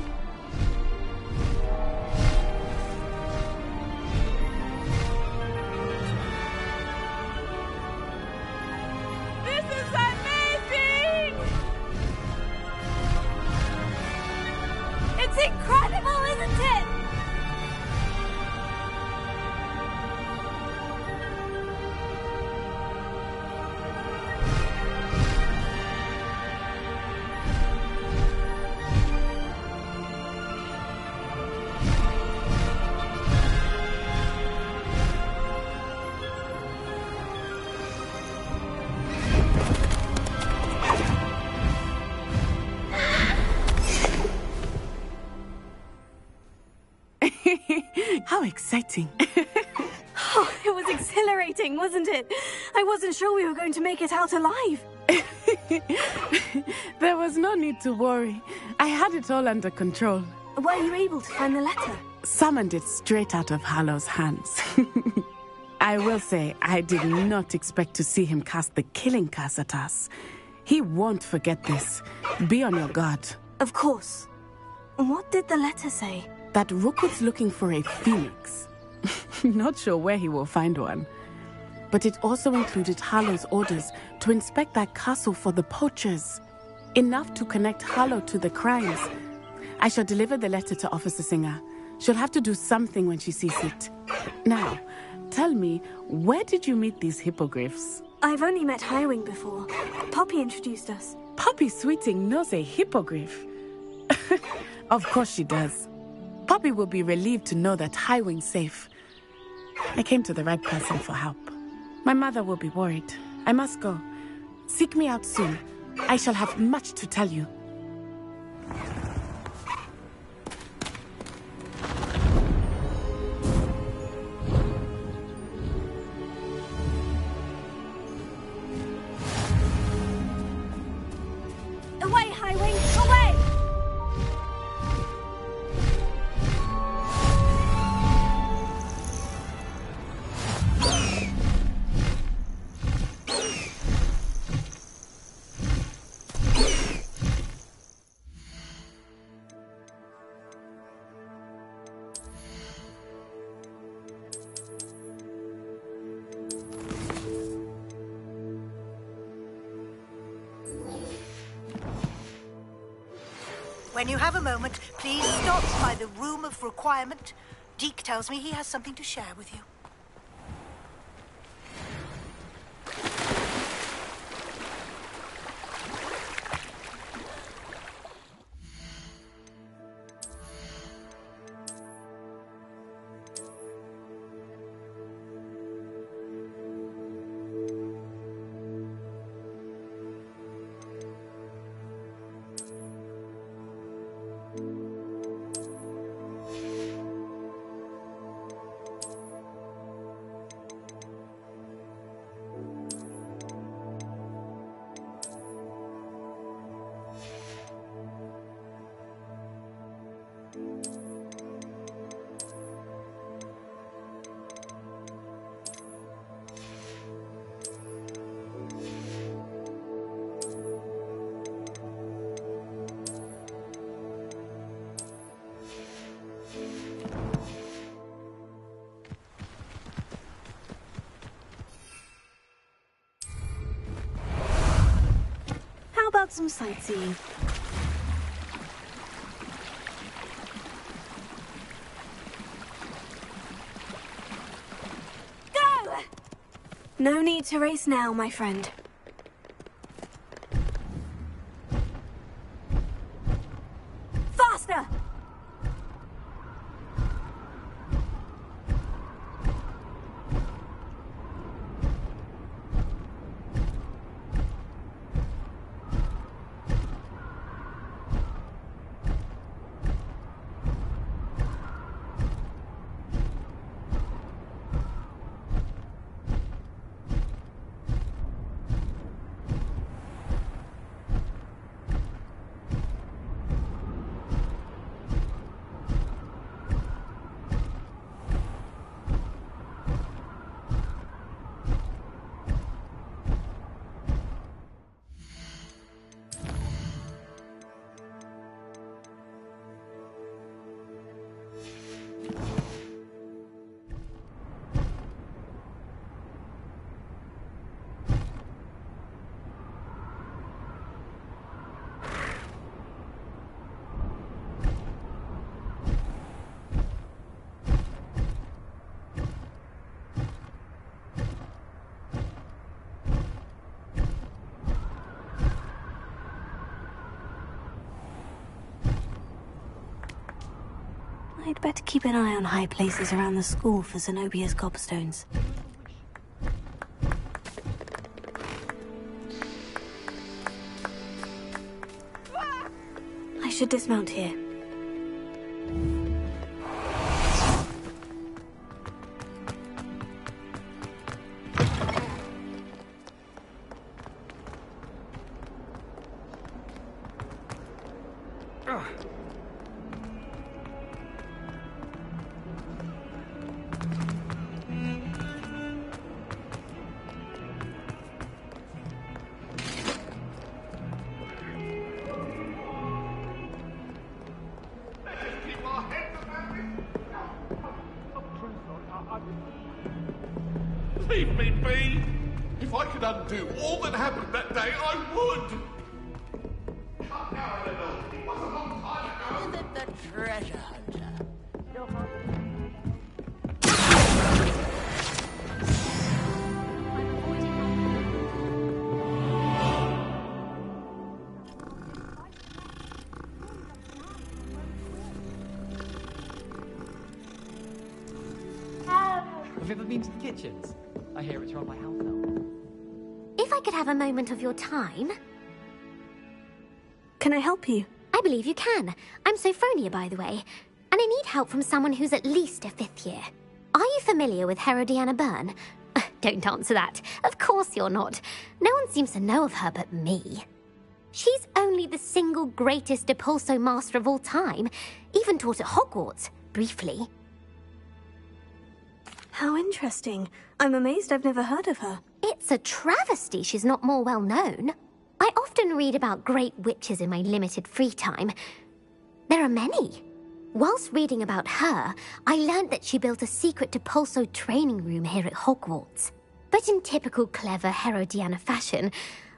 This is amazing! It's incredible, isn't it? How exciting. Oh, it was exhilarating, wasn't it? I wasn't sure we were going to make it out alive. There was no need to worry. I had it all under control. Were you able to find the letter? Summoned it straight out of Hallow's hands. I will say, I did not expect to see him cast the killing curse at us. He won't forget this. Be on your guard. Of course. What did the letter say? That Rookwood's looking for a phoenix. Not sure where he will find one. But it also included Hallow's orders to inspect that castle for the poachers. Enough to connect Hallow to the crimes. I shall deliver the letter to Officer Singer. She'll have to do something when she sees it. Now, tell me, where did you meet these hippogriffs? I've only met Highwing before. Poppy introduced us. Poppy Sweeting knows a hippogriff. Of course she does. Poppy will be relieved to know that Highwing's safe. I came to the right person for help. My mother will be worried. I must go. Seek me out soon. I shall have much to tell you. Away, Highwing! Away! When you have a moment, please stop by the Room of Requirement. Deke tells me he has something to share with you. Some sightseeing. Go! No need to race now, my friend. I'd better keep an eye on high places around the school for Zenobia's gobstones. I should dismount here. Leave me be! If I could undo all that happened that day, I would! Calm down a little. It was a long time ago. Isn't the treasure hunter? Have you ever been to the kitchens? I hear it's run by house elves. If I could have a moment of your time... Can I help you? I believe you can. I'm Sophronia, by the way, and I need help from someone who's at least a 5th year. Are you familiar with Herodiana Byrne? Don't answer that. Of course you're not. No one seems to know of her but me. She's only the single greatest Depulso master of all time, even taught at Hogwarts, briefly. How interesting. I'm amazed I've never heard of her. It's a travesty she's not more well known. I often read about great witches in my limited free time. There are many. Whilst reading about her, I learned that she built a secret Depulso training room here at Hogwarts. But in typical clever Herodiana fashion,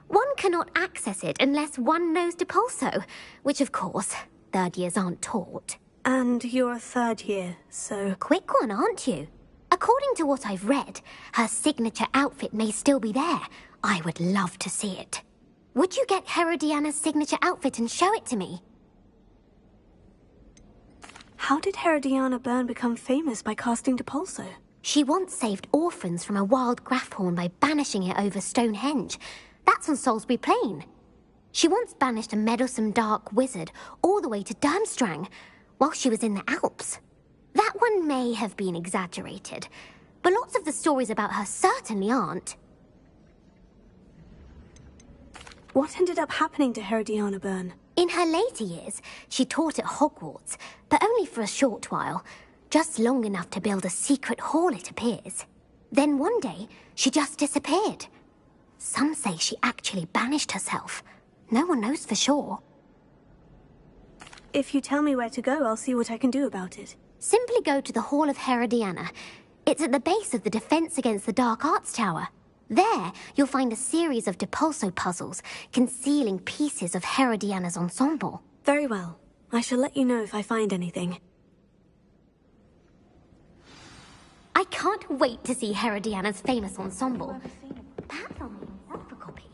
one cannot access it unless one knows Depulso, which of course, 3rd years aren't taught. And you're a 3rd year, so... Quick one, aren't you? According to what I've read, her signature outfit may still be there. I would love to see it. Would you get Herodiana's signature outfit and show it to me? How did Herodiana Byrne become famous by casting Depulso? She once saved orphans from a wild Grafhorn by banishing it over Stonehenge. That's on Salisbury Plain. She once banished a meddlesome dark wizard all the way to Durmstrang while she was in the Alps. That one may have been exaggerated, but lots of the stories about her certainly aren't. What ended up happening to Herodiana Byrne? In her later years, she taught at Hogwarts, but only for a short while. Just long enough to build a secret hall, it appears. Then one day, she just disappeared. Some say she actually banished herself. No one knows for sure. If you tell me where to go, I'll see what I can do about it. Simply go to the Hall of Herodiana. It's at the base of the Defense Against the Dark Arts Tower. There, you'll find a series of Depulso puzzles concealing pieces of Herodiana's ensemble. Very well. I shall let you know if I find anything. I can't wait to see Herodiana's famous ensemble. Perhaps I'll make myself a copy.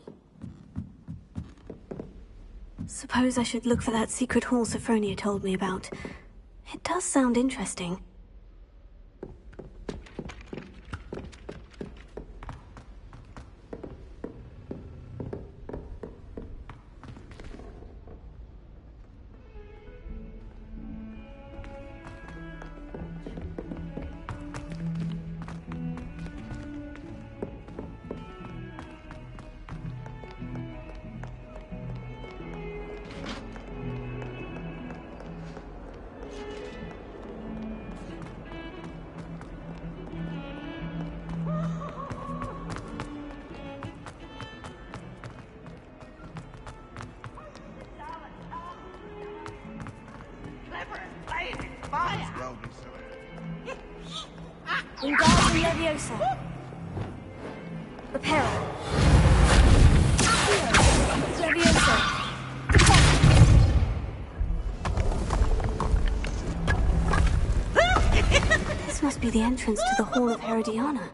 Suppose I should look for that secret hall Sophronia told me about. It does sound interesting. Wingardium Leviosa. Reparo. Leviosa. This must be the entrance to the Hall of Herodiana.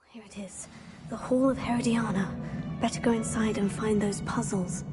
Here it is. The Hall of Herodiana. Better go inside and find those puzzles.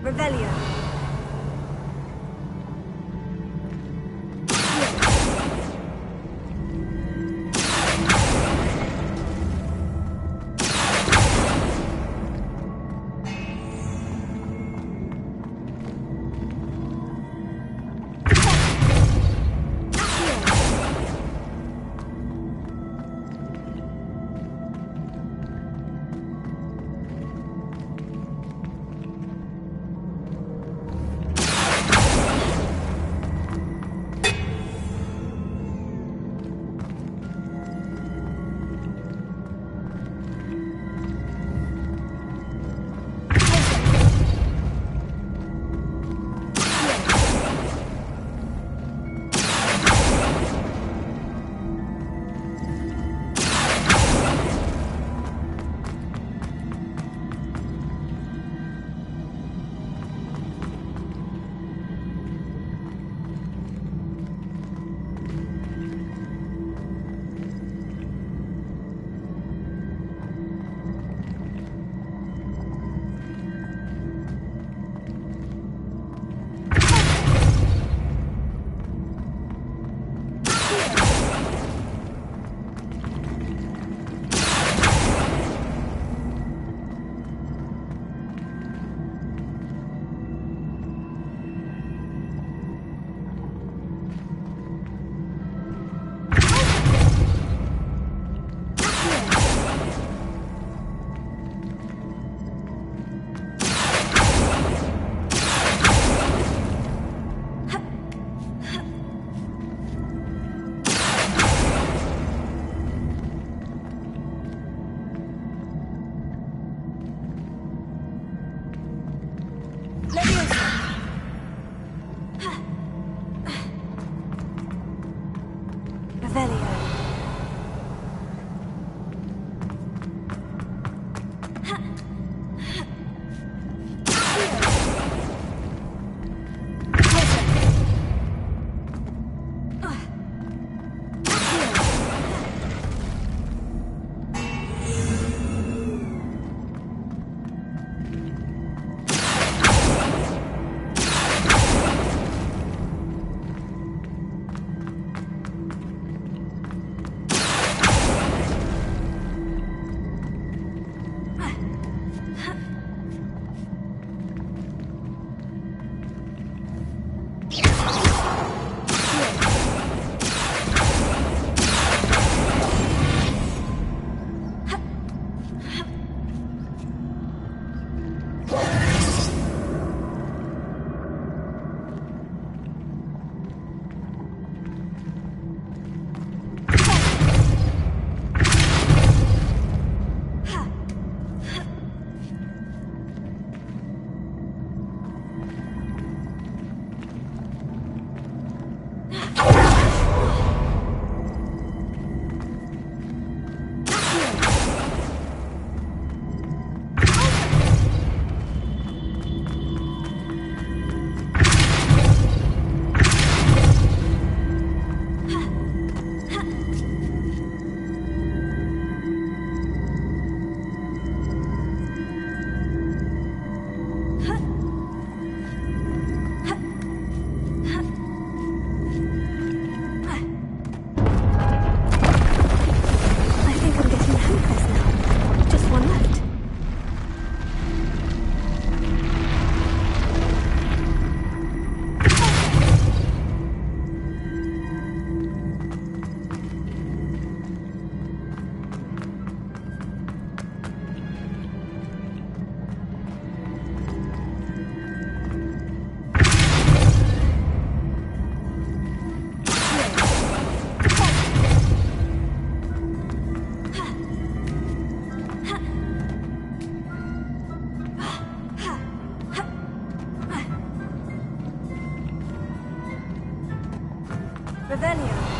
Revelio. Revelio.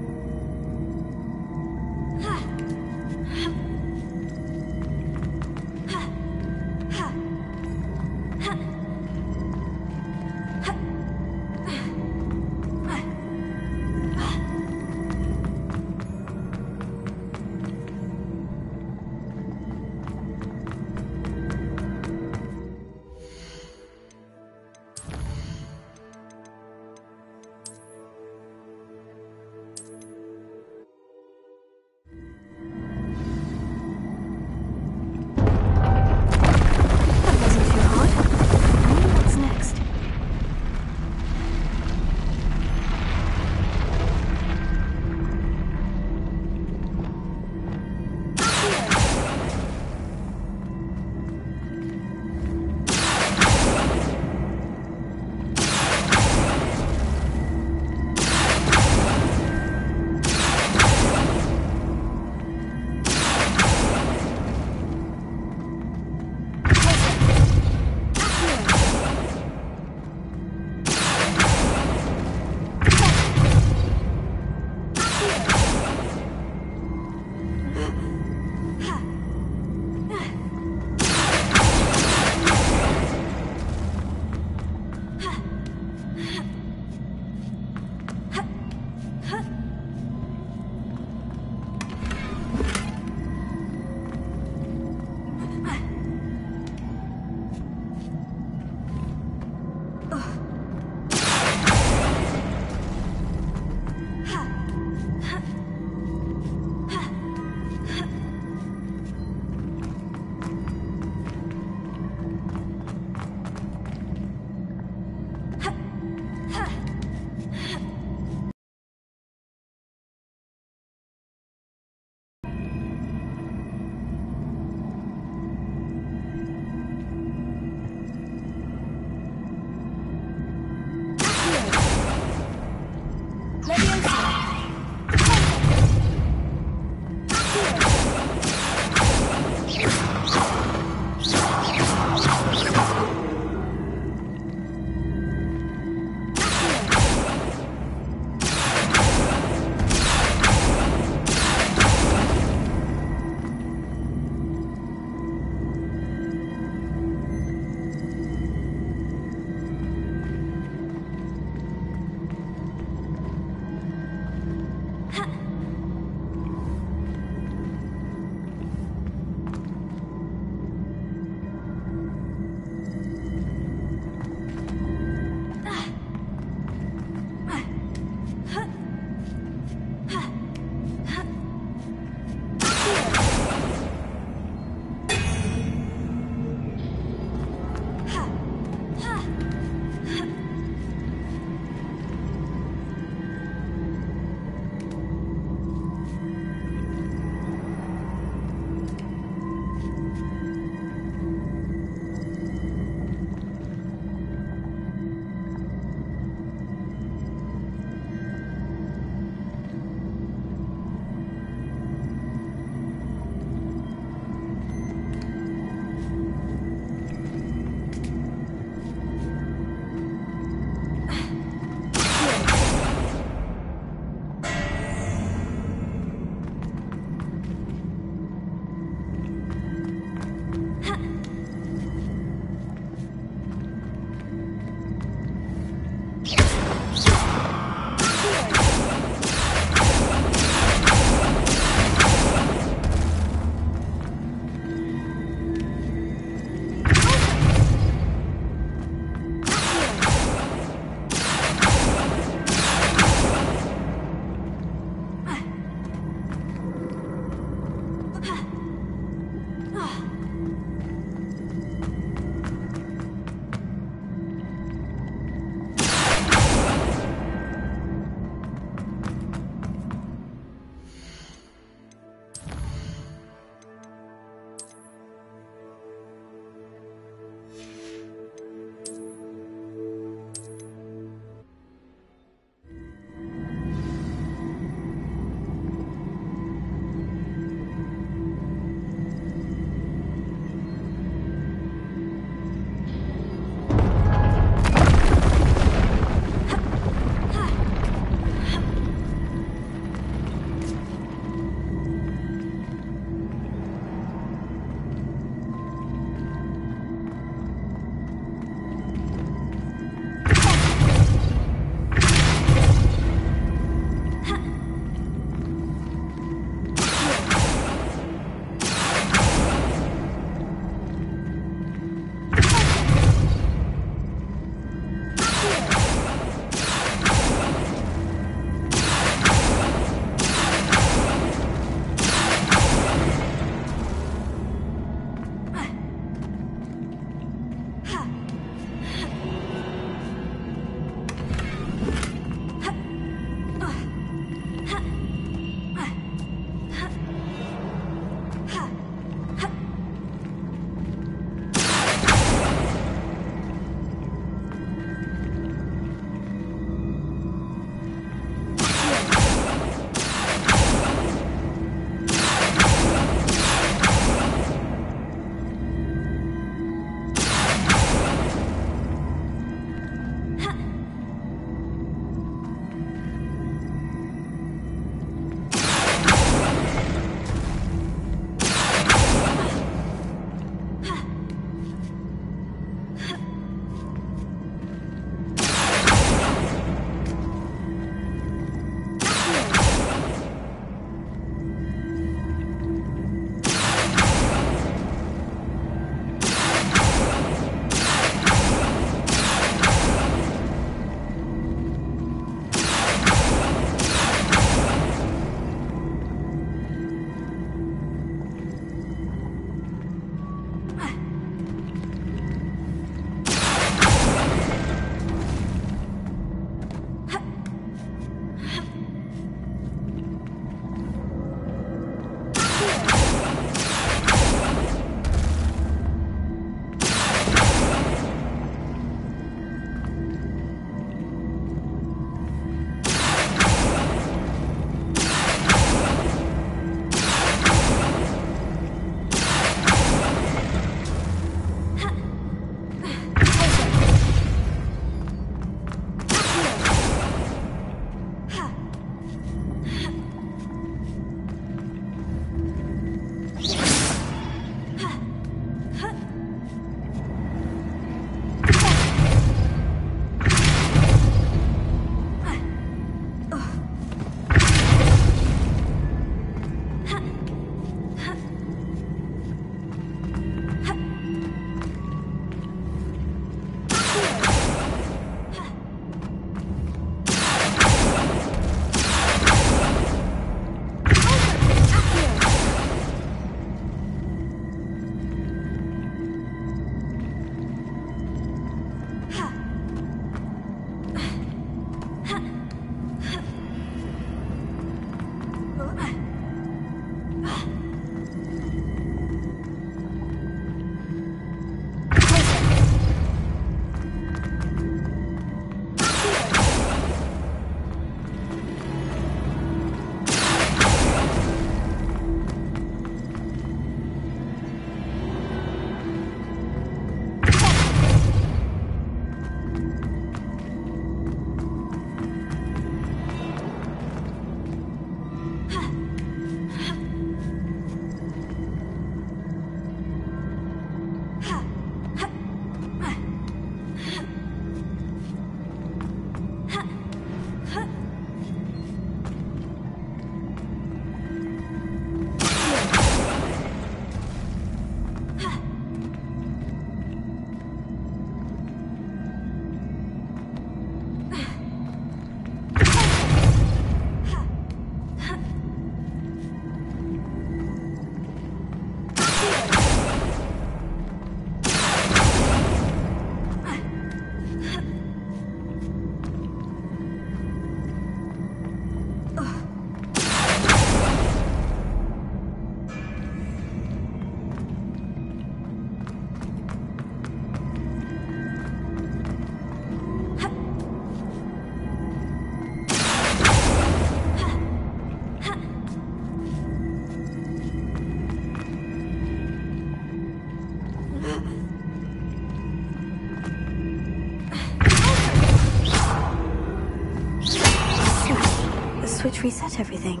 switch reset everything.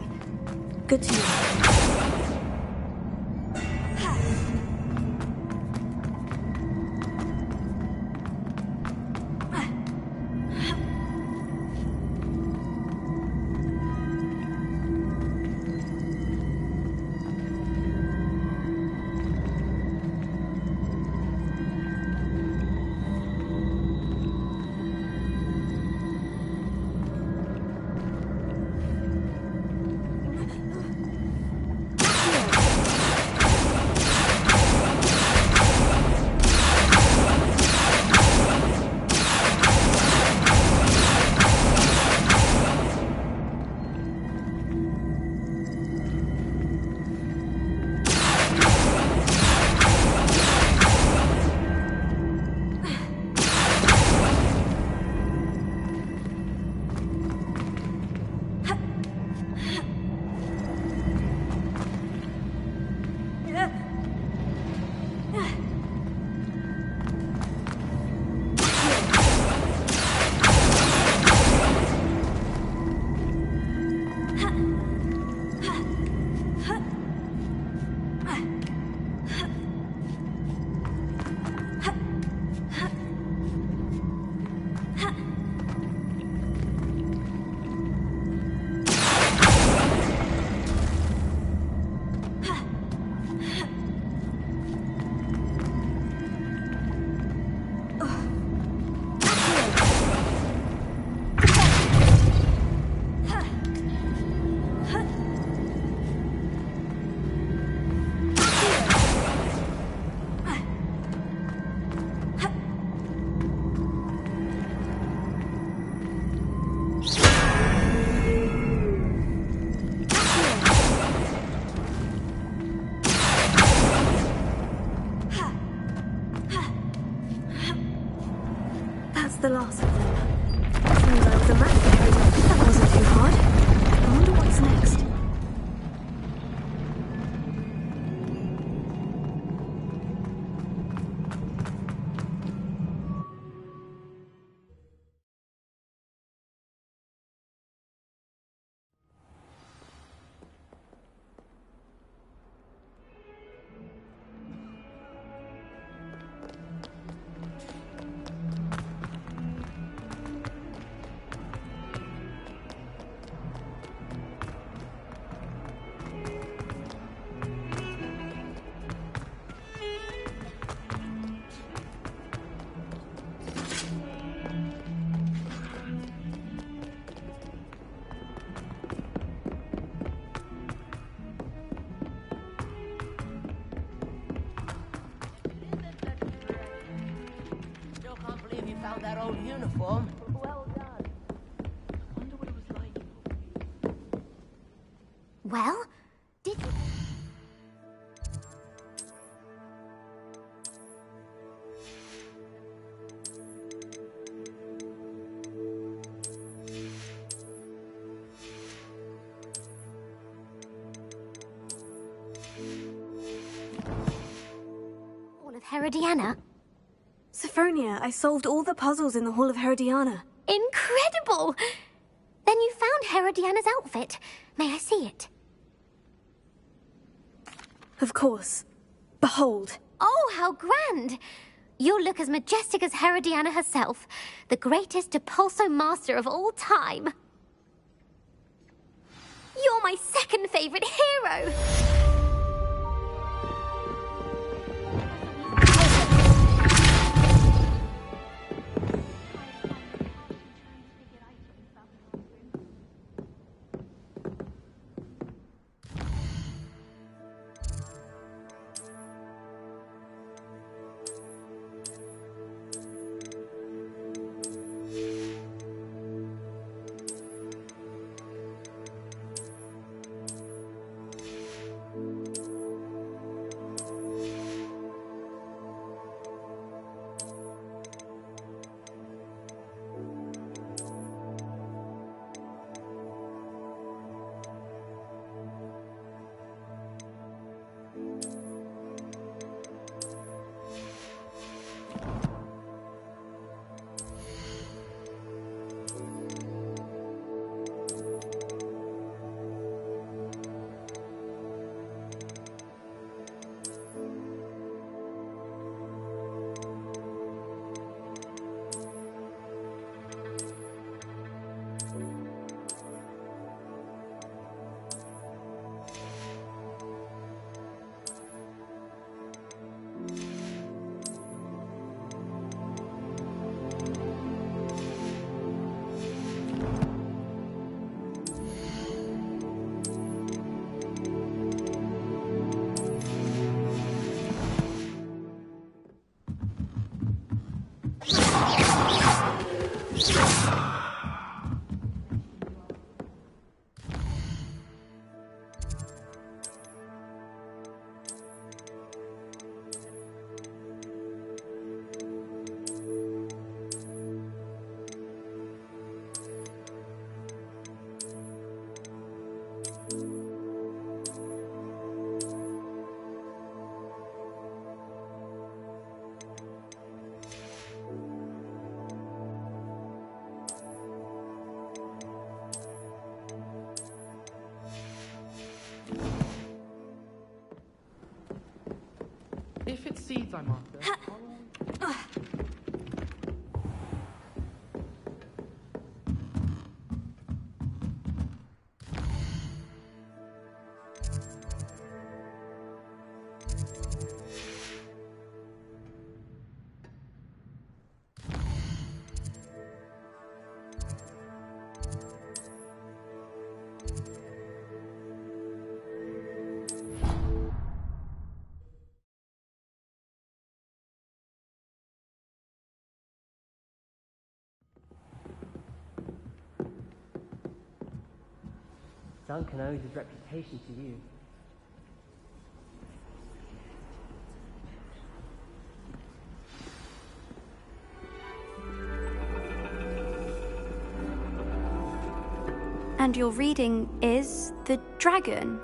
Good to know. The last of them. Seems I was a rat carried up. That wasn't too hard. I wonder what's next. That old uniform. Well done. I wonder what it was like. Well, did you... All of Herodiana? Sophronia, I solved all the puzzles in the Hall of Herodiana. Incredible! Then you found Herodiana's outfit. May I see it? Of course. Behold. Oh, how grand! You'll look as majestic as Herodiana herself, the greatest Depulso master of all time. You're my second favorite hero! seeds I'm after. Duncan owes his reputation to you. And your reading is The Dragon.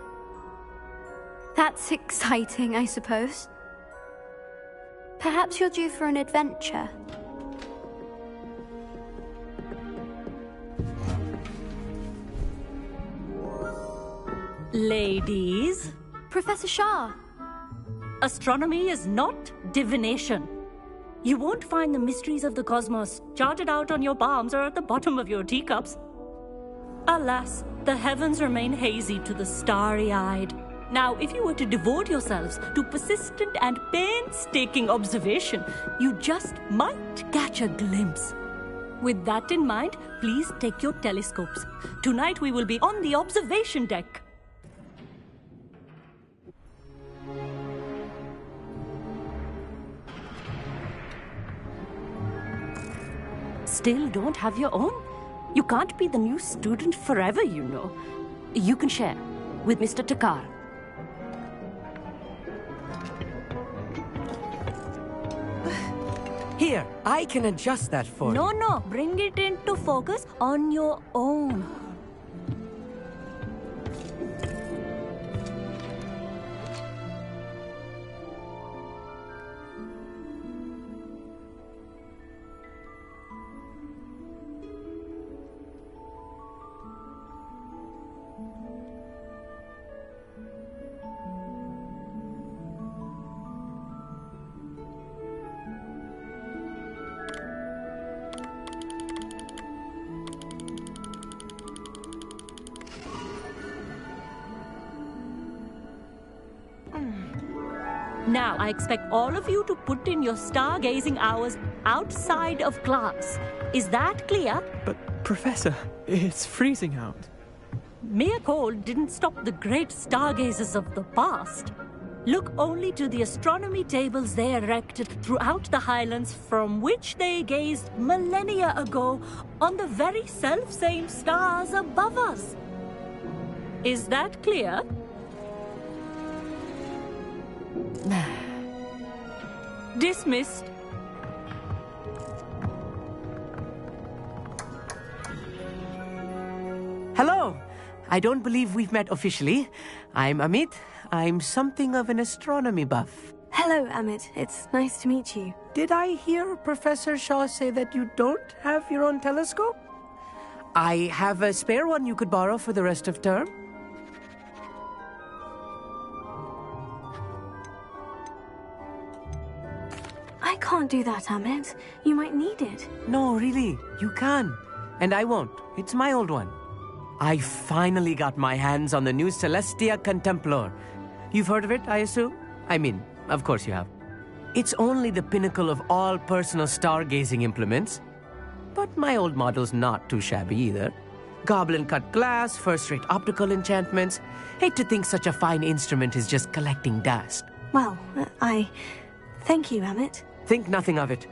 That's exciting, I suppose. Perhaps you're due for an adventure. Ladies, Professor Shah. astronomy is not divination. You won't find the mysteries of the cosmos charted out on your palms or at the bottom of your teacups. Alas, the heavens remain hazy to the starry-eyed. Now, if you were to devote yourselves to persistent and painstaking observation, you just might catch a glimpse. With that in mind, please take your telescopes. Tonight we will be on the observation deck. Still don't have your own? You can't be the new student forever, you know. You can share with Mr. Takar. Here, I can adjust that for you. No, bring it into focus on your own. Now, I expect all of you to put in your stargazing hours outside of class. Is that clear? But, Professor, it's freezing out. Mere cold didn't stop the great stargazers of the past. Look only to the astronomy tables they erected throughout the highlands from which they gazed millennia ago on the very self-same stars above us. Is that clear? Dismissed. Hello! I don't believe we've met officially. I'm Amit. I'm something of an astronomy buff. Hello, Amit. It's nice to meet you. Did I hear Professor Shaw say that you don't have your own telescope? I have a spare one you could borrow for the rest of term. I can't do that, Amit. You might need it. No, really, you can. And I won't. It's my old one. I finally got my hands on the new Celestia Contemplar. You've heard of it, I assume? I mean, of course you have. It's only the pinnacle of all personal stargazing implements. But my old model's not too shabby either. Goblin-cut glass, first-rate optical enchantments. Hate to think such a fine instrument is just collecting dust. Well, thank you, Amit. Think nothing of it.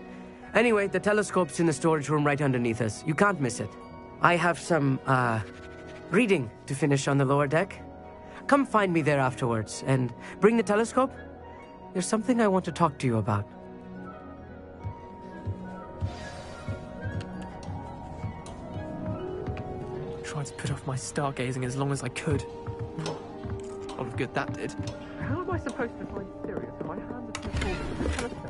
Anyway, the telescope's in the storage room right underneath us. You can't miss it. I have some, reading to finish on the lower deck. Come find me there afterwards, and bring the telescope. There's something I want to talk to you about. Tried to put off my stargazing as long as I could. A lot of good that did. How am I supposed to find Sirius if my hands are too cold with the telescope?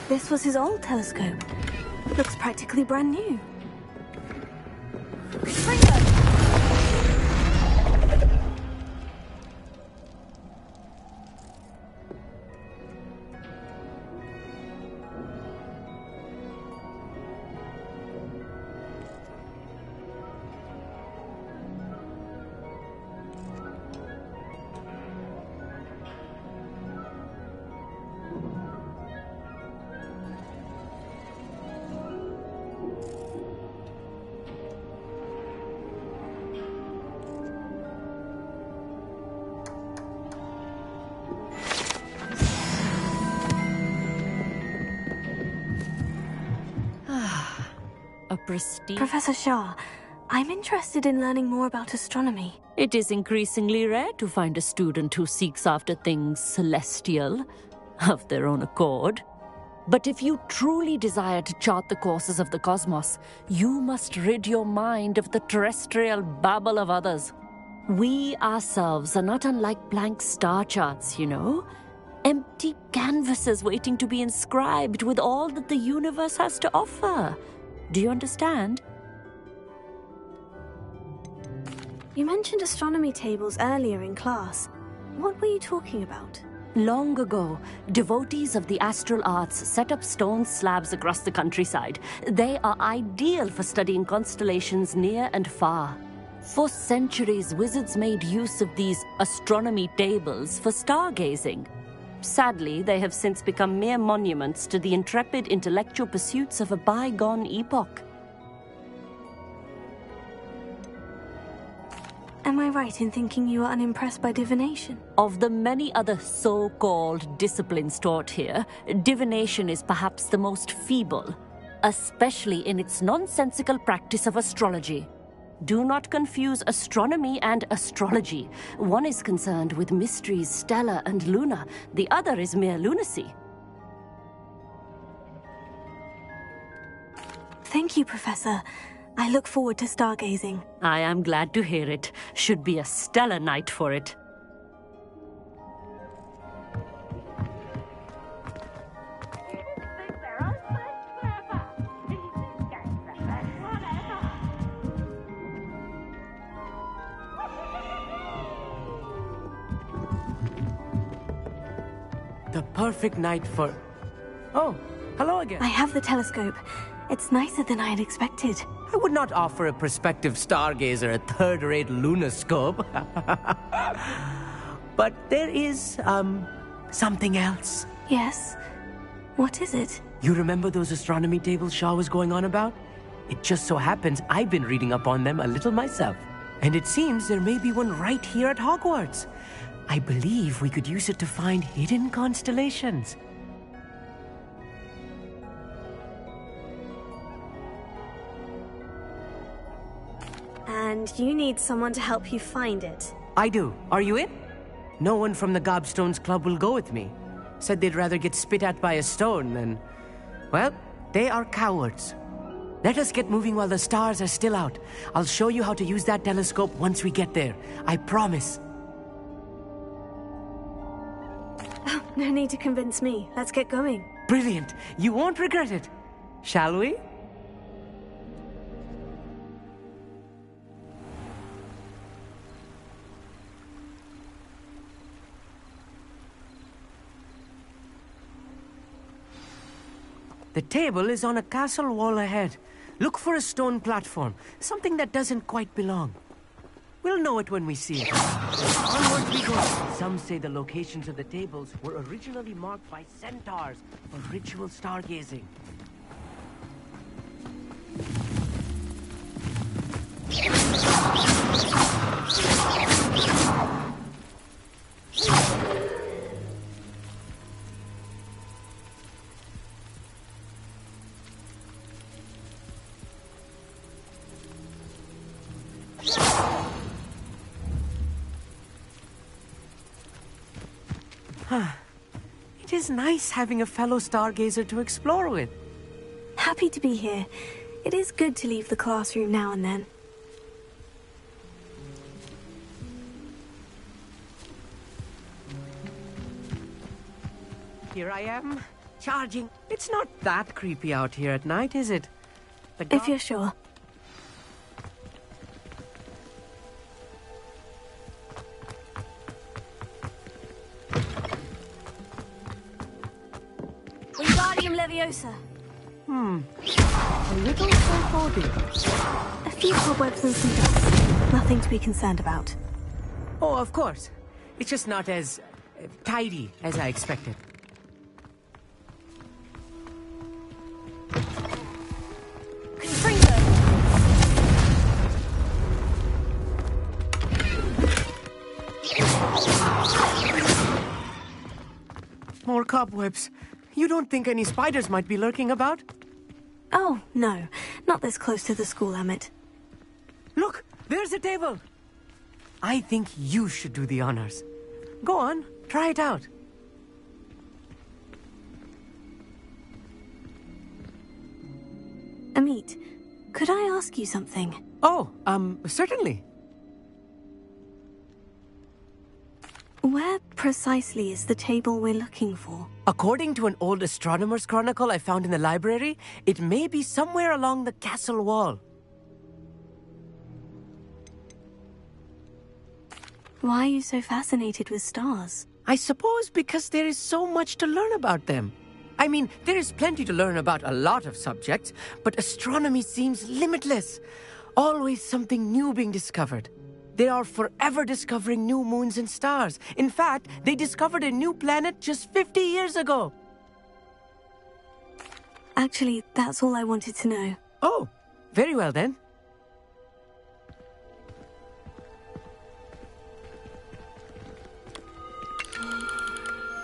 This was his old telescope. Looks practically brand new. A prestige. Professor Shah, I'm interested in learning more about astronomy. It is increasingly rare to find a student who seeks after things celestial, of their own accord. But if you truly desire to chart the courses of the cosmos, you must rid your mind of the terrestrial babble of others. We ourselves are not unlike blank star charts, you know. Empty canvases waiting to be inscribed with all that the universe has to offer. Do you understand? You mentioned astronomy tables earlier in class. What were you talking about? Long ago, devotees of the astral arts set up stone slabs across the countryside. They are ideal for studying constellations near and far. For centuries, wizards made use of these astronomy tables for stargazing. Sadly, they have since become mere monuments to the intrepid intellectual pursuits of a bygone epoch. Am I right in thinking you are unimpressed by divination? Of the many other so-called disciplines taught here, divination is perhaps the most feeble, especially in its nonsensical practice of astrology. Do not confuse astronomy and astrology. One is concerned with mysteries stellar and lunar. The other is mere lunacy. Thank you, Professor. I look forward to stargazing. I am glad to hear it. Should be a stellar night for it. The perfect night for... Oh, hello again. I have the telescope. It's nicer than I had expected. I would not offer a prospective stargazer a third-rate lunoscope. But there is, something else. Yes? What is it? You remember those astronomy tables Shaw was going on about? It just so happens I've been reading up on them a little myself. And it seems there may be one right here at Hogwarts. I believe we could use it to find hidden constellations. And you need someone to help you find it. I do. Are you in? No one from the Gobstones Club will go with me. Said they'd rather get spit at by a stone than... Well, they are cowards. Let us get moving while the stars are still out. I'll show you how to use that telescope once we get there. I promise. Oh, no need to convince me. Let's get going. Brilliant. You won't regret it. Shall we? The table is on a castle wall ahead. Look for a stone platform, something that doesn't quite belong. We'll know it when we see it. Onward we go. Some say the locations of the tables were originally marked by centaurs for ritual stargazing. It is nice having a fellow stargazer to explore with. Happy to be here. It is good to leave the classroom now and then. Here I am, Charging. It's not that creepy out here at night, is it? If you're sure. Wingardium Leviosa. A little foreboding. A few cobwebs and some dust. Nothing to be concerned about. Oh, of course. It's just not as tidy as I expected. More cobwebs. You don't think any spiders might be lurking about? Oh, no. Not this close to the school, Emmett. Look, there's a table. I think you should do the honors. Go on, try it out. Amit, could I ask you something? Oh, certainly. Where precisely is the table we're looking for? According to an old astronomer's chronicle I found in the library, it may be somewhere along the castle wall. Why are you so fascinated with stars? I suppose because there is so much to learn about them. I mean, there is plenty to learn about a lot of subjects, but astronomy seems limitless. Always something new being discovered. They are forever discovering new moons and stars. In fact, they discovered a new planet just 50 years ago. Actually, that's all I wanted to know. Oh, very well then.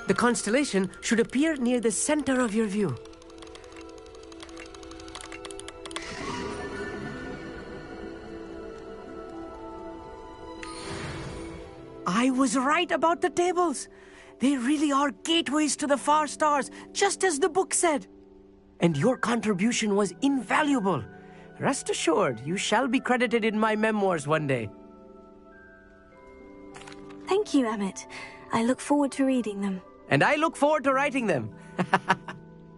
The constellation should appear near the center of your view. I was right about the tables. They really are gateways to the far stars, just as the book said. And your contribution was invaluable. Rest assured, you shall be credited in my memoirs one day. Thank you, Emmett. I look forward to reading them. And I look forward to writing them.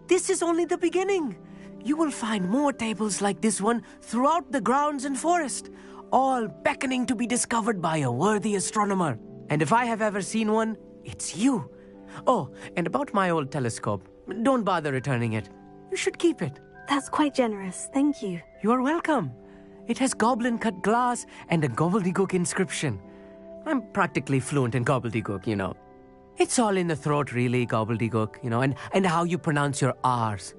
This is only the beginning. You will find more tables like this one throughout the grounds and forest, all beckoning to be discovered by a worthy astronomer. And if I have ever seen one, it's you. Oh, and about my old telescope, don't bother returning it. You should keep it. That's quite generous, thank you. You are welcome. It has goblin-cut glass and a gobbledygook inscription. I'm practically fluent in gobbledygook, you know. It's all in the throat, really, gobbledygook, you know, and how you pronounce your R's.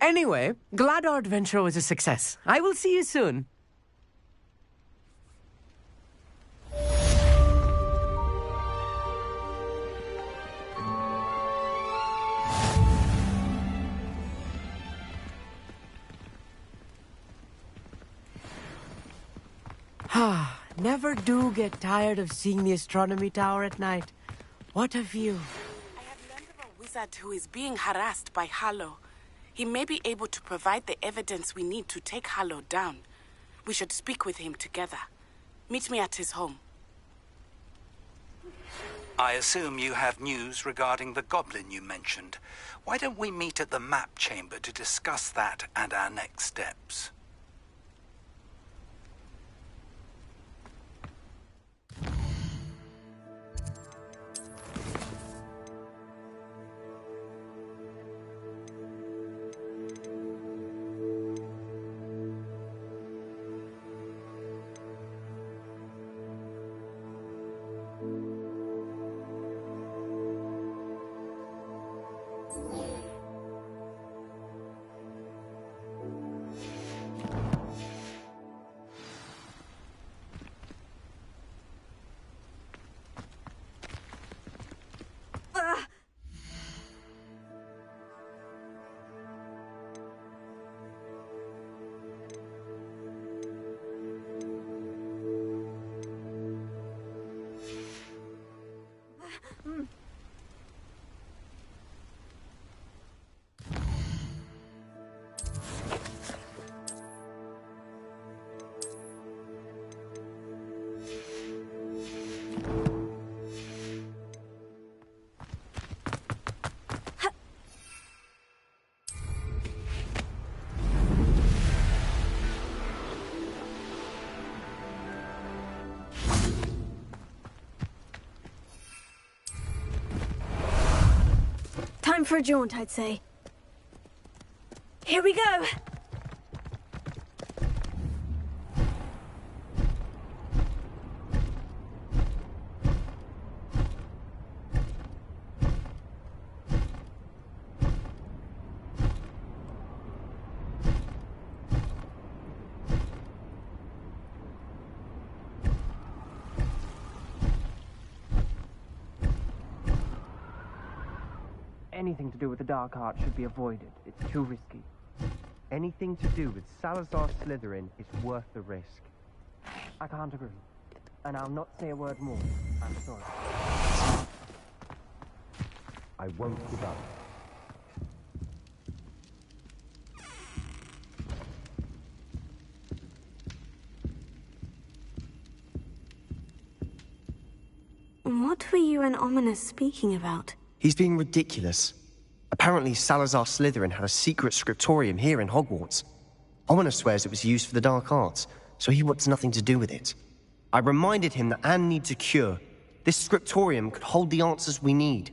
Anyway, glad our adventure was a success. I will see you soon. Never do get tired of seeing the astronomy tower at night. What a view. I have learned of a wizard who is being harassed by Harlow. He may be able to provide the evidence we need to take Harlow down. We should speak with him together. Meet me at his home. I assume you have news regarding the goblin you mentioned. Why don't we meet at the map chamber to discuss that and our next steps? Time for a jaunt, I'd say. Here we go! Anything to do with the Dark Art should be avoided. It's too risky. Anything to do with Salazar Slytherin is worth the risk. I can't agree. And I'll not say a word more. I'm sorry. I won't give up. What were you and Ominis speaking about? He's being ridiculous. Apparently Salazar Slytherin had a secret scriptorium here in Hogwarts. Ominis swears it was used for the Dark Arts, so he wants nothing to do with it. I reminded him that Anne needs a cure. This scriptorium could hold the answers we need.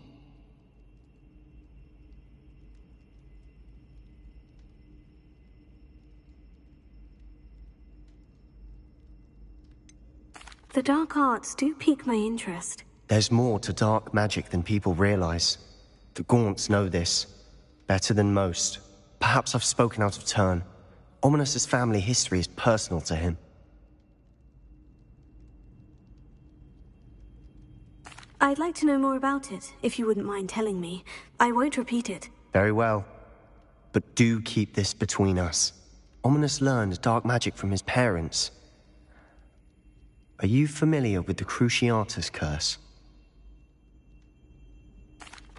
The Dark Arts do pique my interest. There's more to dark magic than people realize. The Gaunts know this. Better than most. Perhaps I've spoken out of turn. Ominis' family history is personal to him. I'd like to know more about it, if you wouldn't mind telling me. I won't repeat it. Very well. But do keep this between us. Ominis learned dark magic from his parents. Are you familiar with the Cruciatus Curse?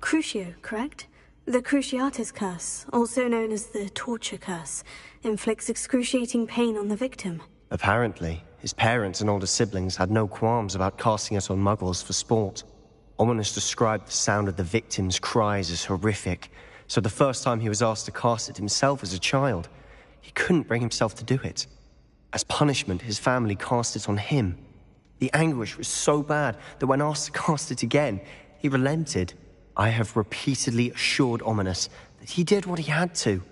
Crucio, correct? The Cruciatus Curse, also known as the Torture Curse, inflicts excruciating pain on the victim. Apparently, his parents and older siblings had no qualms about casting it on muggles for sport. Ominis described the sound of the victim's cries as horrific, so the first time he was asked to cast it himself as a child, he couldn't bring himself to do it. As punishment, his family cast it on him. The anguish was so bad that when asked to cast it again, he relented. I have repeatedly assured Ominis that he did what he had to,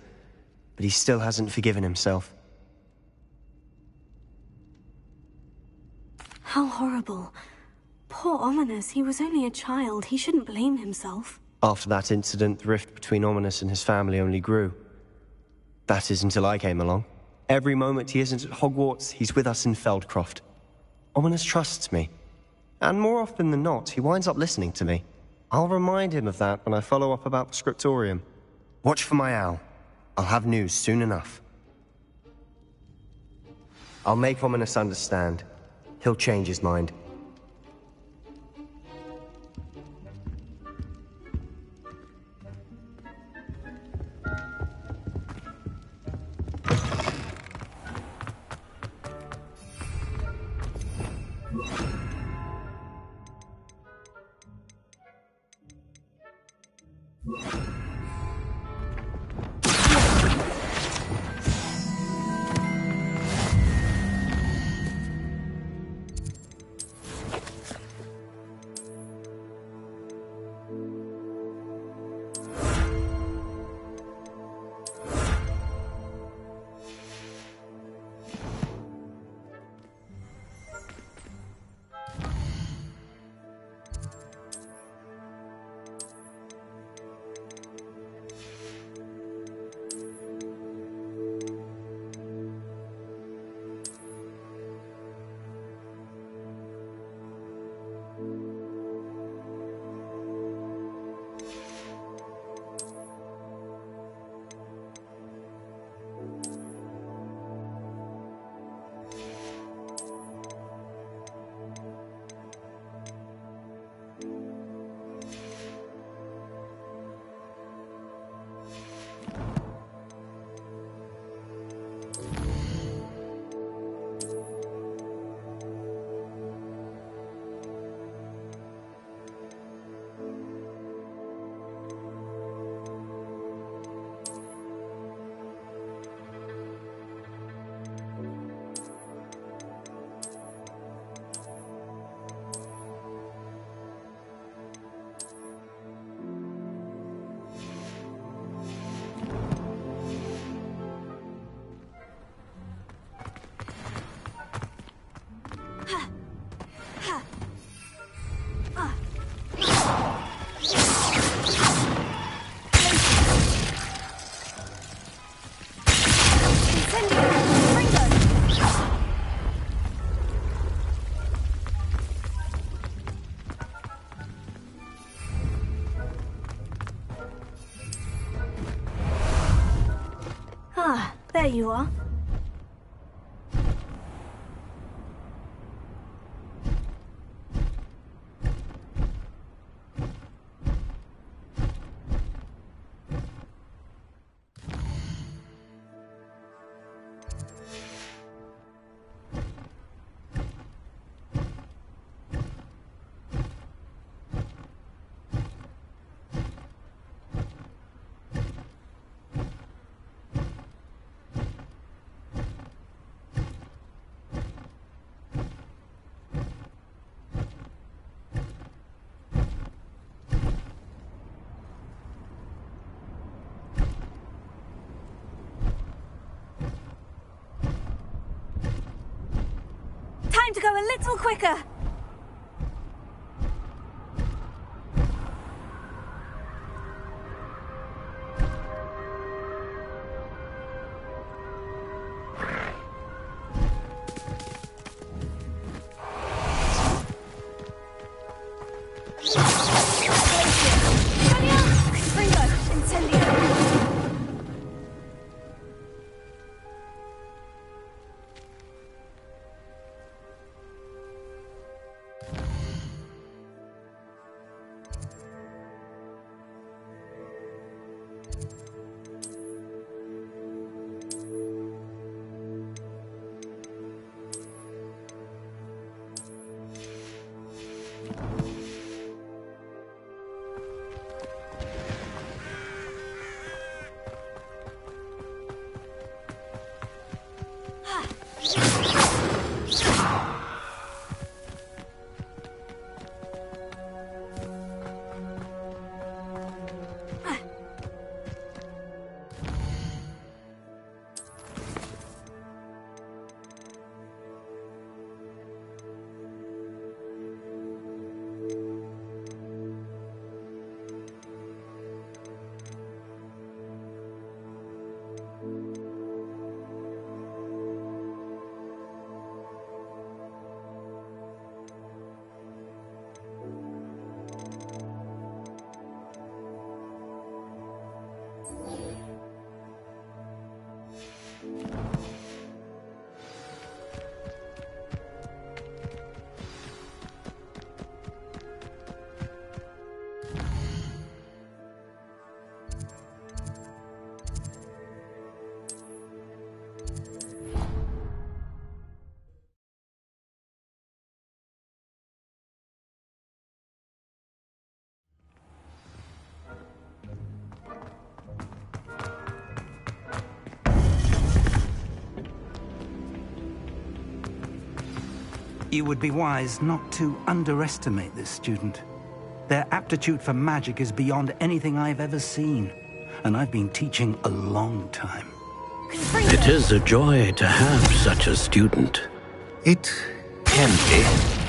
but he still hasn't forgiven himself. How horrible. Poor Ominis, he was only a child. He shouldn't blame himself. After that incident, the rift between Ominis and his family only grew. That is until I came along. Every moment he isn't at Hogwarts, he's with us in Feldcroft. Ominis trusts me. And more often than not, he winds up listening to me. I'll remind him of that when I follow up about the scriptorium. Watch for my owl. I'll have news soon enough. I'll make Ominis understand. He'll change his mind. There you are. Time to go a little quicker. You would be wise not to underestimate this student. Their aptitude for magic is beyond anything I've ever seen, and I've been teaching a long time. It is a joy to have such a student. It can be.